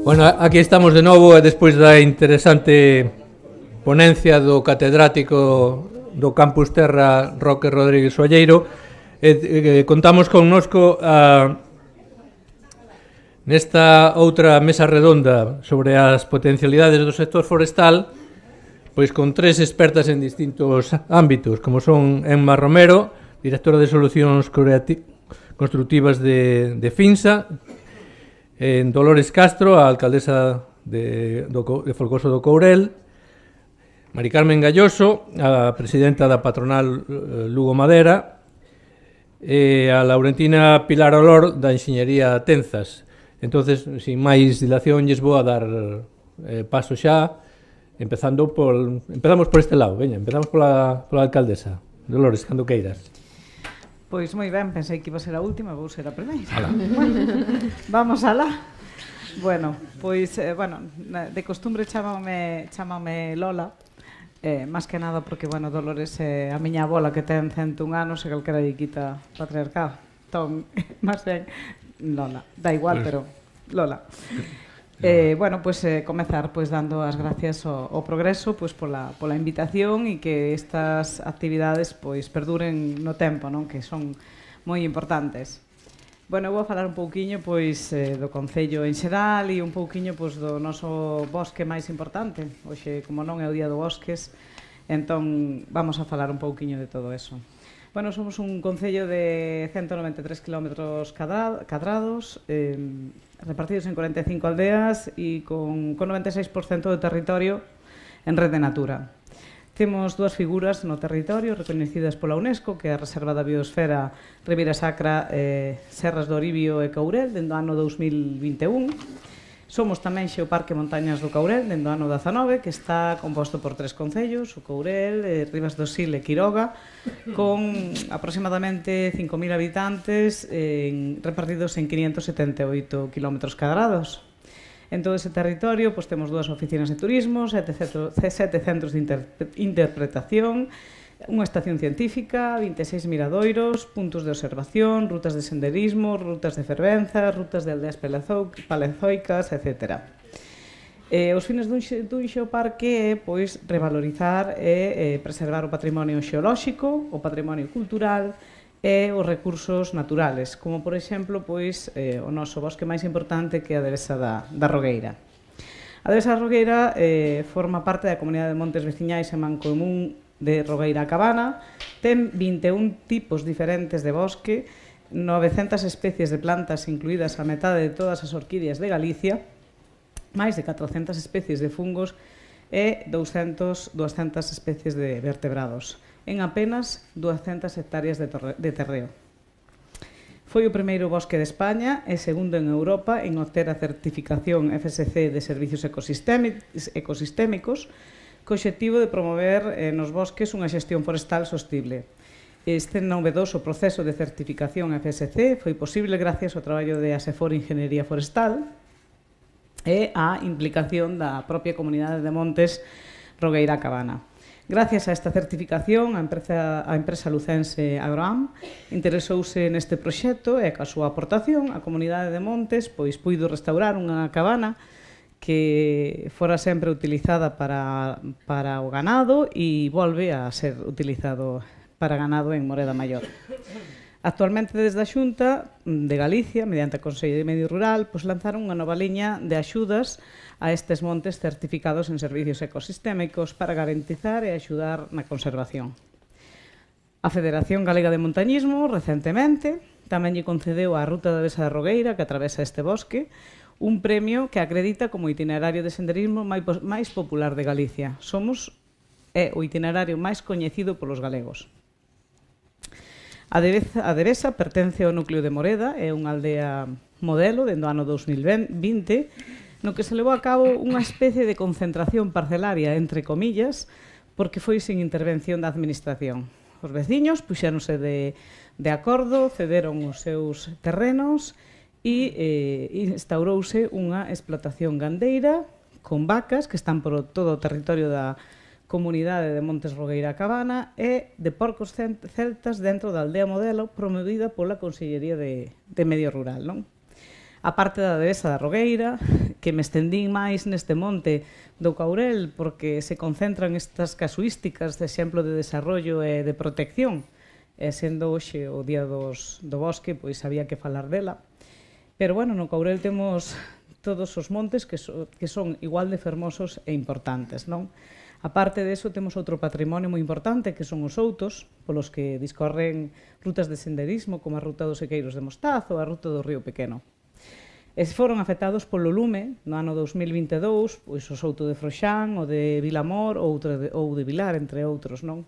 Speaker 1: Bueno, aquí estamos de novo despois da interesante ponencia do catedrático do Campus Terra Roque Rodríguez Solleiro. Contamos connosco nesta outra mesa redonda sobre as potencialidades do sector forestal, pois con tres expertas en distintos ámbitos, como son Emma Romero, directora de Solucións Construtivas de Finsa, en Dolores Castro, a alcaldesa de Folgoso do Courel, Mari Carmen Galloso, a presidenta da patronal Lugo Madera, e a Laurentina Pilar Olor, da Enxeñería Tenzas. Entonces, sin máis dilación, lles vou a dar paso xa, empezamos por este lado. Veña, empezamos pola alcaldesa. Dolores, cando queiras.
Speaker 9: Pois moi ben, pensei que iba a ser a última, vou ser a primeira. Vamos alá. Bueno, pois, de costumbre chamame Lola, máis que nada porque, Dolores é a miña abola que ten 101 anos e calquera lle quita patriarcado. Entón, máis ben, Lola. Da igual, pero Lola. Comezar dando as gracias ao Progreso pola invitación e que estas actividades perduren no tempo, non? Que son moi importantes. Eu vou falar un pouquiño do Concello en xeral e un pouquiño do noso bosque máis importante. Hoxe, como non é o Día do Bosques, entón vamos a falar un pouquiño de todo eso. Somos un concello de 193 km cadrados, repartidos en 45 aldeas e con 96% do territorio en red de natura. Temos dúas figuras no territorio recoñecidas pola UNESCO, que é a Reserva da Biosfera Ribeira Sacra, Serras do Oribio e Courel, dende o ano 2021. Somos tamén Xeoparque Montañas do Courel, dende o ano 19, que está composto por 3 concellos, o Courel, Ribas do Sil e Quiroga, con aproximadamente 5.000 habitantes repartidos en 578 km cadrados. En todo ese territorio temos 2 oficinas de turismo, 7 centros de interpretación, unha estación científica, 26 miradoiros, puntos de observación, rutas de senderismo, rutas de fervenza, rutas de aldeas palezoicas, etc. Os fines dun xeoparque é revalorizar e preservar o patrimonio xeolóxico, o patrimonio cultural e os recursos naturales, como, por exemplo, o noso bosque máis importante, que é a Devesa da Rogueira. A Devesa da Rogueira forma parte da comunidade de montes veciñais e mancomún de Rogueira a Cabana, ten 21 tipos diferentes de bosque, 900 especies de plantas, incluídas a metade de todas as orquídeas de Galicia, máis de 400 especies de fungos e 200 especies de vertebrados, en apenas 200 hectáreas de terreo. Foi o primeiro bosque de España e segundo en Europa en obter a certificación FSC de servicios ecosistémicos, co obxectivo de promover nos bosques unha xestión forestal sostible. Este novedoso proceso de certificación FSC foi posible gracias ao traballo de Asefor Ingeniería Forestal e á implicación da propia comunidade de montes Rogueira a Cabana. Gracias a esta certificación, a empresa lucense Agroam interesouse neste proxecto e ca súa aportación a comunidade de montes puido restaurar unha cabana que fora sempre utilizada para o ganado e volve a ser utilizado para ganado en Moreda Maior. Actualmente, desde a Xunta de Galicia, mediante o Consello de Medio Rural, lanzaron unha nova liña de axudas a estes montes certificados en servicios ecosistémicos para garantizar e axudar na conservación. A Federación Galega de Montañismo, recentemente, tamén lle concedeu á Ruta da Devesa da Rogueira, que atravesa este bosque, un premio que acredita como itinerario de senderismo máis popular de Galicia. É o itinerario máis coñecido polos galegos. A Devesa pertence ao núcleo de Moreda, é unha aldea modelo dende o ano 2020, no que se levou a cabo unha especie de concentración parcelaria, entre comillas, porque foi sin intervención da administración. Os veciños puxéronse de acordo, cederon os seus terrenos e instaurouse unha explotación gandeira con vacas que están por todo o territorio da comunidade de Montes Rogueira a Cabana e de porcos celtas dentro da aldea modelo promovida pola Consellería de Medio Rural, non? A parte da dehesa da Rogueira, que me estendín máis neste monte do Caurel, porque se concentran estas casuísticas de exemplo de desarrollo e de protección, e sendo hoxe o Día do Bosque, pois había que falar dela. Pero, bueno, no Caurel temos todos os montes que son igual de fermosos e importantes, non? A parte deso, temos outro patrimonio moi importante, que son os outos, polos que discorren rutas de senderismo, como a Ruta dos Sequeiros de Mostazo ou a Ruta do Río Pequeno. E foron afectados polo lume no ano 2022, pois o souto de Froxán, o de Vilamor ou de Vilar, entre outros, non?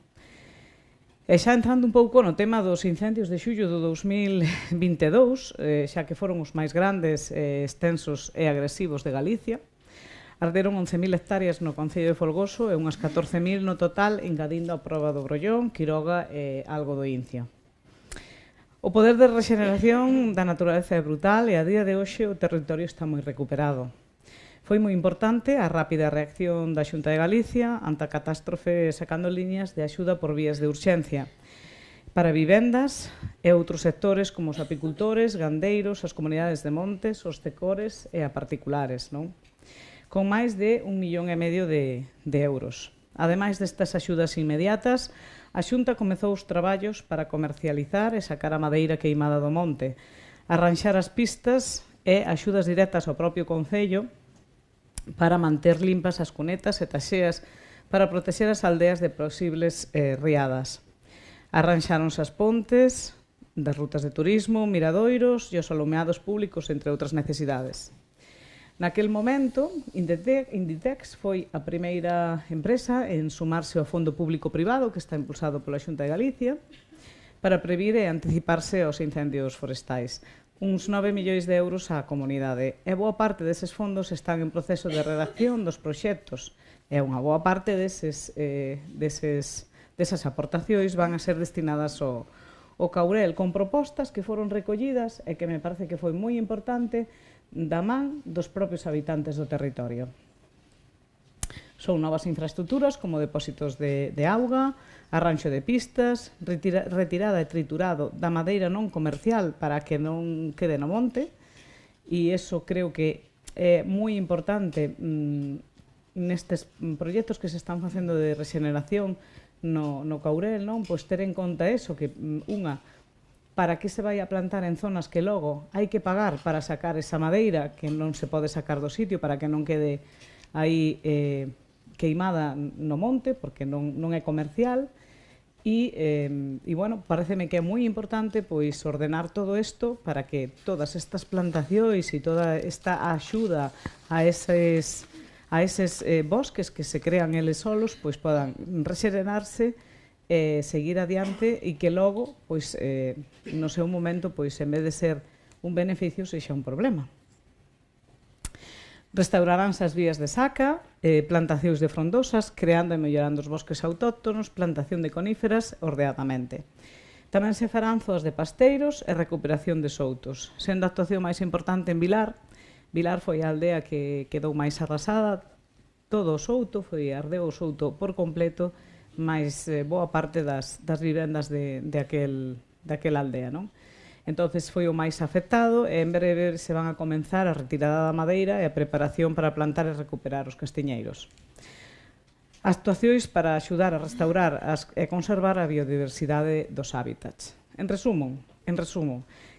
Speaker 9: E xa entrando un pouco no tema dos incendios de xullo do 2022, xa que foron os máis grandes, extensos e agresivos de Galicia, arderon 11.000 hectáreas no Concello de Folgoso e unhas 14.000 no total, engadindo a Proba do Brollón, Quiroga e algo do Incio. O poder de rexeneración da natureza é brutal e a día de hoxe o territorio está moi recuperado. Foi moi importante a rápida reacción da Xunta de Galicia ante a catástrofe, sacando liñas de axuda por vías de urxencia para vivendas e outros sectores como os apicultores, gandeiros, as comunidades de montes, os cecores e a particulares, non? Con máis de 1,5 millón de euros. Ademais destas axudas inmediatas, a Xunta comezou os traballos para comercializar e sacar a madeira queimada do monte, arranxar as pistas e axudas directas ao propio Concello para manter limpas as cunetas e taxeas para protexer as aldeas de posibles riadas. Arranxáronse as pontes das rutas de turismo, miradoiros e os alumeados públicos, entre outras necesidades. Naquel momento, Inditex foi a primeira empresa en sumarse ao fondo público-privado que está impulsado pola Xunta de Galicia para previr e anticiparse aos incendios forestais. Uns 9 millóns de euros á comunidade. E boa parte deses fondos están en proceso de redacción dos proxectos. E unha boa parte desas aportacións van a ser destinadas ao Caurel, con propostas que foron recollidas e que me parece que foi moi importante da man dos propios habitantes do territorio. Son novas infraestructuras como depósitos de auga, arranxo de pistas, retirada e triturado da madeira non comercial para que non quede no monte, e iso creo que é moi importante nestes proxectos que se están facendo de rexeneración no Caurel, non? Pois ter en conta eso, que para que se vai a plantar en zonas que logo hai que pagar para sacar esa madeira que non se pode sacar do sitio para que non quede aí queimada no monte, porque non é comercial. E, bueno, pareceme que é moi importante pois ordenar todo isto para que todas estas plantacións e toda esta axuda a eses bosques que se crean eles solos pois podan rexerenarse, seguir adiante e que logo, pois, no seu momento, pois, en vez de ser un beneficio, sexa un problema. Restauraránse as vías de saca, plantacións de frondosas, creando e mellorando os bosques autóctonos, plantación de coníferas ordeadamente. Tamén se farán zoas de pasteiros e recuperación de soutos, sendo a actuación máis importante en Vilar. Vilar foi a aldea que quedou máis arrasada, todo o souto, ardeu o souto por completo, máis boa parte das vivendas daquela aldea, non? Entonces foi o máis afectado e en breve se van a comenzar a retirada da madeira e a preparación para plantar e recuperar os castiñeiros. Actuacións para axudar a restaurar e conservar a biodiversidade dos hábitats. En resumo,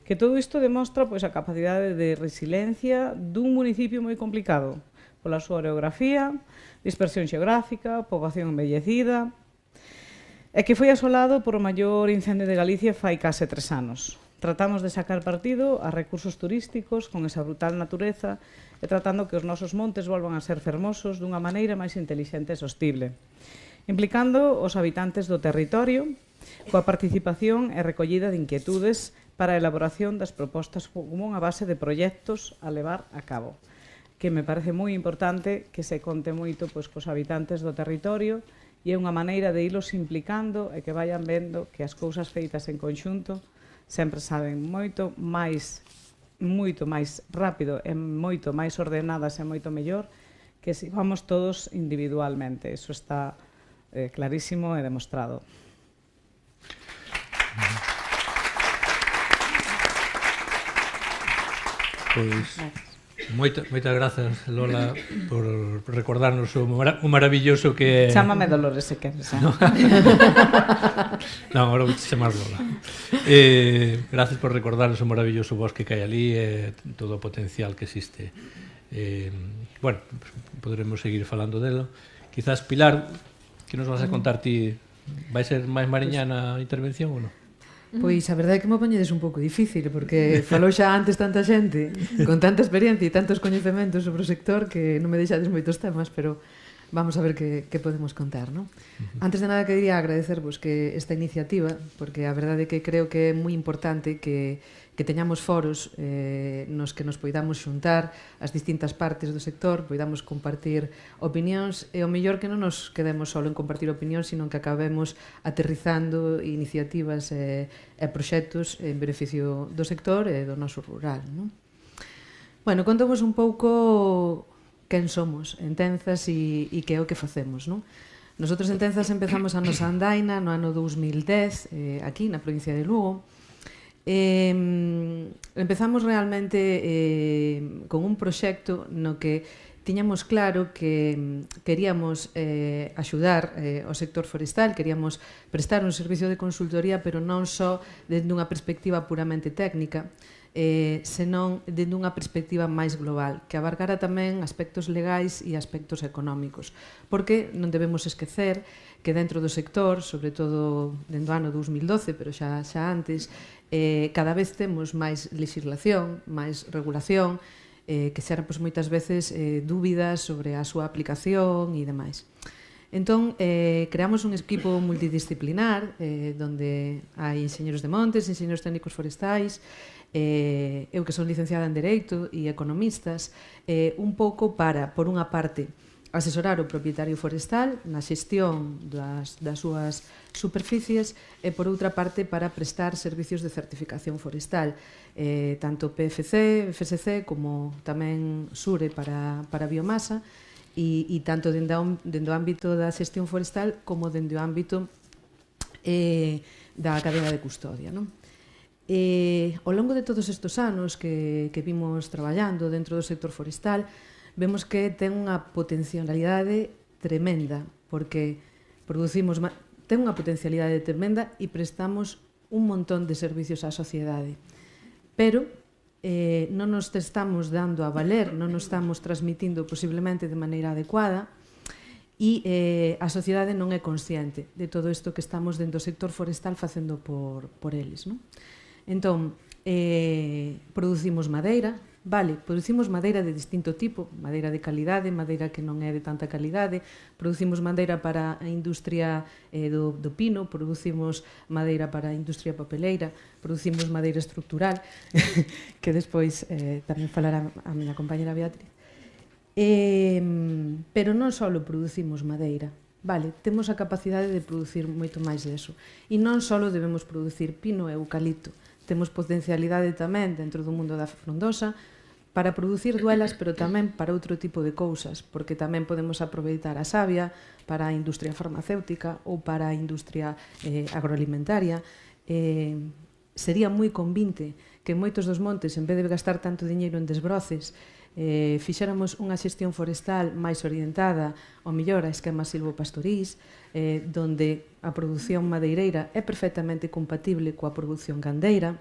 Speaker 9: que todo isto demostra pois a capacidade de resiliencia dun municipio moi complicado pola súa orografía, dispersión xeográfica, poboación envellecida, e que foi asolado por o maior incendio de Galicia fai case 3 anos. Tratamos de sacar partido a recursos turísticos con esa brutal natureza e tratando que os nosos montes volvan a ser fermosos dunha maneira máis intelixente e sostible, implicando os habitantes do territorio coa participación e recollida de inquietudes para a elaboración das propostas como unha base de proxectos a levar a cabo, que me parece moi importante que se conte moito pois, cos habitantes do territorio e é unha maneira de ilos implicando e que vayan vendo que as cousas feitas en conxunto sempre saben moito máis rápido e moito máis ordenadas e moito mellor que se vamos todos individualmente. Iso está clarísimo e demostrado.
Speaker 1: Pois moitas grazas, Lola, por recordarnos o maravilloso que é...
Speaker 9: Chámame Dolores se queres.
Speaker 1: Non, agora vou chamar Lola. Gracias por recordarnos o maravilloso bosque que hai ali e todo o potencial que existe. Bueno, podremos seguir falando delo. Quizás, Pilar, que nos vas a contar ti? Vai ser máis mariñana a intervención ou non?
Speaker 10: Pois a verdade é que me poñedes un pouco difícil, porque falou xa antes tanta xente con tanta experiencia e tantos coñecementos sobre o sector que non me deixades moitos temas, pero vamos a ver que podemos contar, non? Antes de nada quería agradecervos que esta iniciativa, porque a verdade é que creo que é moi importante que teñamos foros nos que nos poidamos xuntar as distintas partes do sector, poidamos compartir opinións e o mellor que non nos quedemos só en compartir opinións, sino que acabemos aterrizando iniciativas e proxectos en beneficio do sector e do noso rural, non? Bueno, contovos un pouco quen somos en Tenzas e que é o que facemos, non? Nosotros en Tenzas empezamos a nosa andaina no ano 2010 aquí na provincia de Lugo. Empezamos realmente con un proxecto no que tiñamos claro que queríamos axudar ao sector forestal, queríamos prestar un servicio de consultoría, pero non só dende unha perspectiva puramente técnica, senón dende unha perspectiva máis global, que abarcara tamén aspectos legais e aspectos económicos, porque non debemos esquecer que dentro do sector, sobre todo dentro do ano 2012, pero xa antes, cada vez temos máis legislación, máis regulación, que xeran moitas veces dúbidas sobre a súa aplicación e demais. Entón, creamos un equipo multidisciplinar donde hai enxeñeros de montes, enxeñeros técnicos forestais, eu que son licenciada en Dereito e economistas, un pouco para, por unha parte, asesorar o propietario forestal na xestión das súas superficies e, por outra parte, para prestar servicios de certificación forestal, tanto PFC, FSC, como tamén SURE para biomasa, e tanto dende o ámbito da xestión forestal como dende o ámbito da cadea de custodia, non? Ao longo de todos estes anos que vimos traballando dentro do sector forestal, vemos que ten unha potencialidade tremenda, porque ten unha potencialidade tremenda e prestamos un montón de servicios á sociedade. Pero non nos estamos dando a valer, non nos estamos transmitindo posiblemente de maneira adecuada e a sociedade non é consciente de todo isto que estamos dentro do sector forestal facendo por eles, non? Entón, producimos madeira, producimos madeira de distinto tipo, madeira de calidade, madeira que non é de tanta calidade, producimos madeira para a industria do pino, producimos madeira para a industria papeleira, producimos madeira estructural, que despois tamén falará a miña compañera Beatriz. Pero non só producimos madeira, temos a capacidade de producir moito máis deso. E non só debemos producir pino e eucalipto, temos potencialidade tamén dentro do mundo da frondosa para producir duelas, pero tamén para outro tipo de cousas, porque tamén podemos aproveitar a savia para a industria farmacéutica ou para a industria agroalimentaria. Sería moi convinte que moitos dos montes, en vez de gastar tanto diñeiro en desbroces, fixéramos unha xestión forestal máis orientada ao mellor a esquemas silvopastorís, donde a produción madeireira é perfectamente compatible coa produción gandeira.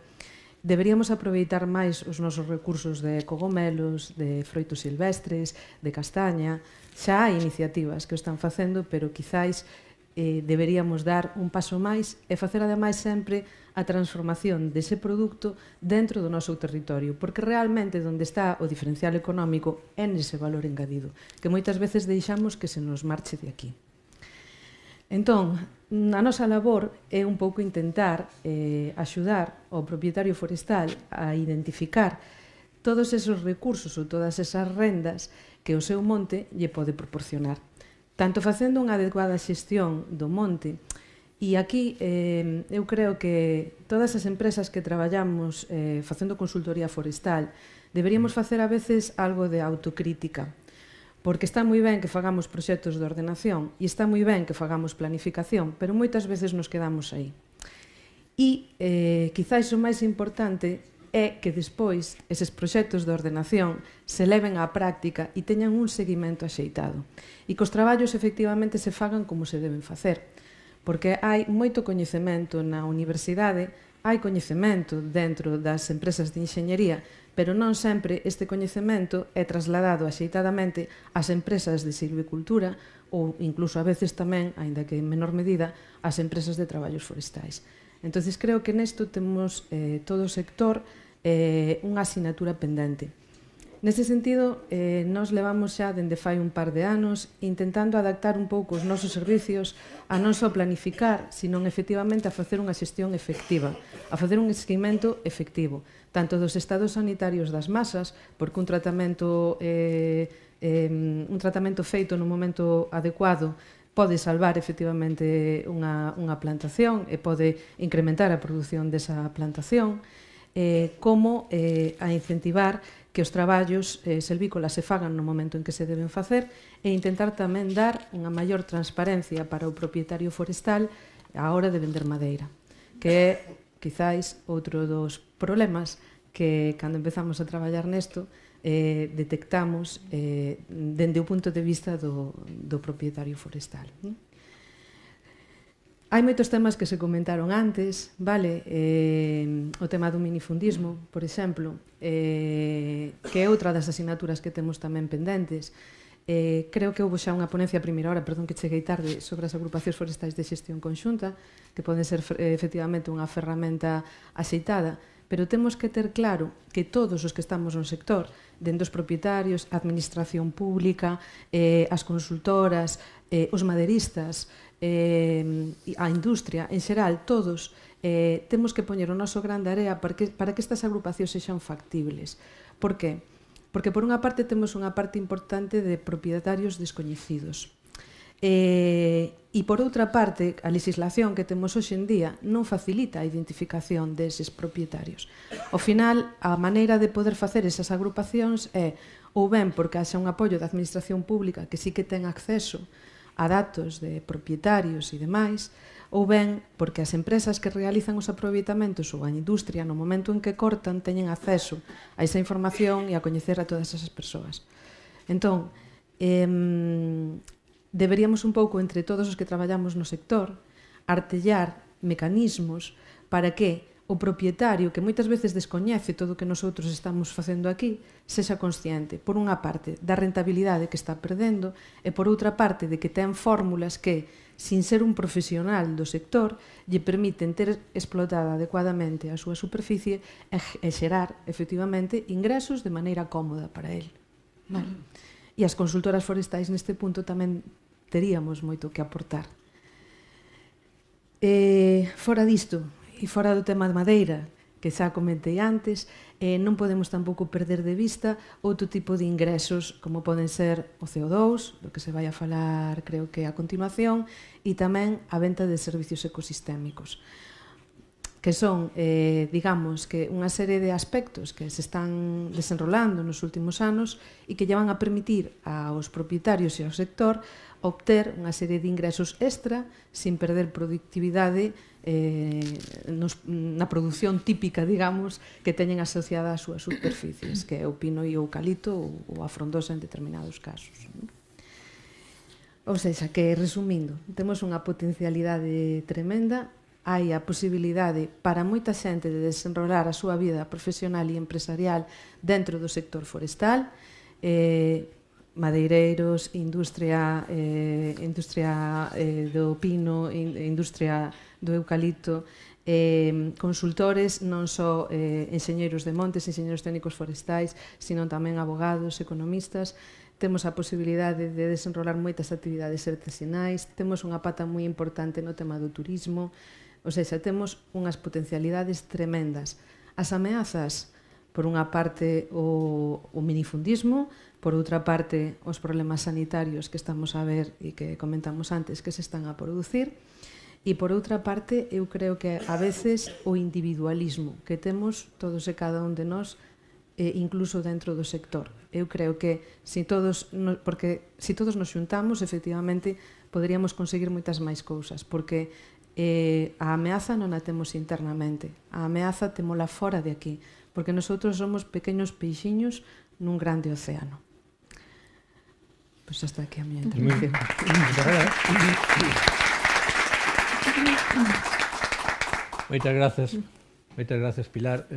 Speaker 10: Deberíamos aproveitar máis os nosos recursos de cogomelos, de froitos silvestres, de castaña. Xa hai iniciativas que o están facendo, pero quizáis deberíamos dar un paso máis e facer ademais sempre a transformación dese produto dentro do noso territorio, porque realmente onde está o diferencial económico é nese valor engadido, que moitas veces deixamos que se nos marche de aquí. Entón, a nosa labor é un pouco intentar axudar ao propietario forestal a identificar todos esos recursos ou todas esas rendas que o seu monte lle pode proporcionar, tanto facendo unha adecuada xestión do monte. E aquí eu creo que todas as empresas que traballamos facendo consultoría forestal deberíamos facer a veces algo de autocrítica, porque está moi ben que fagamos proxectos de ordenación e está moi ben que fagamos planificación, pero moitas veces nos quedamos aí. E quizáis o máis importante é que despois eses proxectos de ordenación se leven á práctica e teñan un seguimento axeitado. E que os traballos efectivamente se fagan como se deben facer. Porque hai moito coñecemento na universidade, hai coñecemento dentro das empresas de enxeñería, pero non sempre este coñecemento é trasladado axeitadamente ás empresas de silvicultura ou incluso a veces tamén, aínda que en menor medida, ás empresas de traballos forestais. Entón, creo que nesto temos todo o sector unha asignatura pendente. Neste sentido, nos levamos xa dende fai un par de anos intentando adaptar un pouco os nosos servicios a non só planificar, sino efectivamente a facer unha xestión efectiva, a facer un seguimento efectivo, tanto dos estados sanitarios das masas, porque un tratamento feito no momento adecuado pode salvar efectivamente unha plantación e pode incrementar a produción desa plantación, como a incentivar que os traballos selvícolas se fagan no momento en que se deben facer e intentar tamén dar unha maior transparencia para o propietario forestal á hora de vender madeira, que é, quizáis, outro dos problemas que, cando empezamos a traballar nesto, detectamos dende o punto de vista do propietario forestal. Hai moitos temas que se comentaron antes, vale? O tema do minifundismo, por exemplo, que é outra das asignaturas que temos tamén pendentes. Creo que houve xa unha ponencia a primeira hora, perdón que cheguei tarde, sobre as agrupacións forestais de xestión conxunta, que poden ser efectivamente unha ferramenta axeitada, pero temos que ter claro que todos os que estamos no sector, dende os propietarios, a administración pública, as consultoras, os maderistas, a industria, en xeral, todos, temos que poñer o noso gran de area para que estas agrupacións sexan factibles. Por qué? Porque, por unha parte, temos unha parte importante de propietarios descoñecidos. E, por outra parte, a legislación que temos hoxe en día non facilita a identificación deses propietarios. Ao final, a maneira de poder facer esas agrupacións é ou ben porque haxa un apoio da administración pública que sí que ten acceso a datos de propietarios e demais, ou ben porque as empresas que realizan os aproveitamentos ou a industria no momento en que cortan teñen acceso a esa información e a coñecer a todas esas persoas. Entón, deberíamos un pouco entre todos os que traballamos no sector artellar mecanismos para que o propietario, que moitas veces descoñece todo o que nosotros estamos facendo aquí, sexa consciente, por unha parte, da rentabilidade que está perdendo e por outra parte, de que ten fórmulas que, sin ser un profesional do sector, lle permiten ter explotada adecuadamente a súa superficie e xerar, efectivamente, ingresos de maneira cómoda para el. Vale? E as consultoras forestais neste punto tamén teríamos moito que aportar. Fora disto, e fora do tema de madeira, que xa comentei antes, non podemos tampouco perder de vista outro tipo de ingresos, como poden ser o CO2, do que se vai a falar, creo que a continuación, e tamén a venta de servicios ecosistémicos, que son, digamos, que unha serie de aspectos que se están desenrolando nos últimos anos e que lle van a permitir aos propietarios e ao sector obter unha serie de ingresos extra sin perder productividade na produción típica, digamos, que teñen asociada ás súas superficies, que é o pino e o eucalipto ou a frondosa en determinados casos. Ou seja, que, resumindo, temos unha potencialidade tremenda, hai a posibilidade para moita xente de desenrolar a súa vida profesional e empresarial dentro do sector forestal, madeireiros, industria do pino, industria do eucalipto, consultores, non só enxeñeiros de montes, enxeñeiros técnicos forestais, sino tamén abogados, economistas. Temos a posibilidade de desenrolar moitas actividades artesanais, temos unha pata moi importante no tema do turismo, ou seja, temos unhas potencialidades tremendas. As ameazas, por unha parte, o minifundismo, por outra parte, os problemas sanitarios que estamos a ver e que comentamos antes que se están a producir, e por outra parte, eu creo que a veces o individualismo que temos todos e cada un de nós, incluso dentro do sector. Eu creo que se todos nos xuntamos, efectivamente, poderíamos conseguir moitas máis cousas, porque A ameaza non a temos internamente, a ameaza temola fora de aquí, porque nosotros somos pequenos peixiños nun grande océano. Pois hasta aquí a miña intervención.
Speaker 1: Moitas gracias, Pilar.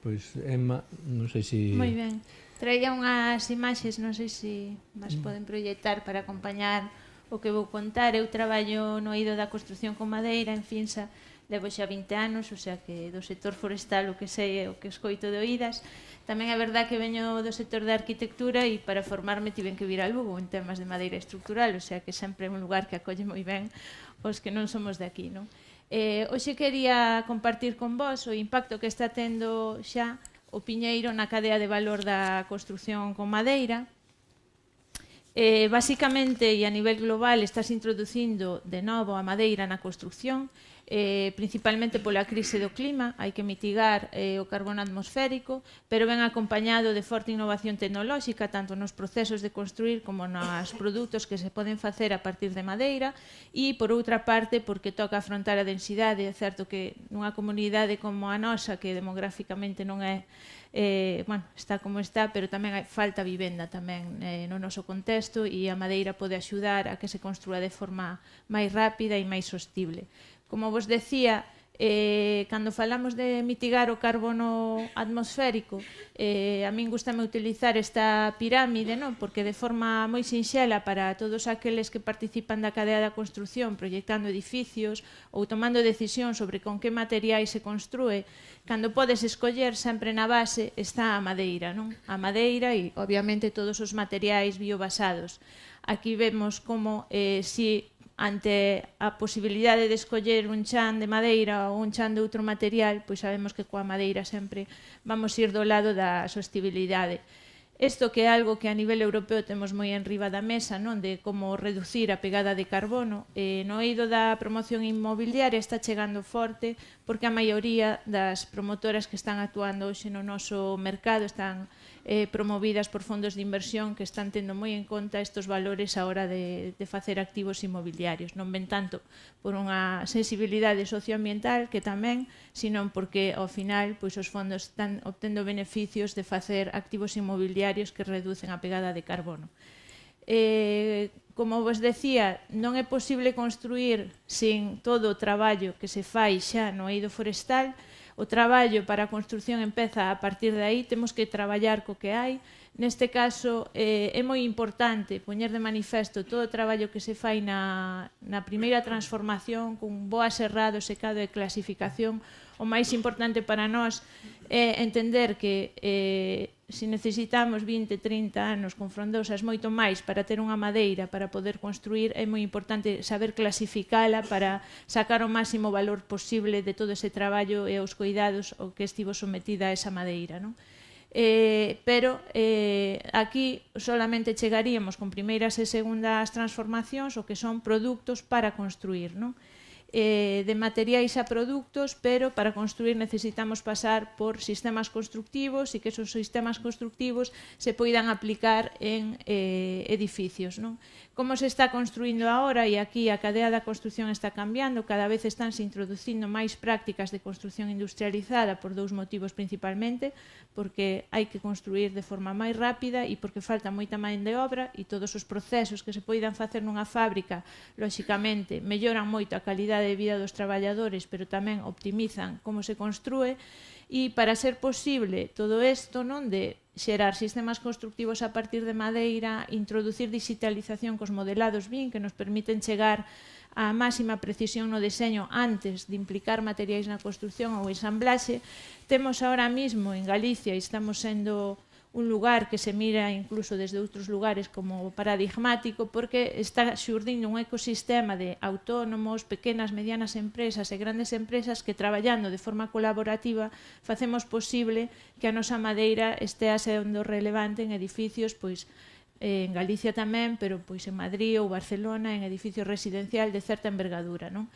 Speaker 1: Pois, Emma, non sei se...
Speaker 8: Moi ben. Traía unhas imaxes, non sei se as poden proxectar para acompañar o que vou contar. Eu traballo no eido da construción con madeira en Finsa, levo xa 20 anos, o sea que do sector forestal o que sei é o que escoito de oídas. Tamén é verdad que veño do sector da arquitectura e para formarme tiven que vir a Lugo en temas de madeira estructural, o sea que sempre é un lugar que acolle moi ben os que non somos de aquí, non? Hoxe quería compartir con vos o impacto que está tendo xa o piñeiro na cadea de valor da construción con madeira. Básicamente, e a nivel global, estás introducindo de novo a madeira na construción, principalmente pola crise do clima, hai que mitigar o carbono atmosférico, pero ven acompañado de forte innovación tecnolóxica, tanto nos procesos de construir como nos produtos que se poden facer a partir de madeira, e, por outra parte, porque toca afrontar a densidade. É certo que nunha comunidade como a nosa, que demográficamente non é está como está, pero tamén falta vivenda tamén no noso contexto, e a madeira pode axudar a que se construa de forma máis rápida e máis sostible. Como vos decía, cando falamos de mitigar o carbono atmosférico, a min gustame utilizar esta pirámide, non? Porque de forma moi sinxela para todos aqueles que participan da cadea da construción, proyectando edificios ou tomando decisión sobre con que materiais se construe, cando podes escoller, sempre na base está a madeira, non? A madeira e, obviamente, todos os materiais biobasados. Aquí vemos como si ante a posibilidade de escoller un chan de madeira ou un chan de outro material, pois sabemos que coa madeira sempre vamos ir do lado da sostibilidade. Isto que é algo que a nivel europeo temos moi enriba da mesa, non? De como reducir a pegada de carbono. No eido da promoción inmobiliaria está chegando forte porque a maioría das promotoras que están actuando hoxe no noso mercado están promovidas por fondos de inversión que están tendo moi en conta estes valores a hora de facer activos inmobiliarios. Non ven tanto por unha sensibilidade socioambiental que tamén, senón porque ao final pois os fondos están obtendo beneficios de facer activos inmobiliarios que reducen a pegada de carbono. Como vos decía, non é posible construir sin todo o traballo que se fai xa no eido forestal. O traballo para a construción empeza a partir de aí, temos que traballar co que hai. Neste caso, é moi importante poñer de manifesto todo o traballo que se fai na primeira transformación, con bo aserrado, secado e clasificación. O máis importante para nós é entender que se necesitamos 20, 30 anos con frondosas moito máis para ter unha madeira para poder construir, é moi importante saber clasificala para sacar o máximo valor posible de todo ese traballo e os cuidados ao que estivo sometida esa madeira, non? Pero aquí solamente chegaríamos con primeiras e segundas transformacións o que son produtos para construir, non? De materiais a produtos, pero para construir necesitamos pasar por sistemas constructivos e que esos sistemas constructivos se poidan aplicar en edificios, non? Como se está construindo agora, e aquí a cadea da construción está cambiando, cada vez estánse introducindo máis prácticas de construción industrializada por dous motivos principalmente, porque hai que construir de forma máis rápida e porque falta moita man de obra, e todos os procesos que se poidan facer nunha fábrica, lóxicamente, melloran moito a calidade de vida dos traballadores, pero tamén optimizan como se construe, e para ser posible todo isto, non, de xerar sistemas constructivos a partir de madeira, introducir digitalización cos modelados BIM que nos permiten chegar á máxima precisión no deseño antes de implicar materiais na construción ou ensamblaxe. Temos ahora mismo en Galicia, e estamos sendo un lugar que se mira incluso desde outros lugares como paradigmático, porque está xurdindo un ecosistema de autónomos, pequenas, medianas empresas e grandes empresas que traballando de forma colaborativa facemos posible que a nosa madeira estea sendo relevante en edificios, pois en Galicia tamén, pero pois en Madrid ou Barcelona, en edificios residencial de certa envergadura, non?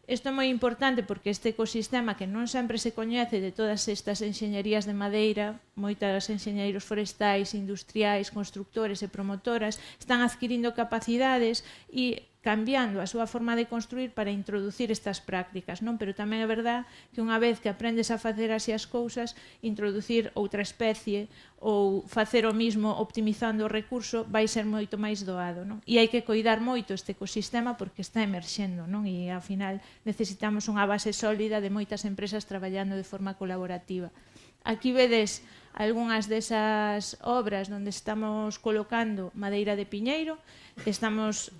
Speaker 8: Isto é moi importante porque este ecosistema que non sempre se coñece de todas estas enxeñerías de madeira, moitas enxeñeiros forestais, industriais, constructores e promotoras están adquirindo capacidades e cambiando a súa forma de construir para introducir estas prácticas, non? Pero tamén é verdad que unha vez que aprendes a facer así as cousas, introducir outra especie ou facer o mismo optimizando o recurso vai ser moito máis doado, non? E hai que coidar moito este ecosistema porque está emerxendo, non? E ao final necesitamos unha base sólida de moitas empresas traballando de forma colaborativa. Aquí vedes algunhas desas obras onde estamos colocando madeira de piñeiro, estamos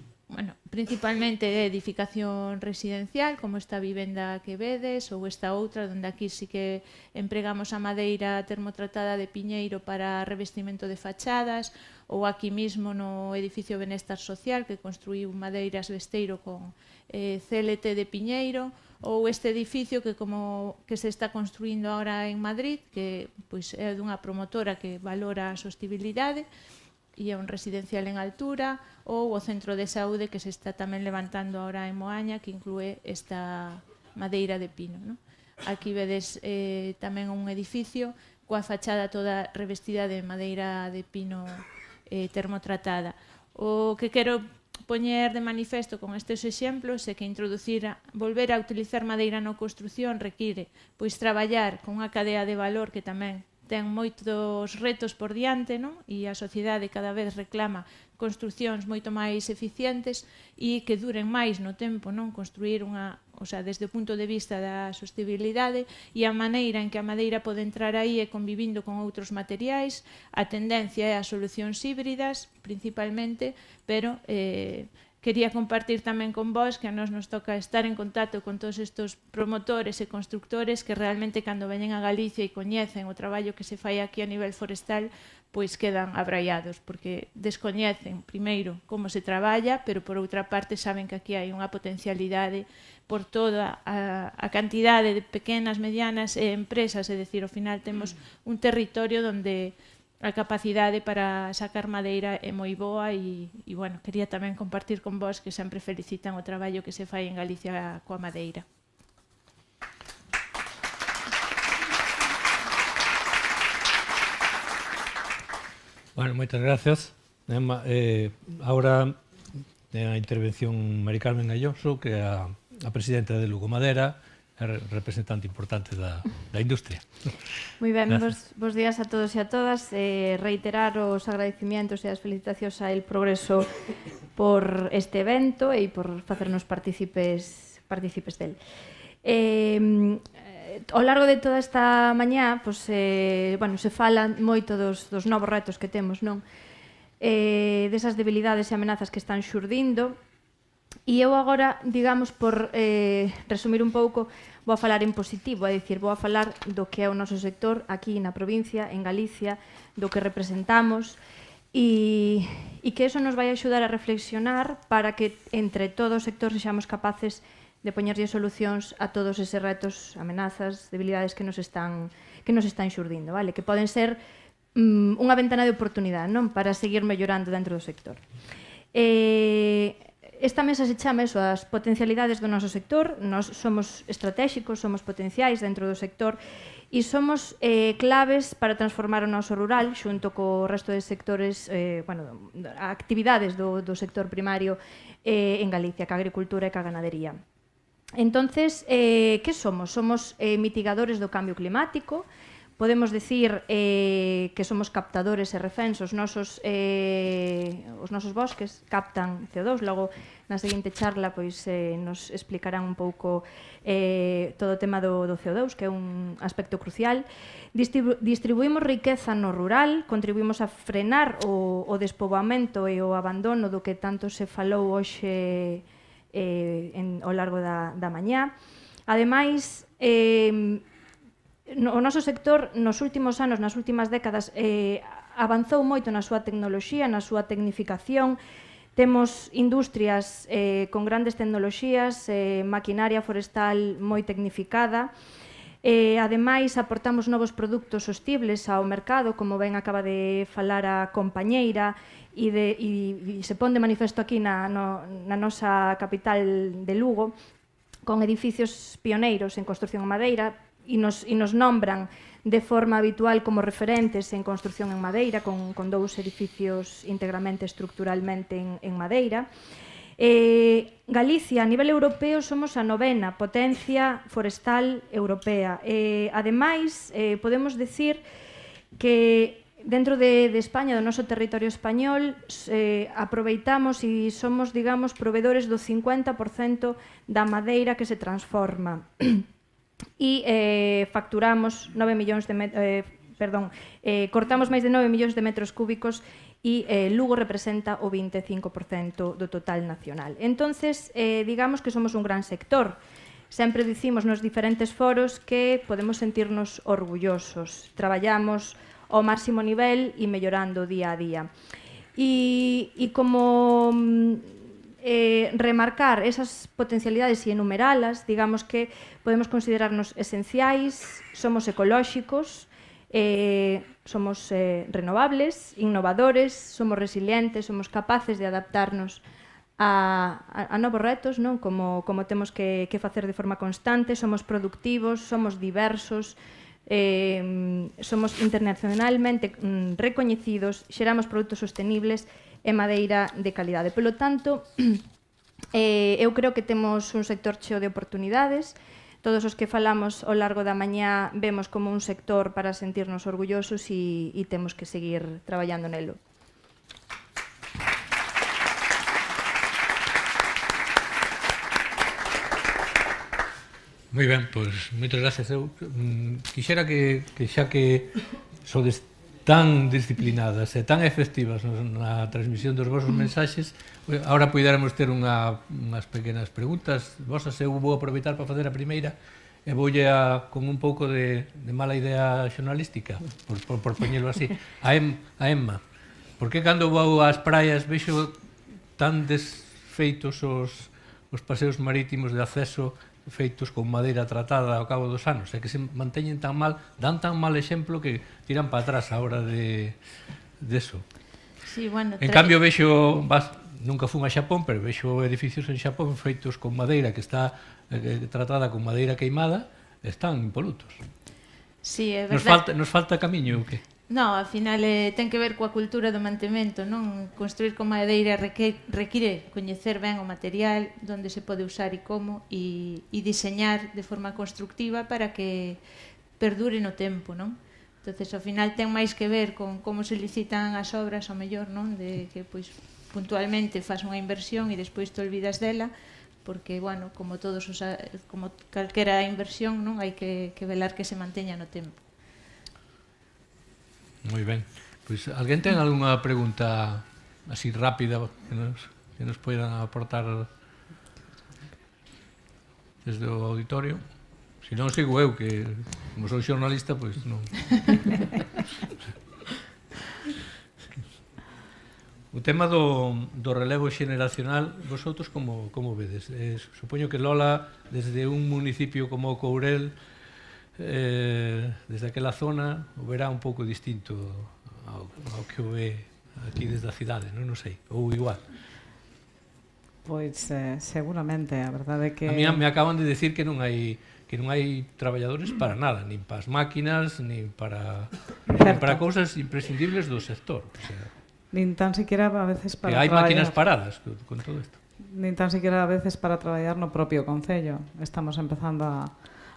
Speaker 8: principalmente de edificación residencial, como esta vivenda que vedes, ou esta outra, onde aquí sí que empregamos a madeira termotratada de piñeiro para revestimento de fachadas, ou aquí mismo no edificio Benestar Social, que construíu madeiras vesteiro con CLT de piñeiro, ou este edificio que se está construindo agora en Madrid, que é dunha promotora que valora a sostibilidade, e é un residencial en altura, ou o centro de saúde que se está tamén levantando ahora en Moaña, que inclúe esta madeira de pino, non? Aquí vedes tamén un edificio coa fachada toda revestida de madeira de pino termotratada. O que quero poñer de manifesto con estes exemplos é que volver a utilizar madeira na construción require pois traballar con unha cadea de valor que tamén ten moitos retos por diante, non? E a sociedade cada vez reclama construcións moito máis eficientes e que duren máis no tempo, non? Construir desde o punto de vista da sostenibilidade e a maneira en que a madeira pode entrar aí é convivindo con outros materiais. A tendencia é a solucións híbridas, principalmente, pero quería compartir tamén con vos que a nos toca estar en contacto con todos estes promotores e constructores que realmente cando veñen a Galicia e coñecen o traballo que se fai aquí a nivel forestal, pois quedan abraiados, porque descoñecen, primeiro, como se traballa, pero por outra parte saben que aquí hai unha potencialidade por toda a cantidade de pequenas, medianas empresas, é dicir, ao final temos un territorio onde a capacidade para sacar madeira é moi boa e quería tamén compartir con vos que sempre felicitan o traballo que se fai en Galicia coa madeira.
Speaker 1: Bueno, moitas gracias. Ahora a intervención Mari Carmen Galloso, que é a presidenta de Lugo Madera, representante importante da industria.
Speaker 11: Moi ben, bos días a todos e a todas. Reiterar os agradecimientos e as felicitacións a El Progreso por este evento e por facernos partícipes del. Ao largo de toda esta mañá se fala moito dos novos retos que temos, non? Desas debilidades e amenazas que están xurdindo. E eu agora, digamos, por resumir un pouco, vou a falar en positivo, é dicir, vou a falar do que é o noso sector aquí na provincia, en Galicia, do que representamos, e que eso nos vai axudar a reflexionar para que entre todo o sector sexamos capaces de poñerlle solucións a todos eses retos, amenazas, debilidades que nos están xurdindo, vale? Que poden ser unha ventana de oportunidade, non? Para seguir mellorando dentro do sector. Esta mesa se chama eso, as potencialidades do noso sector. Nos somos estratégicos, somos potenciais dentro do sector e somos claves para transformar o noso rural xunto co resto de sectores, actividades do sector primario en Galicia, ca agricultura e ca ganadería. Entonces, que somos? Somos mitigadores do cambio climático. Podemos decir que somos captadores e reféns, os nosos bosques captan CO2, logo na seguinte charla nos explicarán un pouco todo o tema do CO2, que é un aspecto crucial. Distribuímos riqueza no rural, contribuímos a frenar o despoboamento e o abandono do que tanto se falou hoxe ao largo da mañá. Ademais, o noso sector nos últimos anos, nas últimas décadas, avanzou moito na súa tecnoloxía, na súa tecnificación. Temos industrias con grandes tecnoloxías, maquinaria forestal moi tecnificada. Ademais, aportamos novos produtos sostibles ao mercado, como ben acaba de falar a compañeira, e se pon de manifesto aquí na nosa capital de Lugo, con edificios pioneiros en construción en madeira, e nos nombran de forma habitual como referentes en construción en madeira, con 2 edificios íntegramente estructuralmente en madeira. Galicia, a nivel europeo, somos a 9ª potencia forestal europea. Ademais, podemos decir que dentro de España, do noso territorio español, aproveitamos e somos, digamos, provedores do 50% da madeira que se transforma. E facturamos 9 millóns de cortamos máis de 9 millóns de metros cúbicos e Lugo representa o 25% do total nacional. Entonces, digamos que somos un gran sector. Sempre dicimos nos diferentes foros que podemos sentirnos orgullosos. Traballamos ao máximo nivel e mellorando día a día. E como remarcar esas potencialidades e enumeralas, digamos que podemos considerarnos esenciais, somos ecolóxicos, somos renovables, innovadores, somos resilientes, somos capaces de adaptarnos a novos retos, non? Como temos que facer de forma constante, somos productivos, somos diversos, somos internacionalmente recoñecidos, xeramos produtos sostenibles e madeira de calidade. Polo tanto, eu creo que temos un sector cheo de oportunidades. Todos os que falamos ao largo da mañá vemos como un sector para sentirnos orgullosos e temos que seguir traballando nelo.
Speaker 1: Moi ben, pois, moitas gracias. Eu quixera que xa que sodes tan disciplinadas e tan efectivas na transmisión dos vosos mensaxes, agora puidéramos ter unhas pequenas preguntas vosas. Eu vou aproveitar para facer a primeira e voulle con un pouco de mala idea xornalística, por poñelo así, a Emma. Por que cando vou ás praias vexo tan desfeitos os paseos marítimos de acceso feitos con madeira tratada ao cabo dos anos, e que se manteñen tan mal, dan tan mal exemplo que tiran para atrás a hora de eso.
Speaker 8: Sí, bueno,
Speaker 1: en cambio vexo, nunca fun a Xapón, pero vexo edificios en Xapón feitos con madeira que está tratada con madeira queimada, están impolutos.
Speaker 8: Sí, é verdade.
Speaker 1: Nos falta camiño ou que?
Speaker 8: No, ao final ten que ver coa cultura do mantemento, non? Construir con madeira require coñecer ben o material, onde se pode usar e como, e diseñar de forma constructiva para que perdure no tempo, non? Entonces, ao final ten máis que ver con como se licitan as obras, ao mellor, non? De que, pois, puntualmente faz unha inversión e despois te olvidas dela, porque, bueno, como calquera inversión, non? Hai que velar que se manteña no tempo.
Speaker 1: Moi ben. Pois, alguén ten algunha pregunta así rápida que nos poidan aportar desde o auditorio? Se non sigo eu, que como sou xornalista, pois non. O tema do relevo xeneracional, vosotros como vedes? Supoño que Lola, desde un municipio como Courel, desde aquela zona o verá un pouco distinto ao que o ve aquí desde a cidade, non sei, ou igual.
Speaker 9: Pois seguramente, a verdade é que
Speaker 1: a mí me acaban de decir que non hai traballadores para nada, nin para as máquinas, nin para cousas imprescindibles do sector, o sea,
Speaker 9: nin tan siquiera a veces para
Speaker 1: hai máquinas paradas con todo isto.
Speaker 9: Nin tan siquiera a veces para traballar no propio concello. Estamos empezando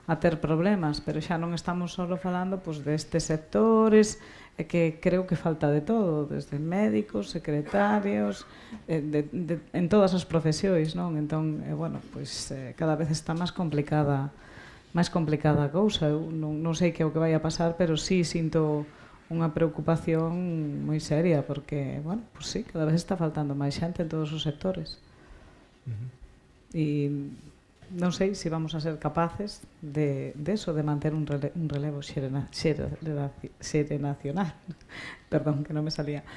Speaker 9: a ter problemas, pero xa non estamos só falando destes sectores, que creo que falta de todo, desde médicos, secretarios, en todas as profesións, non? Entón, bueno, cada vez está máis complicada a cousa. Eu non sei que é o que vai a pasar, pero sí sinto unha preocupación moi seria, porque, bueno, sí, cada vez está faltando máis xente en todos os sectores. E non sei se vamos a ser capaces de eso, de manter un relevo xeracional. Perdón, que non me salía.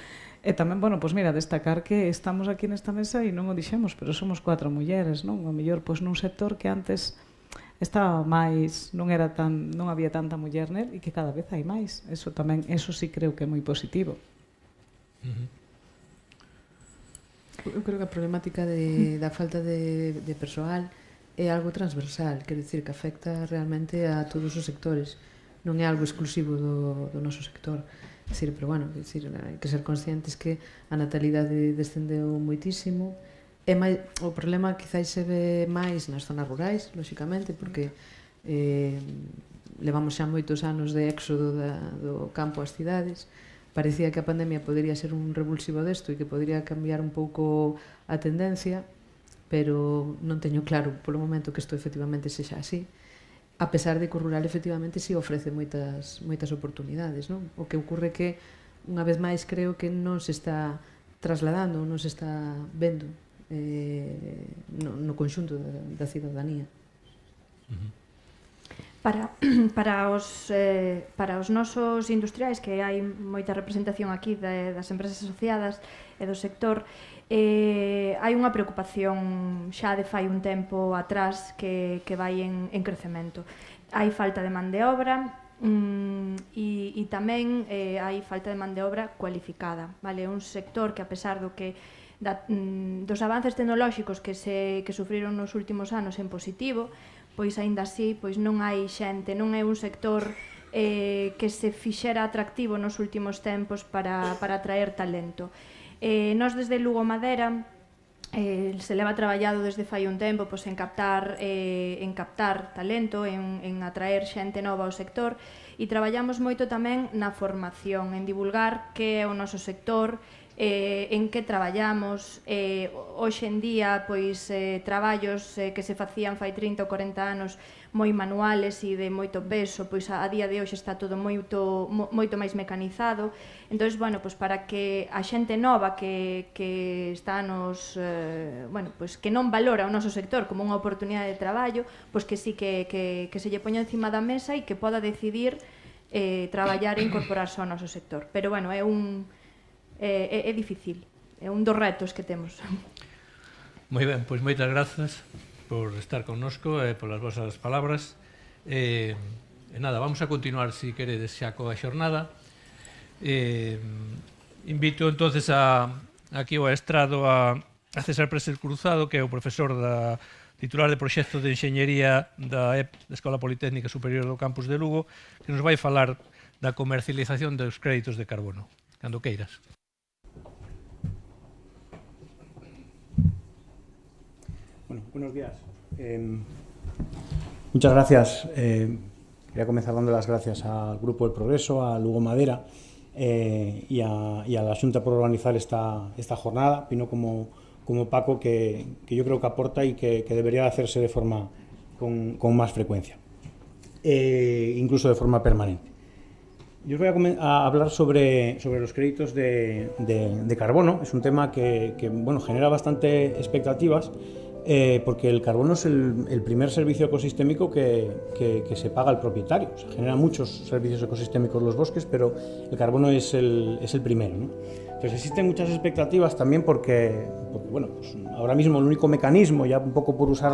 Speaker 9: E tamén, bueno, pois mira, destacar que estamos aquí nesta mesa e non o dixemos, pero somos 4 mulleres, non? O mellor, pois nun sector que antes estaba máis, non había tanta muller nel, e que cada vez hai máis. Eso sí creo que é moi positivo.
Speaker 10: Eu creo que a problemática da falta de persoal é algo transversal, quero dicir que afecta realmente a todos os sectores, non é algo exclusivo do noso sector. Pero bueno, hai que ser conscientes que a natalidade descendeu moitísimo, O problema quizáis se ve máis nas zonas rurais, lóxicamente, porque levamos xa moitos anos de éxodo do campo ás cidades. Parecía que a pandemia podería ser un revulsivo desto e que podría cambiar un pouco a tendencia, pero non teño claro polo momento que isto efectivamente sexa así, a pesar de que o rural efectivamente sí ofrece moitas oportunidades, non? O que ocorre que, unha vez máis, creo que non se está trasladando, non se está vendo no conxunto da cidadanía.
Speaker 11: Para os nosos industriais, que hai moita representación aquí das empresas asociadas e do sector, hai unha preocupación xa de fai un tempo atrás que vai en crecemento. Hai falta de man de obra e tamén hai falta de man de obra cualificada. É un sector que, a pesar dos avances tecnolóxicos que sufriron nos últimos anos en positivo, pois aínda así non hai xente, non é un sector que se fixera atractivo nos últimos tempos para atraer talento. Nós desde Lugo Madera se leva traballado desde fai un tempo en captar talento, en atraer xente nova ao sector, e traballamos moito tamén na formación, en divulgar que é o noso sector, en que traballamos. Hoxe en día, traballos que se facían fai 30 ou 40 anos moi manuales e de moito peso, a día de hoxe está todo moito máis mecanizado. Entón, para que a xente nova que está que non valora o noso sector como unha oportunidade de traballo, que sí que se lle poña encima da mesa e que poda decidir traballar e incorporarse ao noso sector. Pero, é difícil, é un dos retos que temos.
Speaker 1: Moi ben, pois moitas grazas por estar connosco e polas vosas palabras. Nada, vamos a continuar, se queredes, xa coa xornada. Invito entonces aquí ao estrado a César Preser Cruzado, que é o profesor titular de proxecto de Enxeñería da Escola Politécnica Superior do Campus de Lugo, que nos vai falar da comercialización dos créditos de carbono. Cando queiras.
Speaker 12: Bueno, buenos días. Muchas gracias. Quería comenzar dando las gracias al Grupo El Progreso, a Lugo Madera y a la Xunta por organizar esta jornada. Opino como Paco que yo creo que aporta y que debería hacerse de forma con más frecuencia, incluso de forma permanente. Yo os voy a hablar sobre los créditos de carbono. Es un tema que genera bastante expectativas, porque el carbono es el primer servicio ecosistémico que se paga al propietario. Se generan muchos servicios ecosistémicos en los bosques, pero el carbono es el primero, ¿no? Entonces existen muchas expectativas también porque ahora mismo el único mecanismo, ya un poco por usar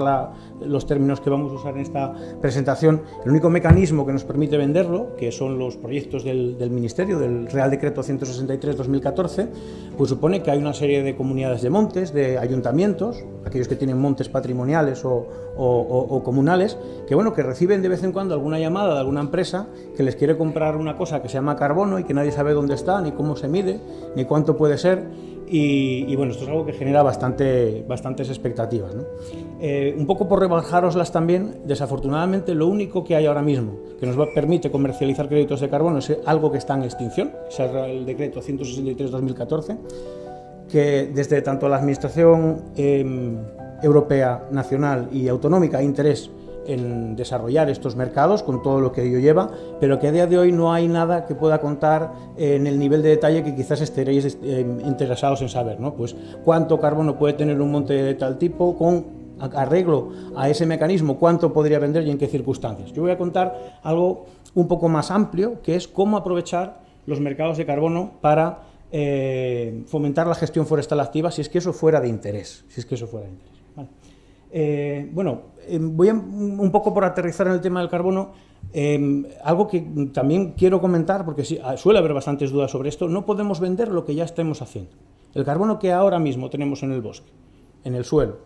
Speaker 12: los términos que vamos a usar en esta presentación, el único mecanismo que nos permite venderlo, que son los proyectos del Ministerio, del Real Decreto 163/2014, pues supone que hay una serie de comunidades de montes, de ayuntamientos, aquellos que tienen montes patrimoniales o comunales, que reciben de vez en cuando alguna llamada de alguna empresa que les quiere comprar una cosa que se llama carbono y que nadie sabe dónde está, ni cómo se mide, ni cuánto puede ser, y esto es algo que genera bastantes expectativas, ¿no? Un poco por rebajároslas también, desafortunadamente lo único que hay ahora mismo que nos permite comercializar créditos de carbono es algo que está en extinción, es el decreto 163/2014, que desde tanto la Administración europea, nacional y autonómica hay interés en desarrollar estos mercados con todo lo que ello lleva, pero que a día de hoy no hay nada que pueda contar en el nivel de detalle que quizás estaréis interesados en saber, ¿no? Pues cuánto carbono puede tener un monte de tal tipo, con arreglo a ese mecanismo, cuánto podría vender y en qué circunstancias. Yo voy a contar algo un poco más amplio, que es cómo aprovechar los mercados de carbono para fomentar la gestión forestal activa, si es que eso fuera de interés. Vale. Voy un poco por aterrizar en el tema del carbono. Algo que también quiero comentar, porque suele haber bastantes dudas sobre esto: no podemos vender lo que ya estemos haciendo. El carbono que ahora mismo tenemos en el bosque, en el suelo,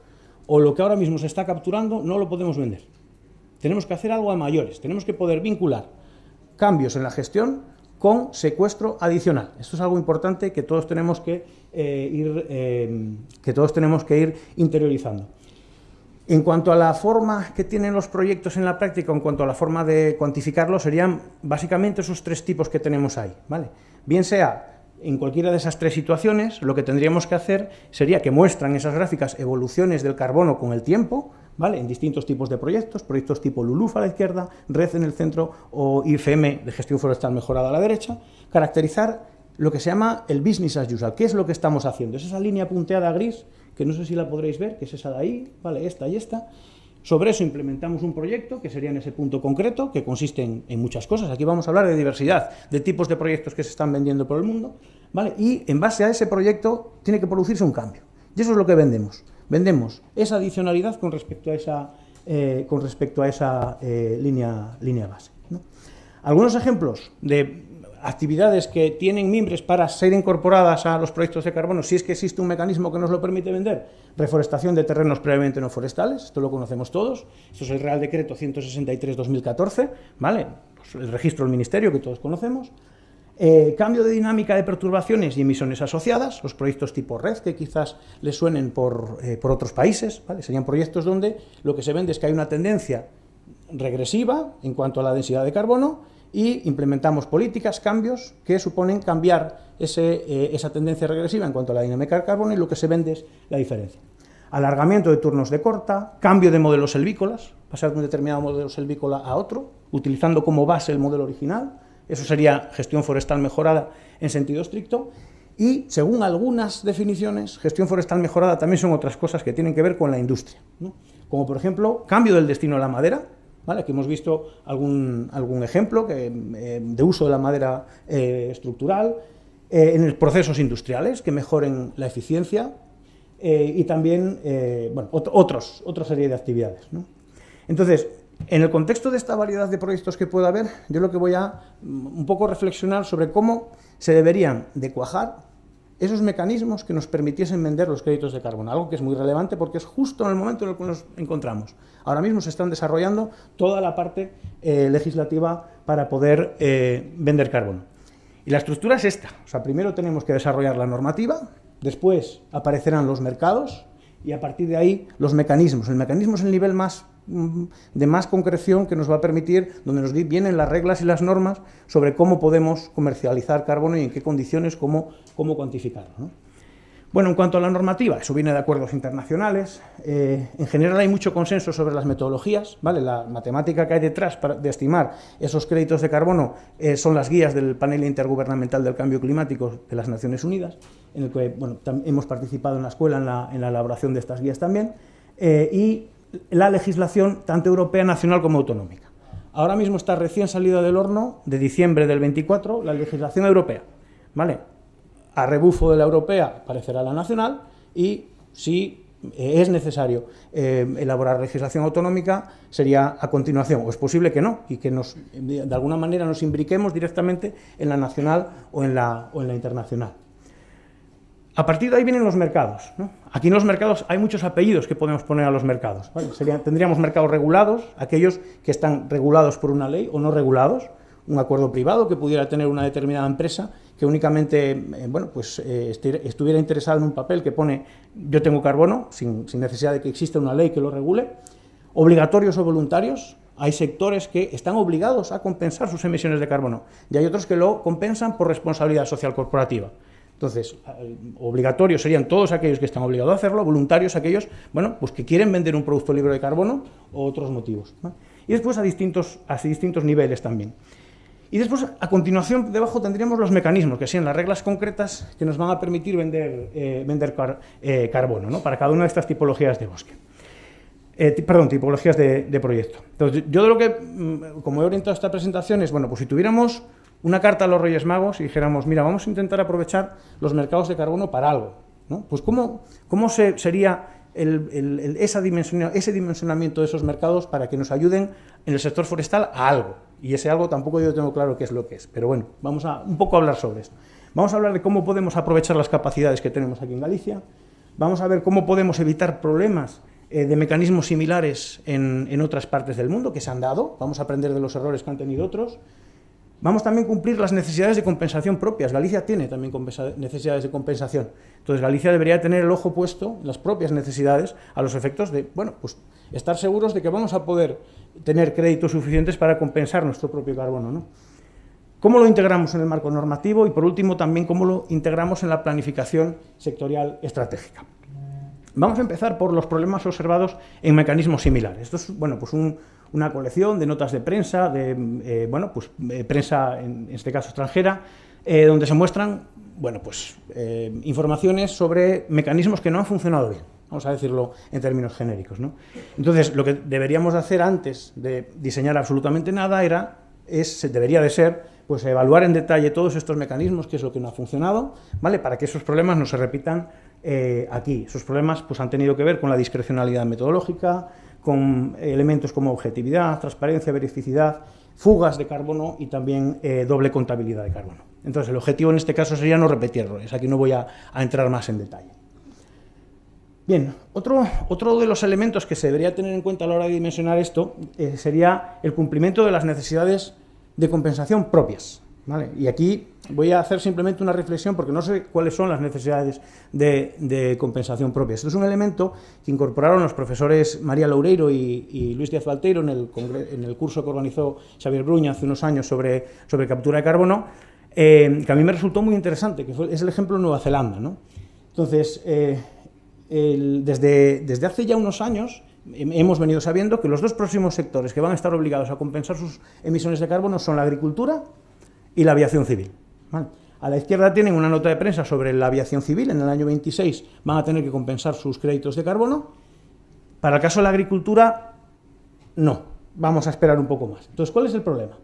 Speaker 12: o lo que ahora mismo se está capturando, no lo podemos vender. Tenemos que hacer algo a mayores, tenemos que poder vincular cambios en la gestión con secuestro adicional. Esto es algo importante que todos tenemos que ir interiorizando. En cuanto a la forma que tienen los proyectos en la práctica, en cuanto a la forma de cuantificarlo, serían básicamente esos tres tipos que tenemos ahí, ¿vale? Bien sea en cualquiera de esas tres situaciones, lo que tendríamos que hacer sería que muestran esas gráficas evoluciones del carbono con el tiempo, ¿vale? En distintos tipos de proyectos tipo LULUF a la izquierda, RED en el centro o IFM de gestión forestal mejorada a la derecha, caracterizar lo que se llama el business as usual. ¿Qué es lo que estamos haciendo? Es esa línea punteada gris, que no sé si la podréis ver, que es esa de ahí, ¿vale? Esta y esta. Sobre eso implementamos un proyecto, que sería en ese punto concreto, que consiste en muchas cosas. Aquí vamos a hablar de diversidad, de tipos de proyectos que se están vendiendo por el mundo, ¿vale? Y en base a ese proyecto tiene que producirse un cambio. Y eso es lo que vendemos. Vendemos esa adicionalidad con respecto a esa línea base, ¿no? Algunos ejemplos de actividades que tienen mimbres para ser incorporadas a los proyectos de carbono, si es que existe un mecanismo que nos lo permite vender: reforestación de terrenos previamente no forestales, esto lo conocemos todos, esto es el Real Decreto 163/2014, ¿vale? Pues el registro del Ministerio que todos conocemos. Cambio de dinámica de perturbaciones y emisiones asociadas, los proyectos tipo RED, que quizás les suenen por otros países, ¿vale? Serían proyectos donde lo que se vende es que hay una tendencia regresiva en cuanto a la densidad de carbono y implementamos políticas, cambios que suponen cambiar esa tendencia regresiva en cuanto a la dinámica del carbono, y lo que se vende es la diferencia. Alargamiento de turnos de corta, cambio de modelos silvícolas, pasar de un determinado modelo silvícola a otro, utilizando como base el modelo original. Eso sería gestión forestal mejorada en sentido estricto. Y, según algunas definiciones, gestión forestal mejorada también son otras cosas que tienen que ver con la industria, ¿no? Como, por ejemplo, cambio del destino de la madera, ¿vale? Aquí hemos visto algún ejemplo de uso de la madera estructural, en procesos industriales que mejoren la eficiencia, y también otra serie de actividades, ¿no? Entonces, en el contexto de esta variedad de proyectos que pueda haber, yo lo que voy a un poco reflexionar sobre cómo se deberían de cuajar esos mecanismos que nos permitiesen vender los créditos de carbono, algo que es muy relevante porque es justo en el momento en el que nos encontramos. Ahora mismo se están desarrollando toda la parte legislativa para poder vender carbono. Y la estructura es esta: o sea, primero tenemos que desarrollar la normativa, después aparecerán los mercados y a partir de ahí los mecanismos. El mecanismo es el nivel de más concreción que nos va a permitir, donde nos vienen las reglas y las normas sobre cómo podemos comercializar carbono y en qué condiciones, cómo cuantificarlo, ¿no? Bueno, en cuanto a la normativa, eso viene de acuerdos internacionales. En general hay mucho consenso sobre las metodologías, ¿vale? La matemática que hay detrás de estimar esos créditos de carbono son las guías del Panel Intergubernamental del Cambio Climático de las Naciones Unidas, en el que hemos participado en la escuela en la elaboración de estas guías también, y la legislación tanto europea, nacional como autonómica. Ahora mismo está recién salida del horno, de diciembre del 24, la legislación europea, ¿vale? A rebufo de la europea aparecerá la nacional, y si es necesario elaborar legislación autonómica, sería a continuación, o es posible que no, y que de alguna manera nos imbriquemos directamente en la nacional o en la internacional. A partir de ahí vienen los mercados, ¿no? Aquí en los mercados hay muchos apellidos que podemos poner a los mercados, ¿vale? Tendríamos mercados regulados, aquellos que están regulados por una ley o no regulados, un acuerdo privado que pudiera tener una determinada empresa que únicamente estuviera interesada en un papel que pone yo tengo carbono, sin necesidad de que exista una ley que lo regule. Obligatorios o voluntarios, hay sectores que están obligados a compensar sus emisiones de carbono y hay otros que lo compensan por responsabilidad social corporativa. Entonces, obligatorios serían todos aquellos que están obligados a hacerlo, voluntarios aquellos, que quieren vender un producto libre de carbono o otros motivos, ¿no? Y después a distintos niveles también. Y después, a continuación, debajo tendríamos los mecanismos, que sean las reglas concretas que nos van a permitir vender carbono, ¿no? Para cada una de estas tipologías de bosque. Tipologías de proyecto. Entonces, yo de lo que, como he orientado esta presentación, es, pues si tuviéramos una carta a los Reyes Magos y dijéramos, mira, vamos a intentar aprovechar los mercados de carbono para algo, ¿no? Pues ¿cómo sería ese dimensionamiento de esos mercados para que nos ayuden en el sector forestal a algo? Y ese algo tampoco yo tengo claro qué es lo que es, pero bueno, vamos a un poco hablar sobre esto. Vamos a hablar de cómo podemos aprovechar las capacidades que tenemos aquí en Galicia, vamos a ver cómo podemos evitar problemas de mecanismos similares en otras partes del mundo que se han dado, vamos a aprender de los errores que han tenido otros. Vamos también a cumplir las necesidades de compensación propias. Galicia tiene también necesidades de compensación. Entonces, Galicia debería tener el ojo puesto en las propias necesidades a los efectos de, bueno, pues estar seguros de que vamos a poder tener créditos suficientes para compensar nuestro propio carbono, ¿no? ¿Cómo lo integramos en el marco normativo? Y, por último, también cómo lo integramos en la planificación sectorial estratégica. Vamos a empezar por los problemas observados en mecanismos similares. Esto es, bueno, pues una colección de notas de prensa, prensa, en este caso extranjera, donde se muestran, bueno, pues, informaciones sobre mecanismos que no han funcionado bien, vamos a decirlo en términos genéricos, ¿no? Entonces, lo que deberíamos hacer antes de diseñar absolutamente nada debería de ser, pues, evaluar en detalle todos estos mecanismos, qué es lo que no ha funcionado, ¿vale?, para que esos problemas no se repitan aquí. Esos problemas, pues, han tenido que ver con la discrecionalidad metodológica, con elementos como objetividad, transparencia, verificidad, fugas de carbono y también doble contabilidad de carbono. Entonces, el objetivo en este caso sería no repetir errores. Aquí no voy a entrar más en detalle. Bien, otro de los elementos que se debería tener en cuenta a la hora de dimensionar esto sería el cumplimiento de las necesidades de compensación propias, ¿vale? Y aquí voy a hacer simplemente una reflexión porque no sé cuáles son las necesidades de compensación propias. Esto es un elemento que incorporaron los profesores María Loureiro y Luis Díaz Valteiro en el curso que organizó Xavier Bruña hace unos años sobre captura de carbono, que a mí me resultó muy interesante, que es el ejemplo de Nueva Zelanda, ¿no? Entonces, desde hace ya unos años hemos venido sabiendo que los dos próximos sectores que van a estar obligados a compensar sus emisiones de carbono son la agricultura y la aviación civil, ¿vale? A la izquierda tienen una nota de prensa sobre la aviación civil. En el año 26 van a tener que compensar sus créditos de carbono. Para el caso de la agricultura, no. Vamos a esperar un poco más. Entonces, ¿cuál es el problema?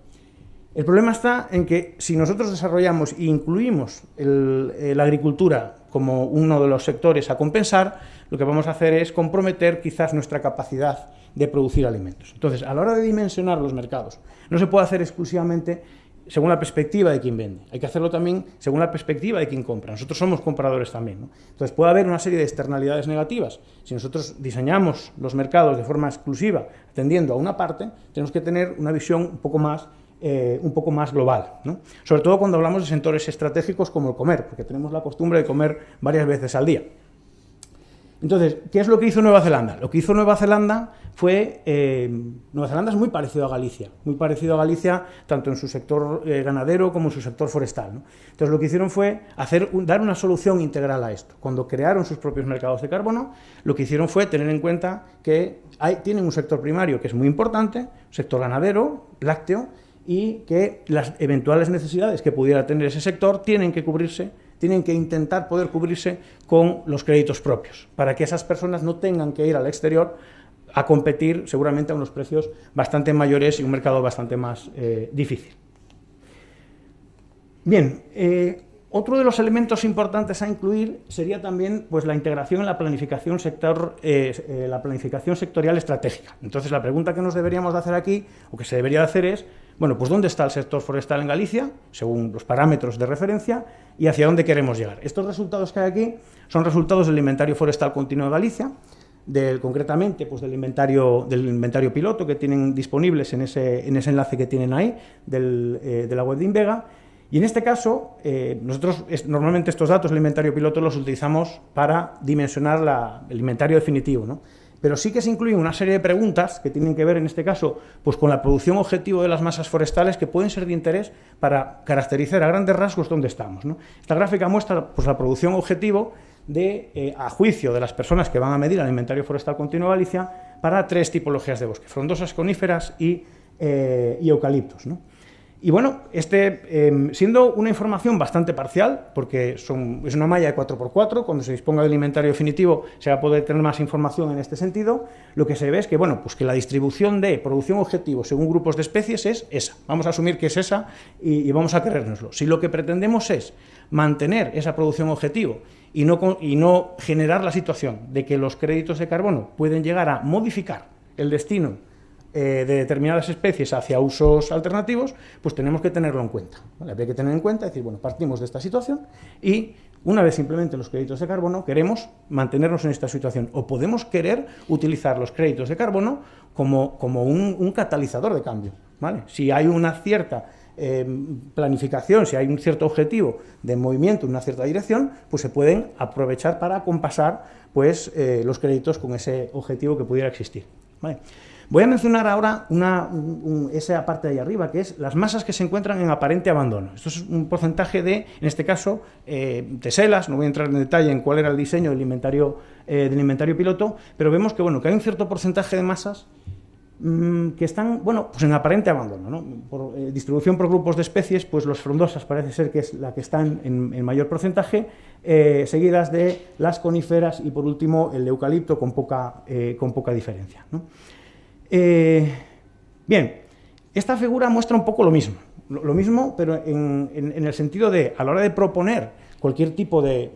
Speaker 12: El problema está en que si nosotros desarrollamos e incluimos la agricultura como uno de los sectores a compensar, lo que vamos a hacer es comprometer quizás nuestra capacidad de producir alimentos. Entonces, a la hora de dimensionar los mercados, no se puede hacer exclusivamente según la perspectiva de quien vende. Hay que hacerlo también según la perspectiva de quien compra. Nosotros somos compradores también, ¿no? Entonces, puede haber una serie de externalidades negativas. Si nosotros diseñamos los mercados de forma exclusiva, atendiendo a una parte, tenemos que tener una visión un poco más global, ¿no? Sobre todo cuando hablamos de sectores estratégicos como el comer, porque tenemos la costumbre de comer varias veces al día. Entonces, ¿qué es lo que hizo Nueva Zelanda? Lo que hizo Nueva Zelanda fue... Nueva Zelanda es muy parecido a Galicia tanto en su sector ganadero como en su sector forestal, ¿no? Entonces, lo que hicieron fue dar una solución integral a esto. Cuando crearon sus propios mercados de carbono, lo que hicieron fue tener en cuenta que tienen un sector primario que es muy importante, un sector ganadero, lácteo, y que las eventuales necesidades que pudiera tener ese sector tienen que intentar poder cubrirse con los créditos propios, para que esas personas no tengan que ir al exterior a competir seguramente a unos precios bastante mayores y un mercado bastante más difícil. Bien, otro de los elementos importantes a incluir sería también, pues, la integración en la planificación sectorial estratégica. Entonces, la pregunta que nos deberíamos de hacer aquí, o que se debería de hacer es, bueno, pues ¿dónde está el sector forestal en Galicia, según los parámetros de referencia, y hacia dónde queremos llegar? Estos resultados que hay aquí son resultados del Inventario Forestal Continuo de Galicia, concretamente, pues, del inventario piloto que tienen disponibles en ese enlace que tienen ahí, de la web de Invega. Y en este caso, nosotros normalmente estos datos del inventario piloto los utilizamos para dimensionar el inventario definitivo, ¿no? Pero sí que se incluyen una serie de preguntas que tienen que ver, en este caso, pues, con la producción objetivo de las masas forestales, que pueden ser de interés para caracterizar a grandes rasgos dónde estamos, ¿no? Esta gráfica muestra, pues, la producción objetivo a juicio de las personas que van a medir el Inventario Forestal Continuo de Galicia para 3 tipologías de bosque: frondosas, coníferas y eucaliptos, ¿no? Y bueno, siendo una información bastante parcial, porque es una malla de 4×4, cuando se disponga del inventario definitivo se va a poder tener más información en este sentido, lo que se ve es que, bueno, pues que la distribución de producción objetivo según grupos de especies es esa. Vamos a asumir que es esa y vamos a creérnoslo. Si lo que pretendemos es mantener esa producción objetivo y no generar la situación de que los créditos de carbono pueden llegar a modificar el destino de determinadas especies hacia usos alternativos, pues tenemos que tenerlo en cuenta, ¿vale? Habría que tener en cuenta, decir, bueno, partimos de esta situación y una vez simplemente los créditos de carbono queremos mantenernos en esta situación, o podemos querer utilizar los créditos de carbono como un catalizador de cambio, ¿vale? Si hay una cierta planificación, si hay un cierto objetivo de movimiento en una cierta dirección, pues se pueden aprovechar para compasar pues, los créditos con ese objetivo que pudiera existir. ¿Vale? Voy a mencionar ahora esa parte de ahí arriba, que es las masas que se encuentran en aparente abandono. Esto es un porcentaje de, en este caso, teselas. No voy a entrar en detalle en cuál era el diseño del inventario piloto, pero vemos que, bueno, que hay un cierto porcentaje de masas que están, bueno, pues en aparente abandono, ¿no? Por distribución por grupos de especies, pues los frondosas parece ser que es la que están en mayor porcentaje, seguidas de las coníferas y, por último, el eucalipto con poca diferencia, ¿no? Bien, esta figura muestra un poco lo mismo, pero en el sentido de, a la hora de proponer cualquier tipo de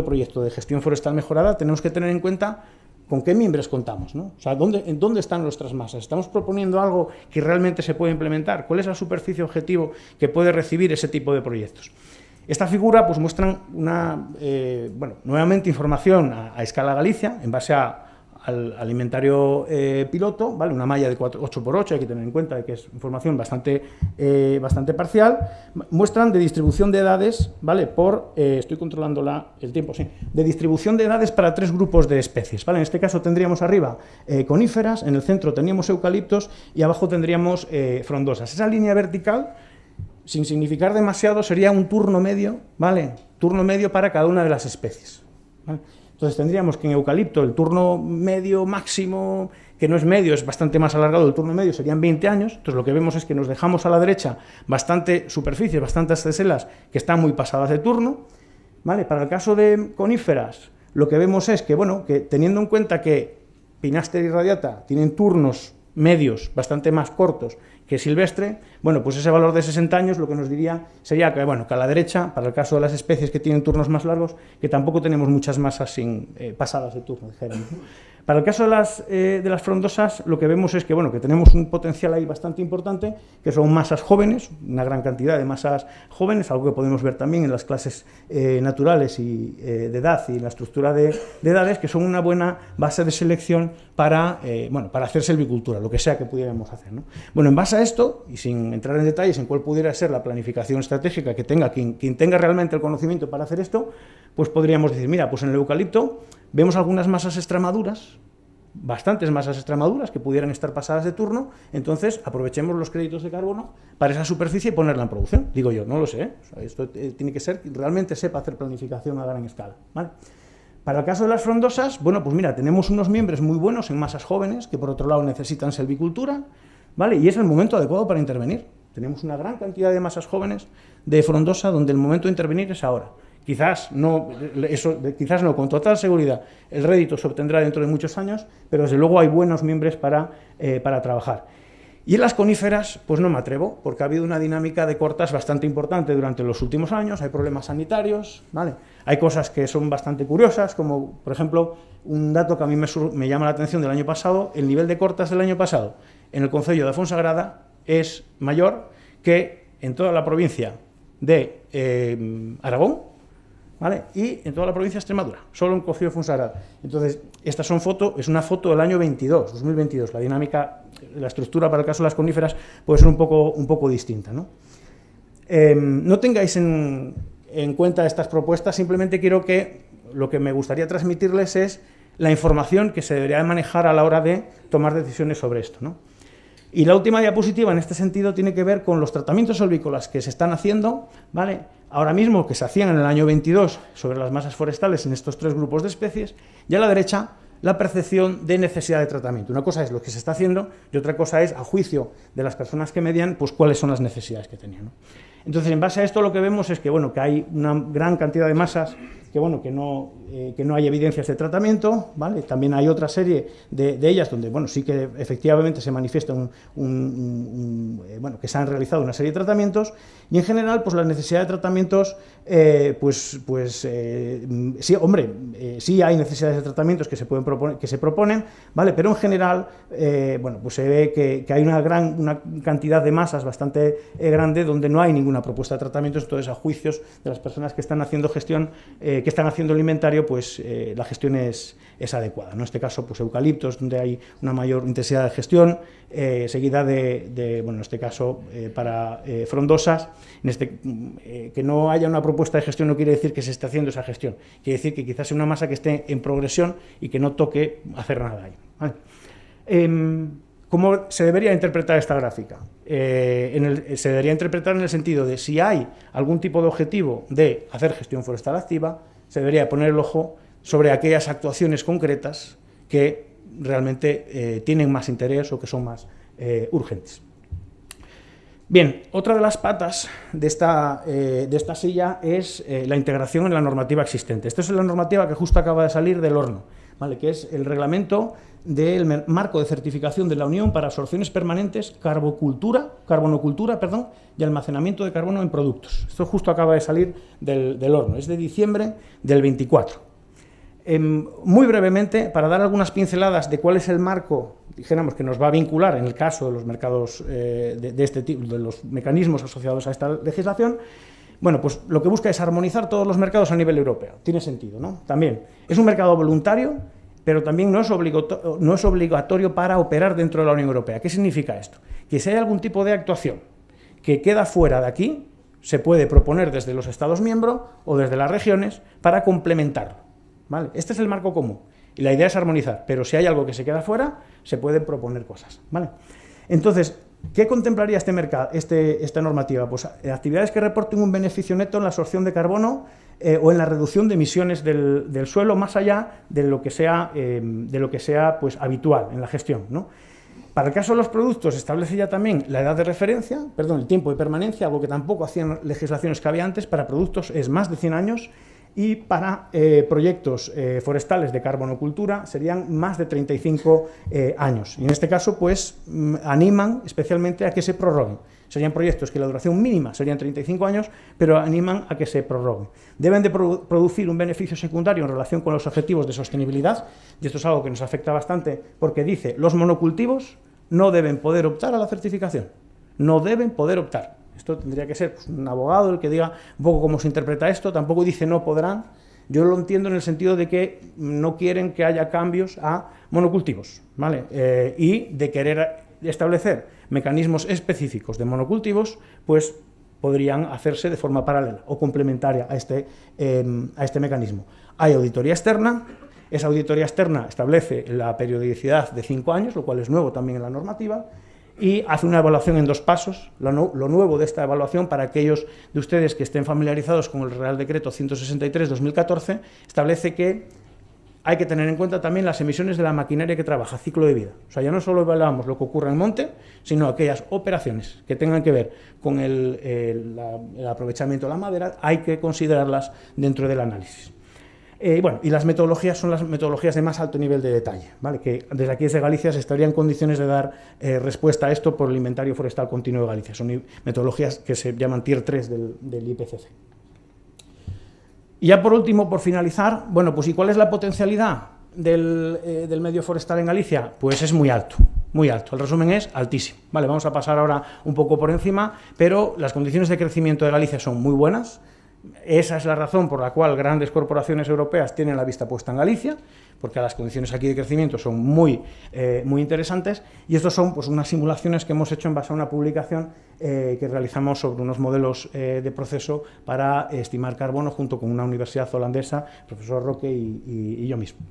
Speaker 12: proyecto de gestión forestal mejorada, tenemos que tener en cuenta con qué miembros contamos, ¿no? O sea, ¿en dónde están nuestras masas? ¿Estamos proponiendo algo que realmente se puede implementar? ¿Cuál es la superficie objetivo que puede recibir ese tipo de proyectos? Esta figura pues muestra nuevamente información a escala Galicia, en base al inventario piloto, ¿vale? Una malla de 8×8, hay que tener en cuenta que es información bastante parcial. Muestran de distribución de edades, ¿vale? Estoy controlando el tiempo, sí. De distribución de edades para 3 grupos de especies, ¿vale? En este caso tendríamos arriba coníferas, en el centro teníamos eucaliptos y abajo tendríamos frondosas. Esa línea vertical, sin significar demasiado, sería un turno medio, ¿vale? Turno medio para cada una de las especies, ¿vale? Entonces tendríamos que en eucalipto el turno medio máximo, que no es medio, es bastante más alargado, el turno medio serían 20 años, entonces lo que vemos es que nos dejamos a la derecha bastante superficie, bastantes teselas que están muy pasadas de turno, ¿vale? Para el caso de coníferas, lo que vemos es que, bueno, que teniendo en cuenta que Pinaster y Radiata tienen turnos medios bastante más cortos que silvestre, bueno, pues ese valor de 60 años lo que nos diría sería que, bueno, que a la derecha, para el caso de las especies que tienen turnos más largos, que tampoco tenemos muchas masas pasadas de turno, dijéramos, ¿no? Para el caso de las frondosas, lo que vemos es que, bueno, que tenemos un potencial ahí bastante importante, que son masas jóvenes, una gran cantidad de masas jóvenes, algo que podemos ver también en las clases naturales y de edad y en la estructura de edades, que son una buena base de selección para hacer silvicultura, lo que sea que pudiéramos hacer, ¿no? Bueno, en base a esto, y sin entrar en detalles en cuál pudiera ser la planificación estratégica que tenga quien tenga realmente el conocimiento para hacer esto, pues podríamos decir, mira, pues en el eucalipto vemos algunas masas extremaduras, bastantes masas extremaduras que pudieran estar pasadas de turno, entonces aprovechemos los créditos de carbono para esa superficie y ponerla en producción. Digo yo, no lo sé, o sea, esto tiene que ser que realmente sepa hacer planificación a gran escala, ¿vale? Para el caso de las frondosas, bueno, pues mira, tenemos unos miembros muy buenos en masas jóvenes que por otro lado necesitan silvicultura, ¿vale? Y es el momento adecuado para intervenir. Tenemos una gran cantidad de masas jóvenes de frondosa donde el momento de intervenir es ahora. Quizás no con total seguridad el rédito se obtendrá dentro de muchos años, pero desde luego hay buenos miembros para trabajar. Y en las coníferas, pues no me atrevo, porque ha habido una dinámica de cortas bastante importante durante los últimos años, hay problemas sanitarios, ¿vale? Hay cosas que son bastante curiosas, como por ejemplo un dato que a mí me llama la atención del año pasado, el nivel de cortas del año pasado en el concello de Fonsagrada es mayor que en toda la provincia de Aragón, ¿vale? Y en toda la provincia de Extremadura, solo en concello de Fonsagrada. Entonces, es una foto del año 2022, la dinámica, la estructura para el caso de las coníferas puede ser un poco distinta, ¿no? No tengáis en cuenta estas propuestas, simplemente quiero lo que me gustaría transmitirles es la información que se debería manejar a la hora de tomar decisiones sobre esto, ¿no? Y la última diapositiva en este sentido tiene que ver con los tratamientos olvícolas que se están haciendo, ¿vale? Ahora mismo, que se hacían en el año 22 sobre las masas forestales en estos 3 grupos de especies, y a la derecha la percepción de necesidad de tratamiento. Una cosa es lo que se está haciendo y otra cosa es, a juicio de las personas que median, pues cuáles son las necesidades que tenían, ¿no? Entonces, en base a esto lo que vemos es que, bueno, que hay una gran cantidad de masas que no hay evidencias de tratamiento, ¿vale? También hay otra serie de ellas donde, bueno, sí que efectivamente se manifiesta que se han realizado una serie de tratamientos, y en general, pues la necesidad de tratamientos, sí, hombre, sí hay necesidades de tratamientos que se proponen, ¿vale? Pero en general, pues se ve que hay una cantidad de masas bastante grande donde no hay ninguna propuesta de tratamientos, entonces a juicios de las personas que están haciendo gestión que están haciendo el inventario, pues la gestión es adecuada. En este caso, pues eucaliptos, donde hay una mayor intensidad de gestión, seguida bueno, en este caso, para frondosas. Que no haya una propuesta de gestión no quiere decir que se esté haciendo esa gestión, quiere decir que quizás sea una masa que esté en progresión y que no toque hacer nada ahí. ¿Vale? ¿Cómo se debería interpretar esta gráfica? Se debería interpretar en el sentido de si hay algún tipo de objetivo de hacer gestión forestal activa, se debería poner el ojo sobre aquellas actuaciones concretas que realmente tienen más interés o que son más urgentes. Bien, otra de las patas de esta silla es la integración en la normativa existente. Esta es la normativa que justo acaba de salir del horno, ¿vale? Que es el reglamento del marco de certificación de la Unión para absorciones permanentes, carbonocultura, y almacenamiento de carbono en productos. Esto justo acaba de salir del horno, es de diciembre del 24. Muy brevemente, para dar algunas pinceladas de cuál es el marco, dijéramos, que nos va a vincular en el caso de los mercados de este tipo, de los mecanismos asociados a esta legislación, bueno, pues lo que busca es armonizar todos los mercados a nivel europeo. Tiene sentido, ¿no? También es un mercado voluntario, pero también no es obligatorio para operar dentro de la Unión Europea. ¿Qué significa esto? Que si hay algún tipo de actuación que queda fuera de aquí, se puede proponer desde los Estados miembros o desde las regiones para complementarlo, ¿vale? Este es el marco común y la idea es armonizar, pero si hay algo que se queda fuera, se pueden proponer cosas, ¿vale? Entonces, ¿qué contemplaría esta normativa? Pues actividades que reporten un beneficio neto en la absorción de carbono o en la reducción de emisiones del suelo, más allá de lo que sea, pues, habitual en la gestión, ¿no? Para el caso de los productos, establece ya también la edad de referencia, el tiempo de permanencia, algo que tampoco hacían legislaciones que había antes. Para productos es más de 100 años y para proyectos forestales de carbonocultura serían más de 35 años. Y en este caso, pues, animan especialmente a que se prorroguen. Serían proyectos que la duración mínima serían 35 años, pero animan a que se prorroguen. Deben de producir un beneficio secundario en relación con los objetivos de sostenibilidad, y esto es algo que nos afecta bastante porque dice, los monocultivos no deben poder optar a la certificación. No deben poder optar. Esto tendría que ser, pues, un abogado el que diga un poco cómo se interpreta esto. Tampoco dice no podrán. Yo lo entiendo en el sentido de que no quieren que haya cambios a monocultivos, ¿vale? Y de querer establecer mecanismos específicos de monocultivos, pues podrían hacerse de forma paralela o complementaria a este mecanismo. Hay auditoría externa. Esa auditoría externa establece la periodicidad de 5 años, lo cual es nuevo también en la normativa, y hace una evaluación en 2 pasos. Lo nuevo de esta evaluación, para aquellos de ustedes que estén familiarizados con el Real Decreto 163/2014, establece que hay que tener en cuenta también las emisiones de la maquinaria que trabaja, ciclo de vida. O sea, ya no solo evaluamos lo que ocurre en monte, sino aquellas operaciones que tengan que ver con el aprovechamiento de la madera, hay que considerarlas dentro del análisis. Bueno, y las metodologías son las metodologías de más alto nivel de detalle, ¿vale? Que desde aquí, desde Galicia, se estaría en condiciones de dar respuesta a esto por el Inventario Forestal Continuo de Galicia. Son metodologías que se llaman Tier 3 del IPCC. Y ya por último, por finalizar, bueno, pues ¿y cuál es la potencialidad del medio forestal en Galicia? Pues es muy alto, muy alto. El resumen es altísimo. Vale, vamos a pasar ahora un poco por encima, pero las condiciones de crecimiento de Galicia son muy buenas. Esa es la razón por la cual grandes corporaciones europeas tienen la vista puesta en Galicia, porque las condiciones aquí de crecimiento son muy interesantes, y estos son, pues, unas simulaciones que hemos hecho en base a una publicación que realizamos sobre unos modelos de proceso para estimar carbono junto con una universidad holandesa, el profesor Roque y yo mismo.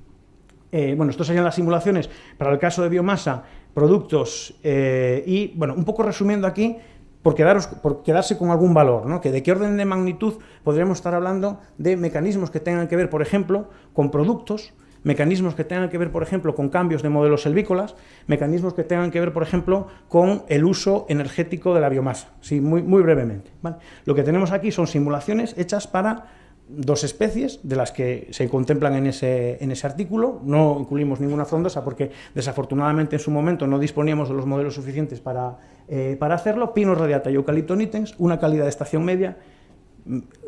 Speaker 12: Bueno, estas serían las simulaciones para el caso de biomasa, productos y, bueno, un poco resumiendo aquí, por quedarse con algún valor, ¿no? Que de qué orden de magnitud podríamos estar hablando de mecanismos que tengan que ver, por ejemplo, con productos, mecanismos que tengan que ver, por ejemplo, con cambios de modelos silvícolas, mecanismos que tengan que ver, por ejemplo, con el uso energético de la biomasa. Sí, muy brevemente, ¿vale? Lo que tenemos aquí son simulaciones hechas para 2 especies de las que se contemplan en ese artículo. No incluimos ninguna frondosa porque desafortunadamente en su momento no disponíamos de los modelos suficientes para hacerlo. Pinus radiata y Eucalyptus nitens, una calidad de estación media.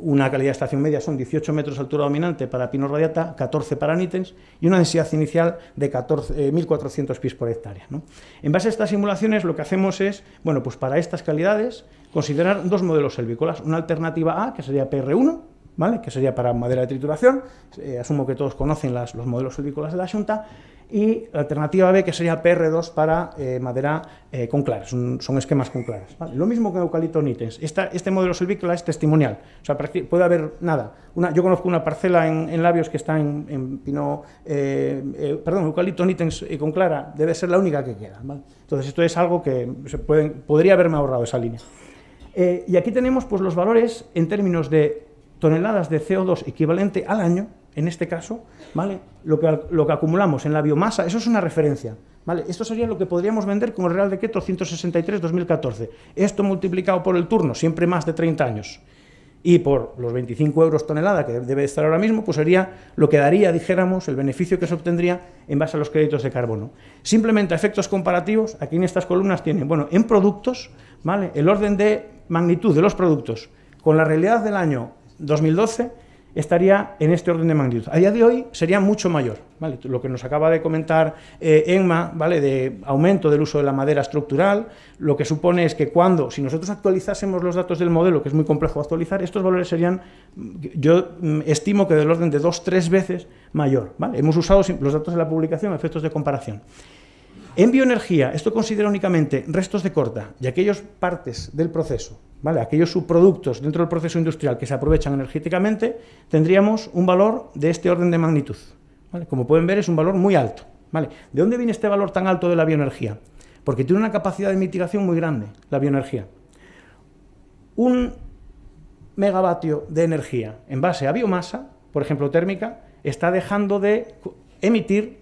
Speaker 12: Una calidad de estación media son 18 metros de altura dominante para Pinus radiata, 14 para nitens y una densidad inicial de 1.400 pies por hectárea, ¿no? En base a estas simulaciones lo que hacemos es, bueno, pues para estas calidades considerar 2 modelos silvícolas, una alternativa A, que sería PR1, ¿vale? Que sería para madera de trituración. Asumo que todos conocen los modelos silvícolas de la Xunta. Y la alternativa B, que sería PR2 para madera con claras, son esquemas con claras, ¿vale? Lo mismo que eucalipto nitens. Este modelo silvícola es testimonial, o sea, puede haber nada. Yo conozco una parcela en Labios que está en eucalipto nitens con clara, debe ser la única que queda, ¿vale? Entonces esto es algo que podría haberme ahorrado esa línea. Y aquí tenemos pues, los valores en términos de toneladas de CO2 equivalente al año, en este caso, ¿vale? Lo que acumulamos en la biomasa, eso es una referencia, ¿vale? Esto sería lo que podríamos vender con el Real Decreto 163/2014. Esto multiplicado por el turno, siempre más de 30 años, y por los 25 euros tonelada, que debe estar ahora mismo, pues sería lo que daría, dijéramos, el beneficio que se obtendría en base a los créditos de carbono. Simplemente a efectos comparativos, aquí en estas columnas tienen, bueno, en productos, ¿vale? El orden de magnitud de los productos con la realidad del año 2012 estaría en este orden de magnitud. A día de hoy sería mucho mayor, ¿vale? Lo que nos acaba de comentar Emma, ¿vale? De aumento del uso de la madera estructural, lo que supone es que si nosotros actualizásemos los datos del modelo, que es muy complejo actualizar, estos valores serían, yo estimo que del orden de 2-3 veces mayor, ¿vale? Hemos usado los datos de la publicación a efectos de comparación. En bioenergía, esto considera únicamente restos de corta y aquellas partes del proceso, ¿vale? Aquellos subproductos dentro del proceso industrial que se aprovechan energéticamente, tendríamos un valor de este orden de magnitud, ¿vale? Como pueden ver, es un valor muy alto, ¿vale? ¿De dónde viene este valor tan alto de la bioenergía? Porque tiene una capacidad de mitigación muy grande, la bioenergía. Un megavatio de energía en base a biomasa, por ejemplo térmica, está dejando de emitir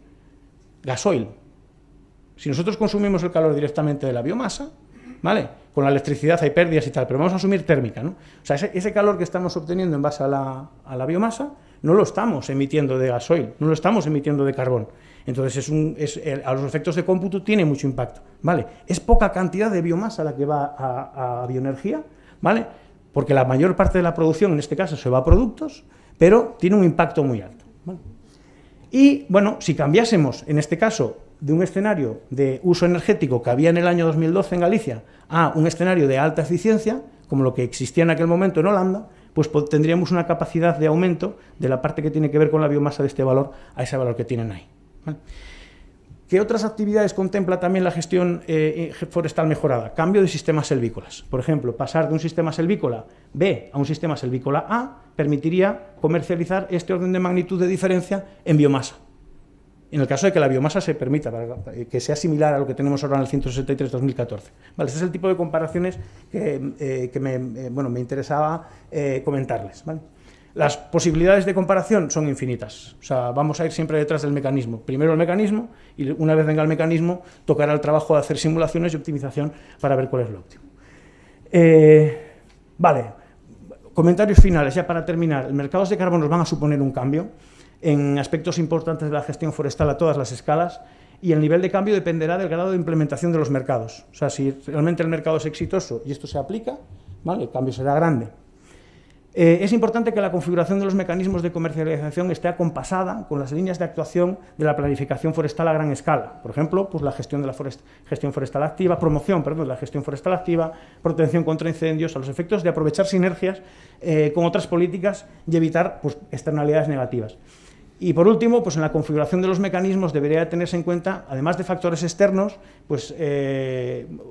Speaker 12: gasoil. Si nosotros consumimos el calor directamente de la biomasa, ¿vale? Con la electricidad hay pérdidas y tal, pero vamos a asumir térmica, ¿no? O sea, ese calor que estamos obteniendo en base a la biomasa no lo estamos emitiendo de gasoil, no lo estamos emitiendo de carbón. Entonces, a los efectos de cómputo tiene mucho impacto, ¿vale? Es poca cantidad de biomasa la que va a bioenergía, ¿vale? Porque la mayor parte de la producción, en este caso, se va a productos, pero tiene un impacto muy alto, ¿vale? Y, bueno, si cambiásemos, en este caso, de un escenario de uso energético que había en el año 2012 en Galicia a un escenario de alta eficiencia, como lo que existía en aquel momento en Holanda, pues tendríamos una capacidad de aumento de la parte que tiene que ver con la biomasa de este valor a ese valor que tienen ahí, ¿vale? ¿Qué otras actividades contempla también la gestión forestal mejorada? Cambio de sistemas selvícolas. Por ejemplo, pasar de un sistema selvícola B a un sistema selvícola A permitiría comercializar este orden de magnitud de diferencia en biomasa. En el caso de que la biomasa se permita, que sea similar a lo que tenemos ahora en el 163/2014. Vale, este es el tipo de comparaciones que me interesaba comentarles, ¿vale? Las posibilidades de comparación son infinitas, o sea, vamos a ir siempre detrás del mecanismo. Primero el mecanismo, y una vez venga el mecanismo, tocará el trabajo de hacer simulaciones y optimización para ver cuál es lo óptimo. Vale, comentarios finales, ya para terminar. Los mercados de carbono van a suponer un cambio en aspectos importantes de la gestión forestal a todas las escalas, y el nivel de cambio dependerá del grado de implementación de los mercados. O sea, si realmente el mercado es exitoso y esto se aplica, ¿vale? El cambio será grande. Es importante que la configuración de los mecanismos de comercialización esté acompasada con las líneas de actuación de la planificación forestal a gran escala. Por ejemplo, pues la gestión de la gestión forestal activa, promoción, perdón, de la gestión forestal activa, protección contra incendios, a los efectos de aprovechar sinergias con otras políticas y evitar pues, externalidades negativas. Y por último, pues en la configuración de los mecanismos debería tenerse en cuenta, además de factores externos, pues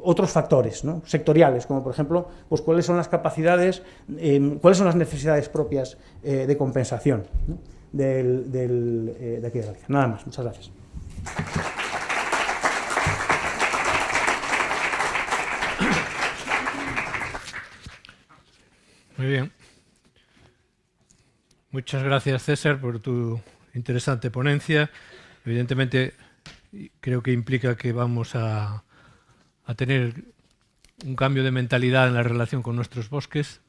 Speaker 12: otros factores, ¿no? Sectoriales, como por ejemplo, pues cuáles son las capacidades, cuáles son las necesidades propias de compensación, ¿no? de aquí de Galicia. Nada más, muchas gracias.
Speaker 1: Muy bien. Muchas gracias, César, por tu interesante ponencia. Evidentemente, creo que implica que vamos a tener un cambio de mentalidad en la relación con nuestros bosques.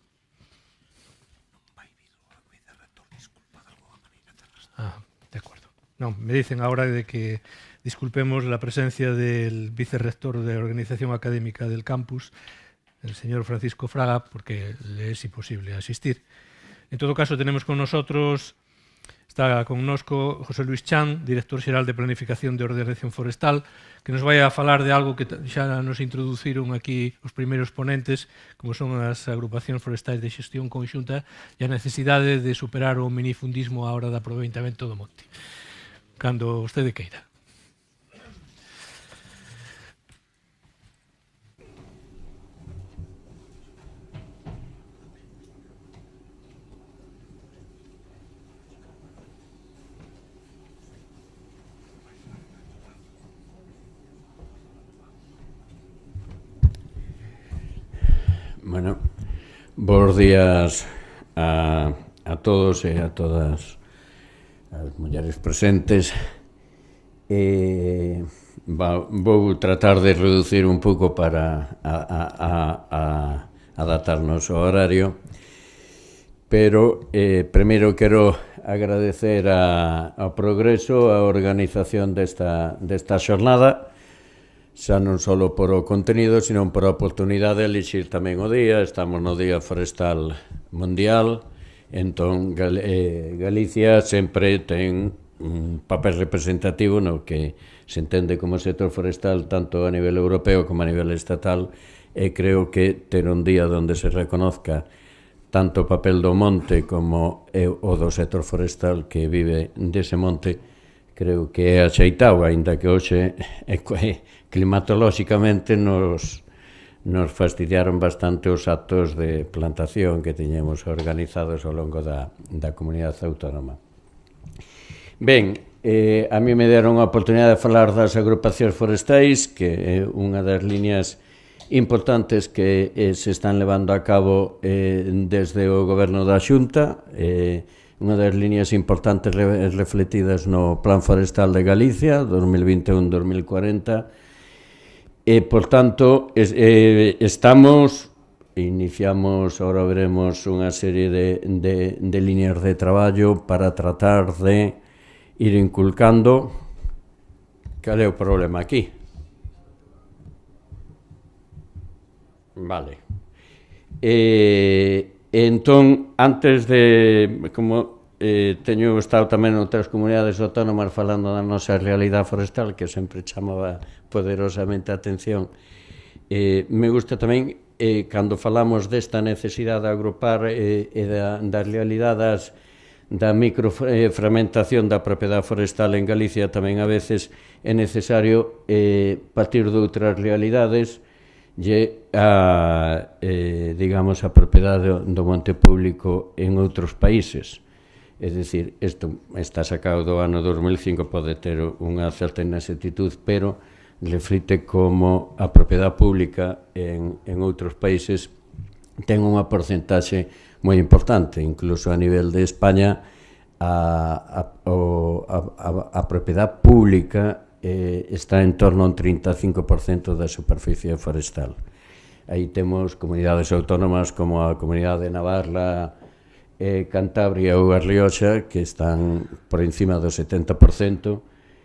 Speaker 1: De acuerdo. No, me dicen ahora de que disculpemos la presencia del vicerrector de Organización Académica del campus, el señor Francisco Fraga, porque le es imposible asistir. En todo caso, tenemos con nosotros Está connosco José Luis Chan, director xeral de Planificación de Ordenación Forestal, que nos vai a falar de algo que xa nos introduciron aquí os primeiros ponentes, como son as agrupacións forestais de xestión conxunta e a necesidade de superar o minifundismo á hora de aproveitamento do monte. Cando vostede queira.
Speaker 13: Bueno, bons días a todos e a todas as mulleres presentes. Vou tratar de reducir un pouco para adaptarnos ao horario, pero primeiro quero agradecer ao Progreso a organización desta xornada, xa non só por o contenido, sino por a oportunidade de elixir tamén o día. Estamos no Día Forestal Mundial, entón Galicia sempre ten un papel representativo no que se entende como sector forestal tanto a nivel europeo como a nivel estatal, e creo que ter un día onde se reconozca tanto o papel do monte como o do sector forestal que vive dese monte, creo que é axeitado, aínda que hoxe climatolóxicamente nos fastidiaron bastante os actos de plantación que tiñemos organizados ao longo da comunidade autónoma. Ben, a mí me deron a oportunidade de falar das agrupacións forestais, que é unha das líneas importantes que se están levando a cabo desde o Goberno da Xunta, unha das líneas importantes refletidas no Plan Forestal de Galicia 2021-2040, e, por tanto, iniciamos, ahora veremos unha serie de líneas de traballo para tratar de ir inculcando. Cal é o problema aquí? Vale. Entón, antes de, como teño estado tamén en outras comunidades autónomas falando da nosa realidade forestal, que sempre chamaba poderosamente a atención, me gusta tamén, cando falamos desta necesidade de agrupar e das realidades da microfragmentación da propiedade forestal en Galicia, tamén a veces é necesario partir de outras realidades e digamos a propiedade do monte público en outros países. É dicir, isto está sacado do ano 2005, pode ter unha certa inexactitud, pero reflite como a propiedade pública en outros países ten unha porcentaxe moi importante, incluso a nivel de España a propiedade pública está en torno a un 35% da superficie forestal. Aí temos comunidades autónomas como a Comunidade de Navarra, Cantabria ou a Rioxa, que están por encima do 70%,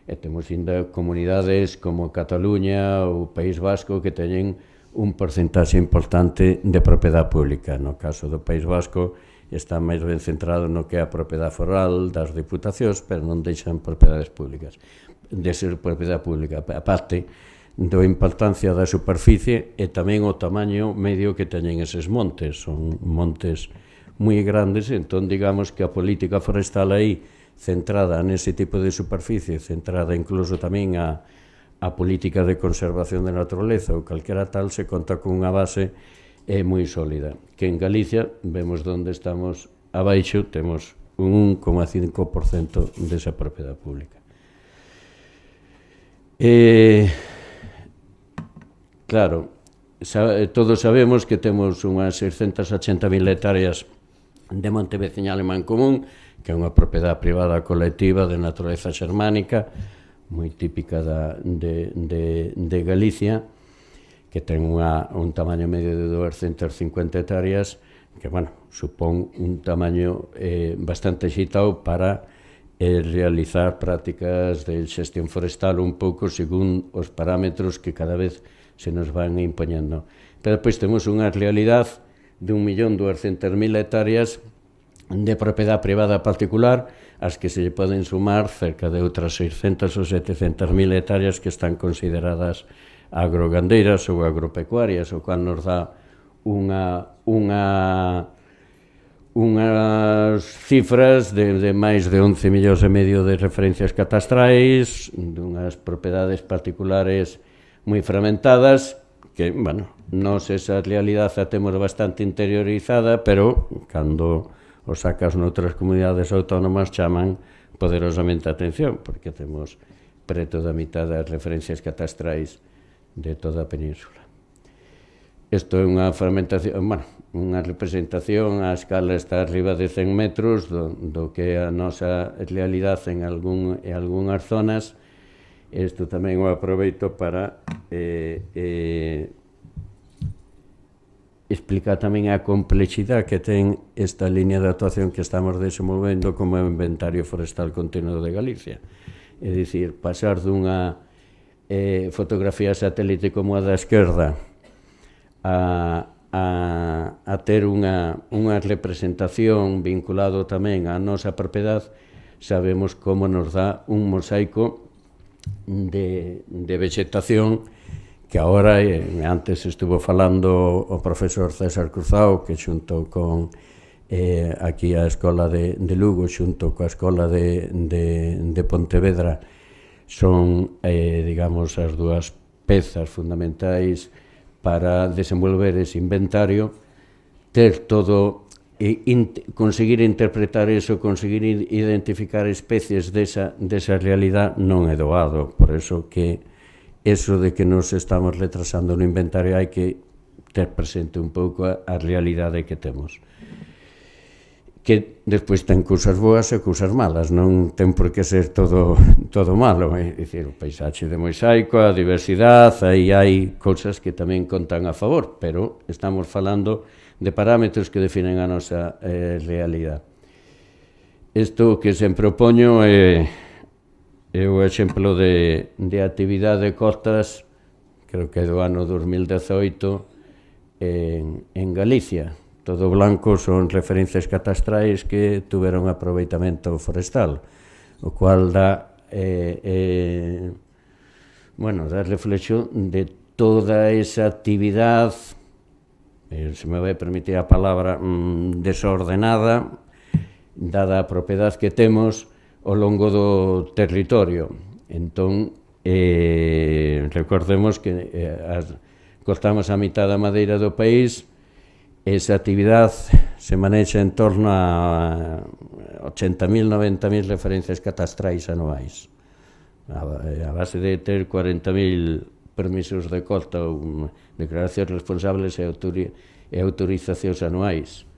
Speaker 13: e temos ainda comunidades como Cataluña ou País Vasco que teñen un porcentaxe importante de propiedade pública. No caso do País Vasco está máis ben centrado no que é a propiedade foral das diputacións, pero non deixan propiedades públicas, de ser propiedade pública. A parte da importancia da superficie e tamén o tamaño medio que teñen eses montes. Son montes moi grandes, entón digamos que a política forestal aí centrada nese tipo de superficie, centrada incluso tamén a política de conservación da naturaleza ou calquera tal, se conta con unha base moi sólida, que en Galicia vemos onde estamos abaixo, temos un 1,5% desa propiedade pública. Claro, todos sabemos que temos unhas 680.000 hectáreas de monte veciñal e mancomún, que é unha propiedade privada colectiva de naturaleza xermánica, moi típica de Galicia, que ten un tamaño medio de 250 hectáreas, que, bueno, supón un tamaño bastante xitao para realizar prácticas de xestión forestal un pouco según os parámetros que cada vez se nos van impoñendo. Pero depois temos unha realidade de 1.200.000 hectáreas de propiedade privada particular, as que se lle poden sumar cerca de outras 600 ou 700.000 hectáreas que están consideradas agrogandeiras ou agropecuarias, o cual nos dá unhas cifras de máis de 11 millóns e medio de referencias catastrais, dunhas propiedades particulares moi fragmentadas, que, bueno, nos esa realidade a temos bastante interiorizada, pero cando o sacas noutras comunidades autónomas chaman poderosamente a atención, porque temos preto da mitad das referencias catastrais de toda a península. Isto é unha fragmentación, bueno, unha representación, a escala está arriba de 100 metros do que é a nosa realidade en algunhas zonas. Isto tamén o aproveito para explicar tamén a complexidade que ten esta línea de actuación que estamos desenvolvendo como o Inventario Forestal Continuo de Galicia. É dicir, pasar dunha fotografía satélite como a da esquerda a ter unha representación vinculado tamén á nosa propiedade, sabemos como nos dá un mosaico de vegetación que agora, antes estuvo falando o profesor César Cruzao, que xunto con aquí a Escola de Lugo, xunto coa Escola de Pontevedra, son, digamos, as dúas pezas fundamentais para desenvolver ese inventario, ter todo, conseguir interpretar eso, conseguir identificar especies desa realidade non é doado, por eso que eso de que nos estamos retrasando no inventario hai que ter presente un pouco a realidade que temos, que despois ten cousas boas e cousas malas, non ten por que ser todo malo, é dicir, o paisaxe de mosaico, a diversidade, aí hai cousas que tamén contan a favor, pero estamos falando de parámetros que definen a nosa realidade. Isto que sempre opoño é o exemplo de actividade de costas, creo que é do ano 2018, en Galicia. Todo blanco son referencias catastrais que tuveron aproveitamento forestal, o cual dá reflexión de toda esa actividade, se me vai permitir a palabra, desordenada, dada a propiedade que temos ao longo do territorio. Entón, recordemos que cortamos a mitad da madeira do país, esa actividade se manexa en torno a 80.000, 90.000 referencias catastrais anuais, a base de ter 40.000 permisos de corta ou declaracións responsables e autorizacións anuais.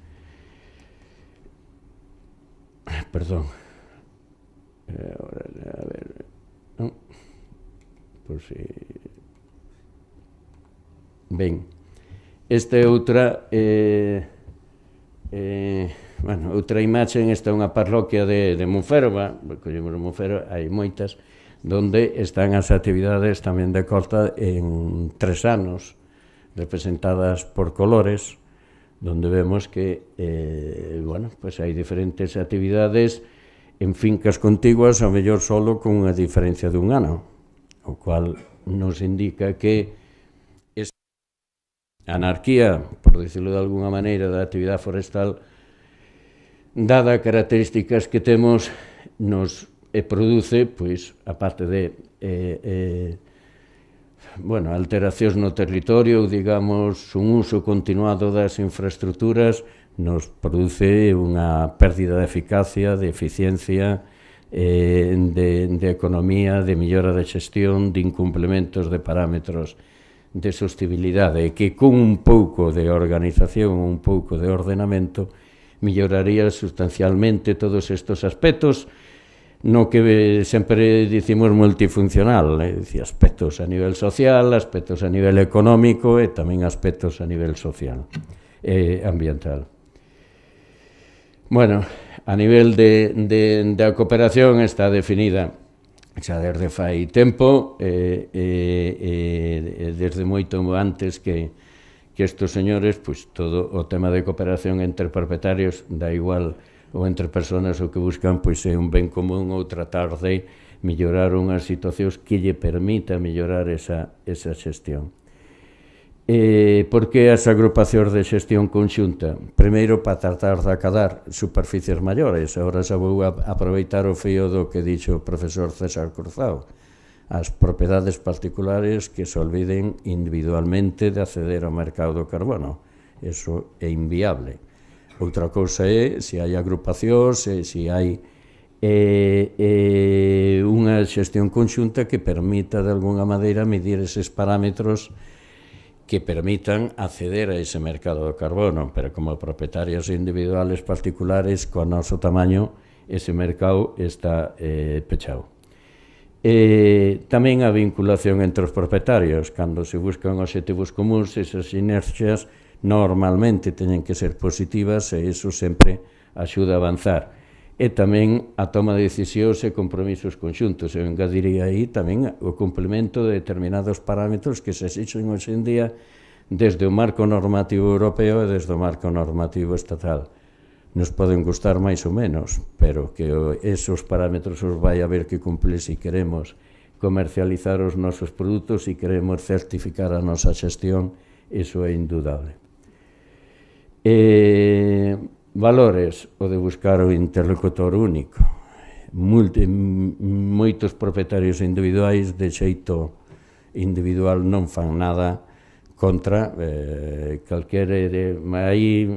Speaker 13: Perdón. A ver, por si... Ben, esta é outra outra imaxe, esta é unha parroquia de Monferva, collemos Monferva, hai moitas, donde están as actividades tamén de corta en 3 anos, representadas por colores, donde vemos que, hai diferentes actividades en fincas contiguas, ao mellor solo con unha diferencia dun ano, o cual nos indica que a anarquía, por dicirlo de alguna maneira, da actividade forestal, dada características que temos, nos produce, pois, a parte de alteracións no territorio, digamos, un uso continuado das infraestructuras, nos produce unha pérdida de eficacia, de eficiencia, de economía, de mellora de xestión, de incumplementos de parámetros de sostenibilidade, que con un pouco de organización, un pouco de ordenamento, melloraría sustancialmente todos estes aspectos, no que sempre dicimos multifuncional, aspectos a nivel social, aspectos a nivel económico e tamén aspectos a nivel social e ambiental. Bueno, a nivel da cooperación está definida xa desde fai tempo, desde moito antes que estes señores, pois todo o tema de cooperación entre propietarios, da igual ou entre persoas o que buscan pois é un ben común ou tratar de mellorar unhas situacións que lle permita mellorar esa xestión. Por que as agrupacións de xestión conxunta? Primeiro, para tratar de acadar superficies maiores. Agora xa vou aproveitar o fío do que dixo o profesor César Cruzado. As propiedades particulares que se olviden individualmente de acceder ao mercado do carbono. Eso é inviable. Outra cousa é se hai agrupacións e se hai unha xestión conxunta que permita de alguna maneira medir eses parámetros que permitan acceder a ese mercado do carbono, pero como propietarios individuales particulares, con noso tamaño, ese mercado está pechado. Tamén a vinculación entre os propietarios, cando se buscan obxectivos comuns, esas sinerxias normalmente teñen que ser positivas e iso sempre axuda a avanzar. E tamén a toma de decisións e compromisos conxuntos. Eu engadiría aí tamén o cumplimento de determinados parámetros que se exixen hoxe en día desde o marco normativo europeo e desde o marco normativo estatal. Nos poden gustar máis ou menos, pero que esos parámetros os vai haber que cumplir se queremos comercializar os nosos produtos e queremos certificar a nosa xestión, iso é indudable. Valores, o de buscar o interlocutor único. Moitos propietarios individuais de xeito individual non fan nada contra calquera... Aí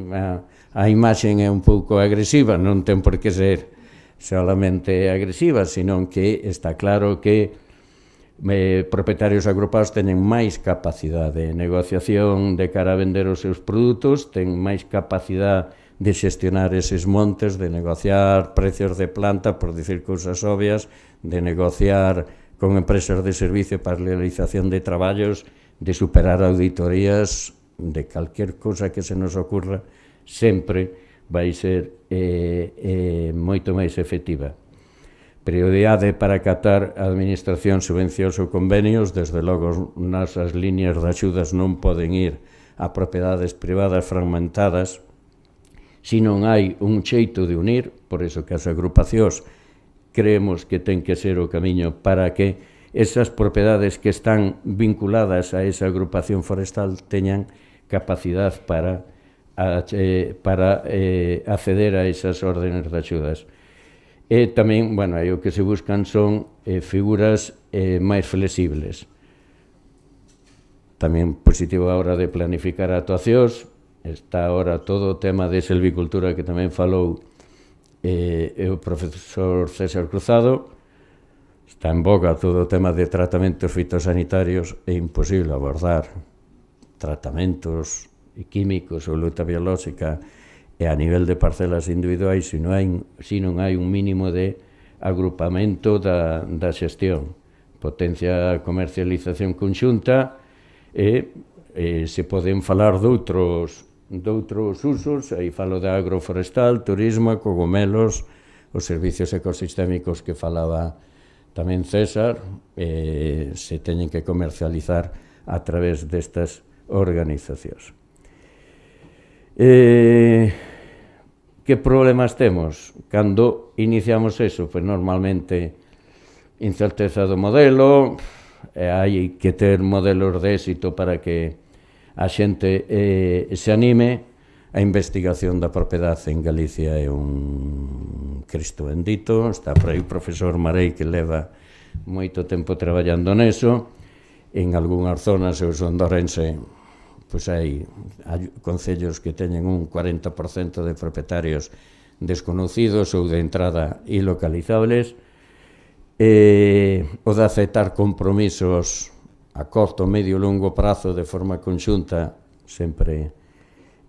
Speaker 13: a imaxe é un pouco agresiva, non ten por que ser solamente agresiva, senón que está claro que propietarios agrupados teñen máis capacidade de negociación de cara a vender os seus produtos, ten máis capacidade de xestionar eses montes, de negociar precios de planta, por dicir cousas obvias, de negociar con empresas de servicio para a realización de traballos, de superar auditorías, de calquer cousa que se nos ocurra, sempre vai ser moito máis efectiva. Prioridade para acatar a administración, subvencións ou convenios, desde logo nosas líneas de axudas non poden ir a propiedades privadas fragmentadas, se non hai un xeito de unir, por iso que as agrupacións creemos que ten que ser o camiño para que esas propiedades que están vinculadas a esa agrupación forestal teñan capacidade para acceder a esas órdenes de axudas. E tamén, bueno, aí o que se buscan son figuras máis flexibles. Tamén positivo a hora de planificar actuacións, está ahora todo o tema de silvicultura que tamén falou o profesor César Cruzado, está en boga todo o tema de tratamentos fitosanitarios, é imposible abordar tratamentos químicos ou luta biolóxica e a nivel de parcelas individuais se non hai un mínimo de agrupamento da xestión. Potencia a comercialización conxunta e se poden falar doutros usos, aí falo de agroforestal, turismo, cogomelos, os servicios ecosistémicos que falaba tamén César, se teñen que comercializar a través destas organizacións. Que problemas temos? Cando iniciamos eso, pois normalmente incerteza do modelo, hai que ter modelos de éxito para que a xente se anime. A investigación da propiedade en Galicia é un cristo bendito, está por aí o profesor Marei que leva moito tempo traballando neso. En algunhas zonas, eu son de Ourense, pois hai concellos que teñen un 40% de propietarios desconocidos ou de entrada ilocalizables. O de aceptar compromisos a corto, medio e longo prazo de forma conxunta sempre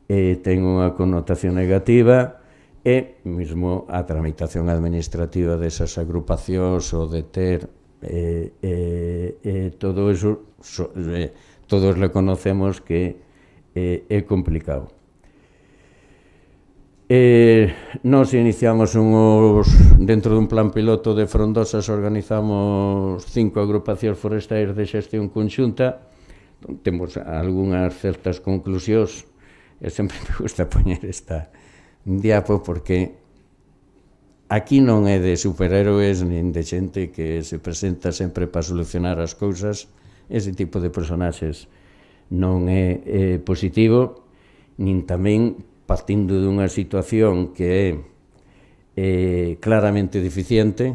Speaker 13: ten unha connotación negativa e mesmo a tramitación administrativa desas agrupacións ou de ter todo eso todos le conocemos que é complicado. Nos iniciamos dentro dun plan piloto de Frondosas, organizamos 5 agrupacións forestais de xestión conxunta. Temos algunhas certas conclusións e sempre me gusta poñer esta diapo porque aquí non é de superhéroes nin de xente que se presenta sempre para solucionar as cousas. Ese tipo de personaxes non é positivo, nin tamén partindo dunha situación que é claramente deficiente,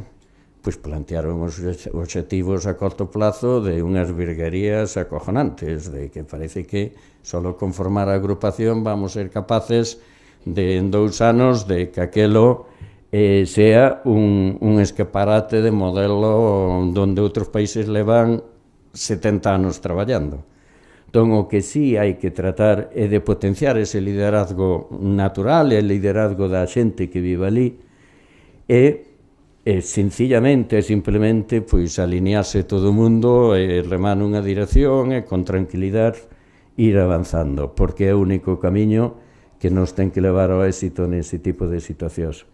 Speaker 13: pois plantearon os obxectivos a corto plazo de unhas virguerías acojonantes, de que parece que só conformar a agrupación vamos ser capaces de en 2 anos de que aquelo sea un escaparate de modelo donde outros países levan 70 anos traballando. Entón, o que sí hai que tratar é de potenciar ese liderazgo natural, e o liderazgo da xente que vive ali, e sencillamente, simplemente, pois alinearse todo o mundo e remar nunha dirección e con tranquilidade ir avanzando, porque é o único camiño que nos ten que levar ao éxito nese tipo de situacións.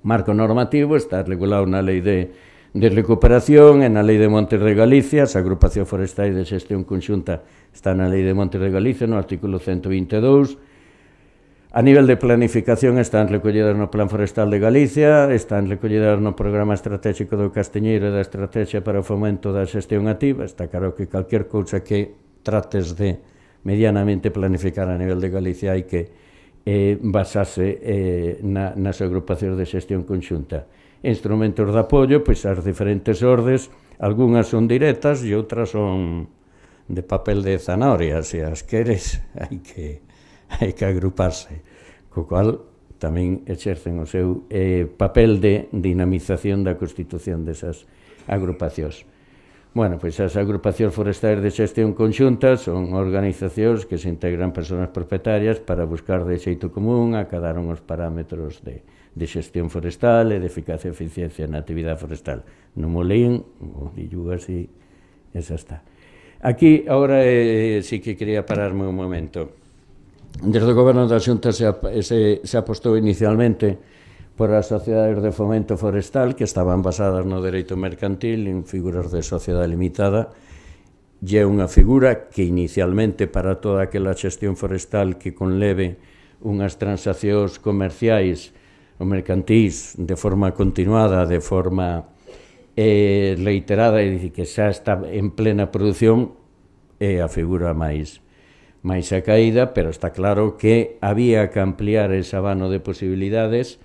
Speaker 13: Marco normativo está regulado na Lei de Recuperación e na Lei de Montes de Galicia. As agrupacións forestais de xestión conxunta está na Lei de Montes de Galicia, no artículo 122. A nivel de planificación están recollidas no Plan Forestal de Galicia, están recollidas no Programa Estratégico do Castiñeiro e da Estrategia para o Fomento da Xestión Activa. Está claro que calquer cousa que trates de medianamente planificar a nivel de Galicia hai que basarse nas agrupacións de xestión conxunta. Instrumentos de apoio, pois as diferentes ordes, algunhas son directas e outras son de papel de zanahoria, se as queres hai que agruparse, co cual tamén exercen o seu papel de dinamización da constitución desas agrupacións. Bueno, pois as agrupacións forestais de xestión conxunta son organizacións que se integran persoas propietarias para buscar de xeito común acadar uns parámetros de xestión forestal e de eficacia e eficiencia na actividade forestal. No molín, o dillo así, esa está. Aquí, agora, sí que quería pararme un momento. Desde o Goberno da Xunta se apostou inicialmente por as sociedades de fomento forestal que estaban basadas no dereito mercantil en figuras de sociedade limitada, e é unha figura que inicialmente para toda aquela xestión forestal que conleve unhas transaccións comerciais ou mercantís de forma continuada, de forma reiterada, e dicir que xa está en plena produción, é a figura máis acaída, pero está claro que había que ampliar ese abano de posibilidades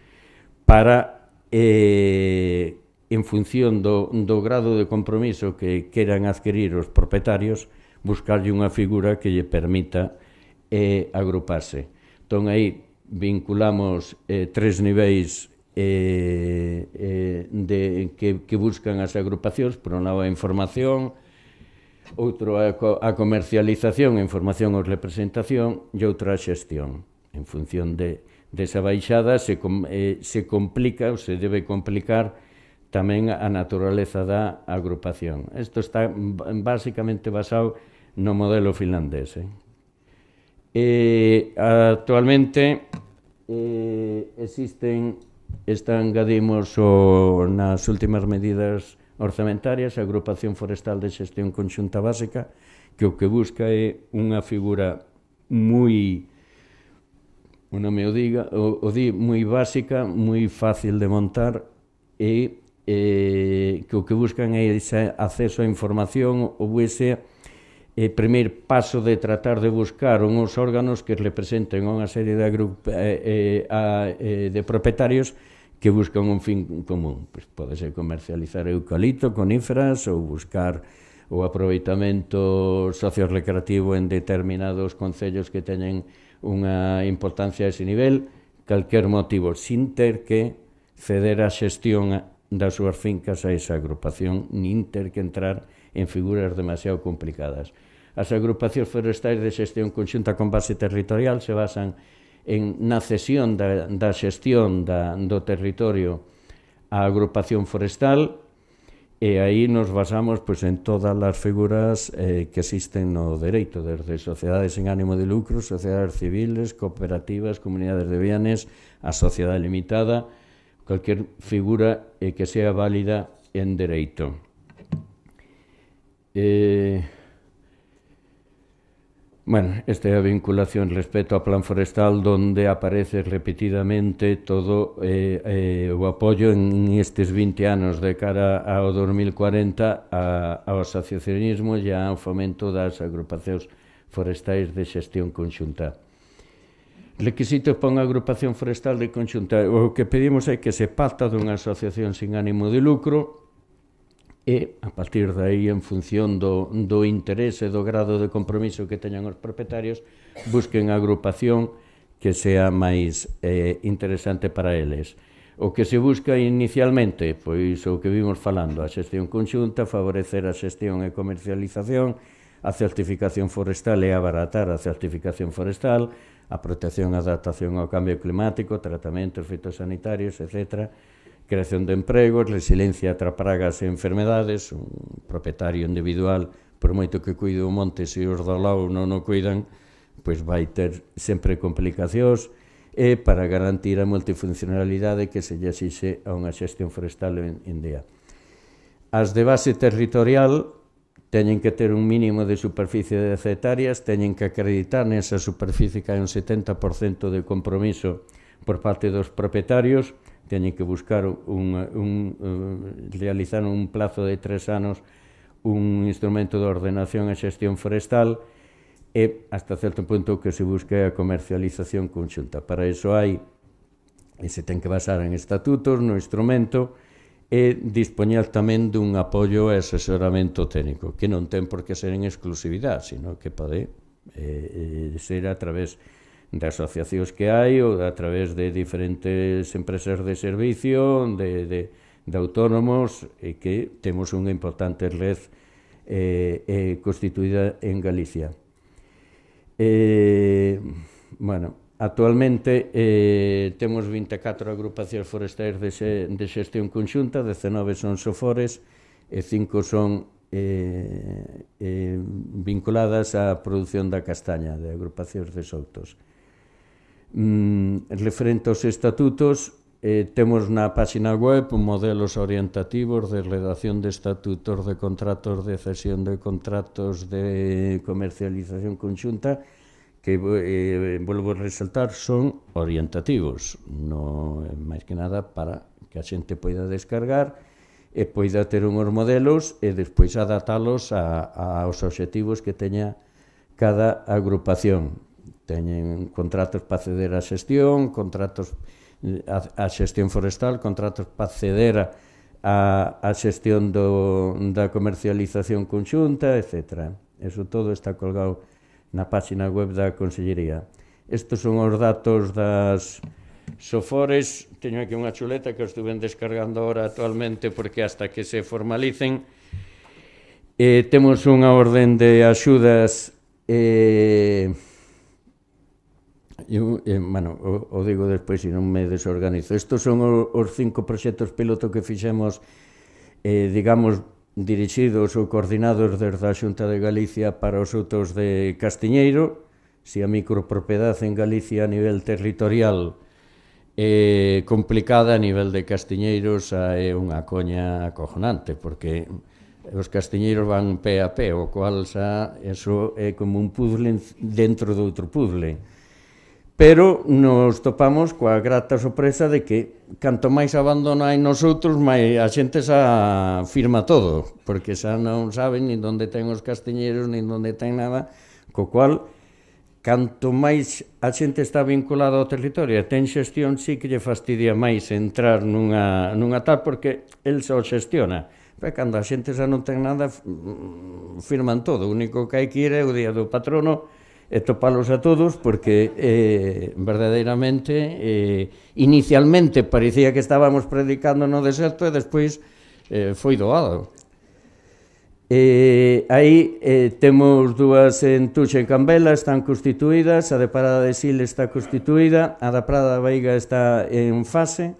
Speaker 13: para, en función do grado de compromiso que queran adquirir os propietarios, buscarlle unha figura que lle permita agruparse. Entón, aí vinculamos 3 niveis que buscan as agrupacións. Por un lado, a información, outro a comercialización, a información ou representación, e outra a xestión. En función desa baixada se complica ou se debe complicar tamén a naturaleza da agrupación. Isto está basicamente basado no modelo finlandés. Actualmente engadimos nas últimas medidas orzamentarias a Agrupación Forestal de Xestión Conxunta Básica, que o que busca é unha figura moi, o nome o diga, moi básica, moi fácil de montar, e que o que buscan é ese acceso á información ou ese primeiro paso de tratar de buscar uns órganos que representen unha serie de propietarios que buscan un fin común. Pode ser comercializar eucalipto, coníferas, ou buscar o aproveitamento sociorecreativo en determinados concellos que teñen unha importancia a ese nivel, calquer motivo, sin ter que ceder a xestión das súas fincas a esa agrupación, nin ter que entrar en figuras demasiado complicadas. As agrupacións forestais de xestión conxunta con base territorial se basan na cesión da xestión do territorio á agrupación forestal, e aí nos basamos en todas as figuras que existen no dereito, desde sociedades sen ánimo de lucro, sociedades civiles, cooperativas, comunidades de bienes, a sociedade limitada, cualquier figura que sea válida en dereito. Bueno, esta é a vinculación respecto ao plan forestal donde aparece repetidamente todo o apoio en estes 20 anos de cara ao 2040 ao asociacionismo e ao fomento das agrupacións forestais de xestión conxunta. Requisitos para unha agrupación forestal de conxunta. O que pedimos é que se pacta dunha asociación sin ánimo de lucro e, a partir de aí, en función do interese, do grado de compromiso que teñan os propietarios, busquen a agrupación que sea máis interesante para eles. O que se busca inicialmente, pois o que vimos falando, a xestión conxunta, favorecer a xestión e comercialización, a certificación forestal e abaratar a certificación forestal, a protección e adaptación ao cambio climático, tratamentos fitosanitarios, etc., creación de empregos, resiliencia a pragas e enfermedades. Un propietario individual, por moito que cuide o monte, se os do lado non o cuidan, pois vai ter sempre complicacións, e para garantir a multifuncionalidade que se lle exixe a unha xestión forestal en día. As de base territorial teñen que ter un mínimo de superficie de 10 hectáreas, teñen que acreditar nesa superficie que hai un 70% de compromiso por parte dos propietarios, teñen que buscar realizar un plazo de 3 anos un instrumento de ordenación e xestión forestal e, hasta certo punto, que se busque a comercialización conxunta. Para iso hai, e se ten que basar en estatutos, no instrumento, e dispoñer tamén dun apoio e asesoramento técnico, que non ten por que ser en exclusividade, sino que pode ser a través de asociacións que hai ou a través de diferentes empresas de servicio, de autónomos, e que temos unha importante red constituída en Galicia. Bueno, actualmente temos 24 agrupacións forestais de xestión conxunta, 19 son sofores e 5 son vinculadas á produción da castaña, de agrupacións de soutos. Referente aos estatutos, temos na página web modelos orientativos de redacción de estatutos, de contratos de cesión de contratos, de comercialización conxunta, que, volvo a resaltar, son orientativos, non é máis que nada para que a xente poida descargar e poida ter unhos modelos e despois adaptalos aos obxectivos que teña cada agrupación. Teñen contratos para acceder á xestión, contratos a xestión forestal, contratos para acceder á xestión da comercialización conxunta, etc. Eso todo está colgado na página web da Consellería. Estes son os datos das sofores. Teño aquí unha chuleta que os estuven descargando ahora actualmente porque hasta que se formalicen. Temos unha orden de axudas bueno, o digo despois se non me desorganizo. Estos son os 5 proxectos piloto que fixemos, digamos, dirixidos ou coordinados desde a Xunta de Galicia para os outos de Castiñeiro. Se a micropropiedade en Galicia a nivel territorial é complicada, a nivel de Castiñeiros é unha coña acojonante, porque os castiñeiros van pé a pé, o cual xa eso é como un puzzle dentro de outro puzzle. Pero nos topamos coa grata sorpresa de que canto máis abandono hai nos outros, máis a xente xa firma todo, porque xa non saben nin onde ten os castiñeiros, nin onde ten nada, co cual, canto máis a xente está vinculada ao territorio e ten xestión, sí que lle fastidia máis entrar nunha tal, porque el xa o xestiona. Pero cando a xente xa non ten nada, firman todo. O único que hai que ir é o día do patrono e topalos a todos, porque verdadeiramente inicialmente parecía que estábamos predicando no deserto e despois foi doado. Aí temos dúas en Tuxe e Cambela, están constituídas, a de Parada de Sil está constituída, a da Prada da Veiga está en fase,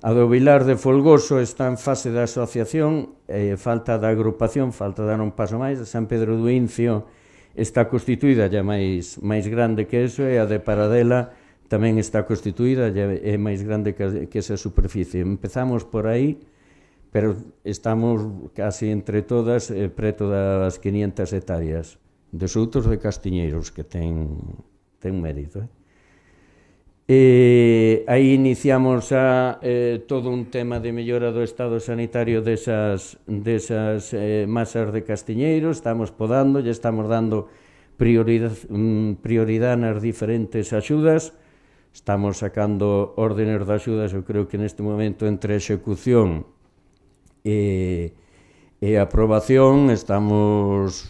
Speaker 13: a do Vilar de Folgoso está en fase de asociación, falta da agrupación, falta dar un paso máis, a San Pedro do Incio está constituída, ya máis grande que eso, e a de Paradela tamén está constituída, ya é máis grande que esa superficie. Empezamos por aí, pero estamos casi entre todas preto das 500 hectáreas. dos outros de Castiñeiros, que ten mérito. Aí iniciamos todo un tema de mellora do estado sanitario desas masas de Castiñeiros, estamos podando, e estamos dando prioridade nas diferentes axudas, estamos sacando órdenes de axudas, eu creo que neste momento entre execución e aprobación estamos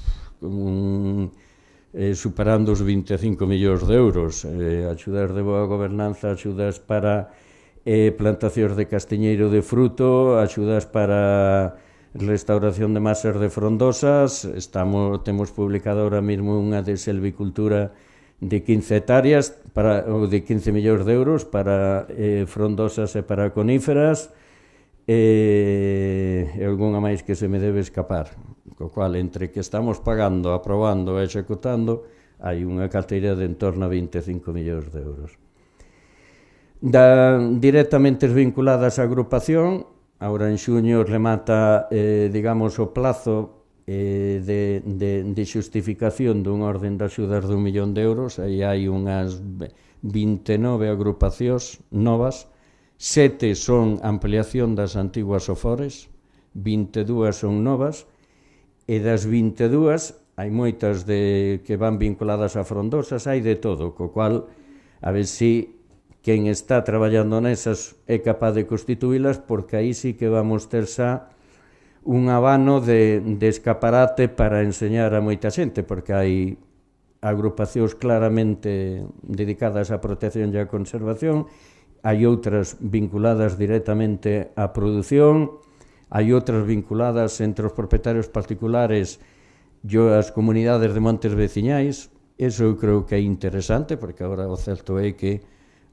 Speaker 13: superando os 25 millóns de euros, axudas de boa gobernanza, axudas para plantacións de castiñeiro de fruto, axudas para restauración de masas de frondosas, temos publicado ahora mesmo unha de silvicultura de 15 hectáreas, ou de 15 millóns de euros para frondosas e para coníferas, e algunha máis que se me debe escapar, co cual entre que estamos pagando, aprobando e executando hai unha carteira de en torno a 25 millóns de euros. Directamente vinculadas á agrupación, agora en xuño remata, digamos, o plazo de xustificación dunha orden de axudas de 1 millón de euros, aí hai unhas 29 agrupacións novas, 7 son ampliación das antiguas OFORES, 22 son novas, e das 22 hai moitas que van vinculadas a frondosas, hai de todo, co cual a ver si quen está traballando nesas é capaz de constituílas, porque aí sí que vamos ter xa un abano de escaparate para enseñar a moita xente, porque hai agrupacións claramente dedicadas á protección e á conservación, hai outras vinculadas directamente á produción, hai outras vinculadas entre os propietarios particulares e as comunidades de montes veciñais. Eso eu creo que é interesante, porque agora o certo é que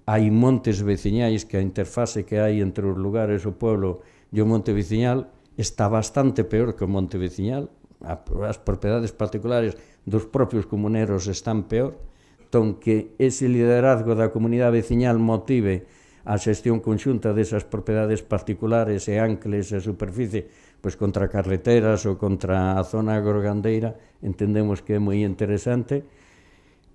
Speaker 13: hai montes veciñais que a interfase que hai entre os lugares, o pueblo e o monte veciñal está bastante peor que o monte veciñal. As propiedades particulares dos propios comuneros están peor, entón que ese liderazgo da comunidade veciñal motive a xestión conxunta desas propiedades particulares e ancles e superficie pois contra carreteras ou contra a zona agrogandeira, entendemos que é moi interesante.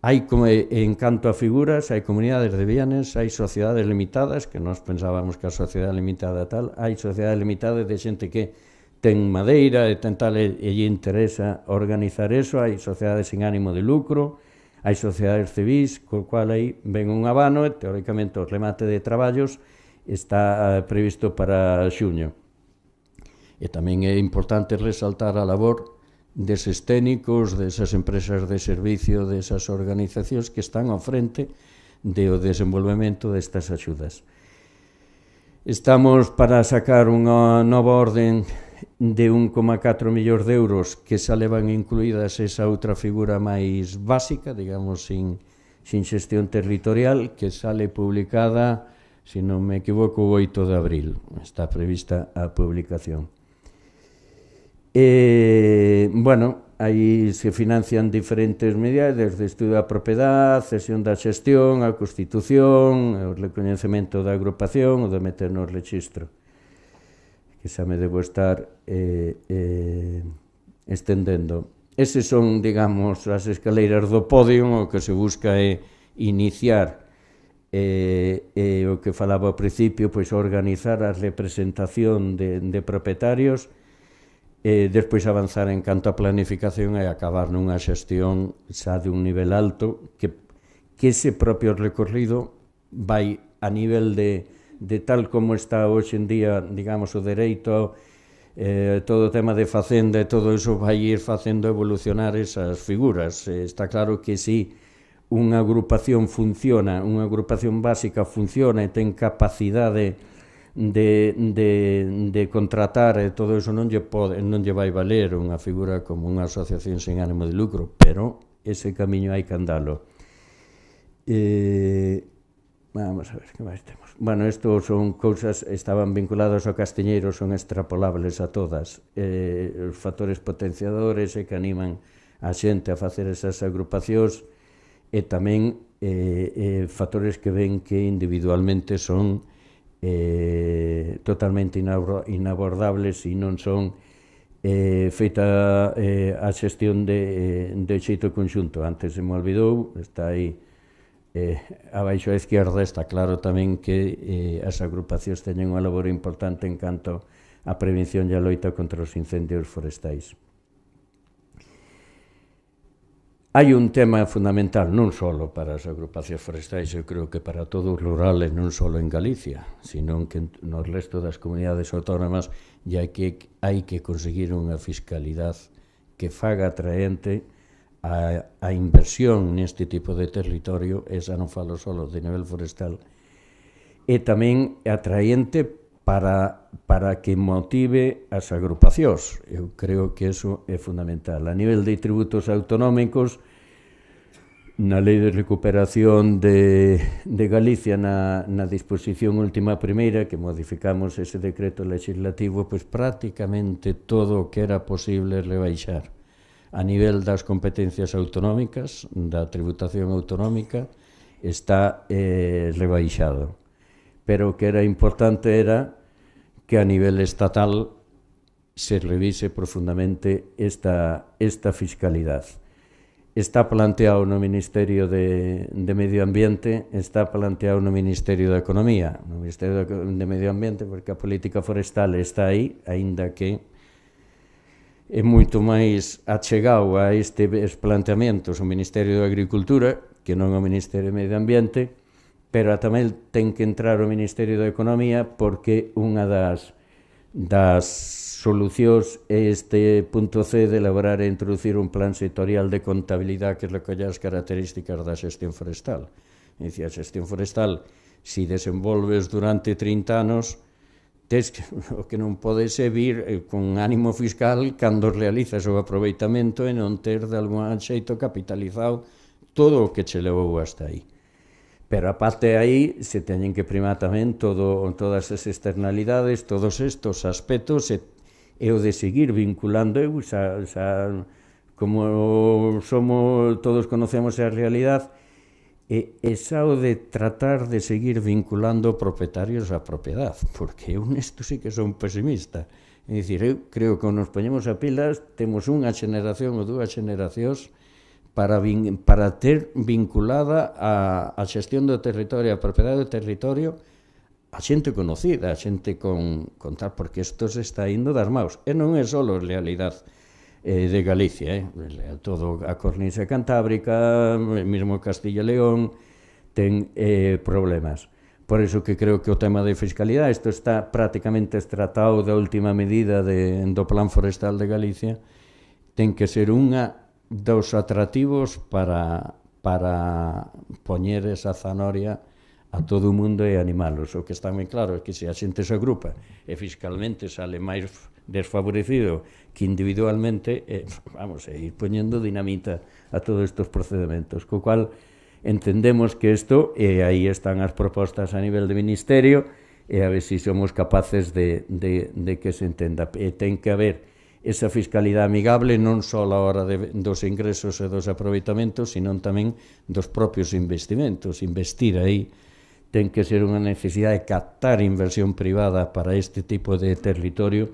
Speaker 13: Hai, como en canto a figuras, hai comunidades de bienes, hai sociedades limitadas, que nós pensábamos que a sociedade limitada tal, hai sociedades limitadas de xente que ten madeira e ten tal, e lle interesa organizar eso, hai sociedades sin ánimo de lucro, hai sociedades civis, co cual aí ven un abano e, teóricamente, o remate de traballos está previsto para xuño. E tamén é importante resaltar a labor deses técnicos, desas empresas de servicio, desas organizacións que están ao frente do desenvolvemento destas axudas. Estamos para sacar unha nova orden de 1,4 millóns de euros que xa levan incluídas esa outra figura máis básica, digamos, sin xestión territorial, que sale publicada, se non me equivoco, o 8 de abril. Está prevista a publicación. Bueno, aí se financian diferentes medidas, desde estudo da propiedade, cesión da xestión, a constitución, o recoñecemento da agrupación, o de meter no rexistro, que xa me debo estar estendendo. Eses son, digamos, as escaleiras do podio, o que se busca é iniciar o que falaba ao principio, pois organizar a representación de propietarios, despois avanzar en canto a planificación e acabar nunha xestión xa de un nivel alto, que ese propio recorrido vai a nivel de tal como está hoxe en día, digamos, o dereito, todo o tema de facenda e todo iso vai ir facendo evolucionar esas figuras. Está claro que si unha agrupación funciona, unha agrupación básica funciona e ten capacidade de contratar e todo iso non lle vai valer unha figura como unha asociación sen ánimo de lucro, pero ese camiño hai que andalo. Vamos a ver, que máis temos? Bueno, isto son cousas, estaban vinculadas ao castiñeiro, son extrapolables a todas. Os factores potenciadores e que animan a xente a facer esas agrupacións, e tamén factores que ven que individualmente son totalmente inabordables e non son feita a xestión de xeito conxunto. Antes se me olvidou, está aí abaixo á izquierda, está claro tamén que as agrupacións teñen unha labor importante en canto a prevención e a loita contra os incendios forestais. Hai un tema fundamental non só para as agrupacións forestais, eu creo que para todo o rural e non só en Galicia, sino que no resto das comunidades autónomas hai que conseguir unha fiscalidade que faga atraente a inversión neste tipo de territorio, esa non falo só de nivel forestal, e tamén atraente para que motive as agrupacións. Eu creo que eso é fundamental. A nivel de tributos autonómicos, na Lei de Recuperación de Galicia, na disposición última primeira, que modificamos ese decreto legislativo, pois prácticamente todo o que era posible rebaixar. A nivel das competencias autonómicas, da tributación autonómica, está rebaixado. Pero o que era importante era que a nivel estatal se revise profundamente esta fiscalidade. Está planteado no Ministerio de Medio Ambiente, está planteado no Ministerio de Economía, no Ministerio de Medio Ambiente, porque a política forestal está aí, aínda que é moito máis achegado a estes planteamentos o Ministerio de Agricultura que non o Ministerio de Medio Ambiente, pero tamén ten que entrar o Ministerio de Economía, porque unha das solucións é este punto C de elaborar e introducir un plan sectorial de contabilidade que recolla as características da xestión forestal. É dicir, a xestión forestal, se desenvolves durante 30 anos, o que non pode ser vir con ánimo fiscal cando realizas o aproveitamento e non ter de algún xeito capitalizado todo o que che levou hasta aí. Pero a parte de aí se teñen que primar tamén todas as externalidades, todos estes aspectos e o de seguir vinculando, como todos conocemos a realidade, e xa o de tratar de seguir vinculando propietarios á propiedade, porque eu nesto sí que son pesimista. É dicir, eu creo que nos poñemos a pilas, temos unha xeneración ou dúas xeneracións para ter vinculada a xestión do territorio, a propiedade do territorio, a xente conocida, a xente con tal, porque isto se está indo das maus. E non é só a realidade de Galicia, todo a cornisa cantábrica, mesmo Castilla e León, ten problemas. Por iso que creo que o tema de fiscalidade, isto está prácticamente tratado da última medida do Plan Forestal de Galicia, ten que ser unha dos atractivos para poñer esa zanoria a todo o mundo e animalos. O que está moi claro é que se a xente se agrupa e fiscalmente sale máis desfavorecido que individualmente, vamos a ir poñendo dinamita a todos estes procedementos, co cual entendemos que isto, e aí están as propostas a nivel de Ministerio, e a ver se somos capaces de que se entenda. E ten que haber esa fiscalidade amigable non só a hora dos ingresos e dos aproveitamentos, sino tamén dos propios investimentos. Investir aí ten que ser unha necesidade de captar inversión privada para este tipo de territorio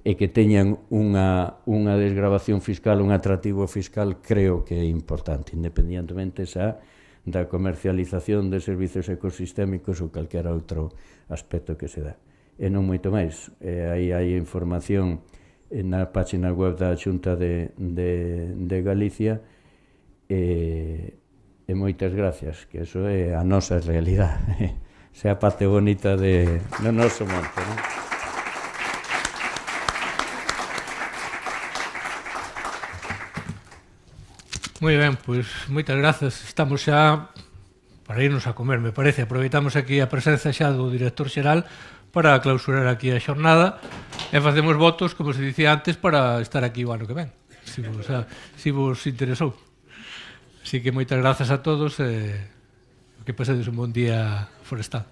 Speaker 13: e que teñan unha desgravación fiscal, un atractivo fiscal, creo que é importante, independientemente xa da comercialización de servicios ecosistémicos ou calquera outro aspecto que se dá. E non moito máis. Aí hai información na página web da Xunta de Galicia e moitas gracias, que eso é a nosa realidade, é a parte bonita do noso monte, non?
Speaker 1: Moi ben, pois moitas grazas. Estamos xa para irnos a comer, me parece. Aproveitamos aquí a presenza xa do director xeral para clausurar aquí a xornada e facemos votos, como se dicía antes, para estar aquí o ano que ven, se vos interesou. Así que moitas grazas a todos e que pasedes un bon día forestal.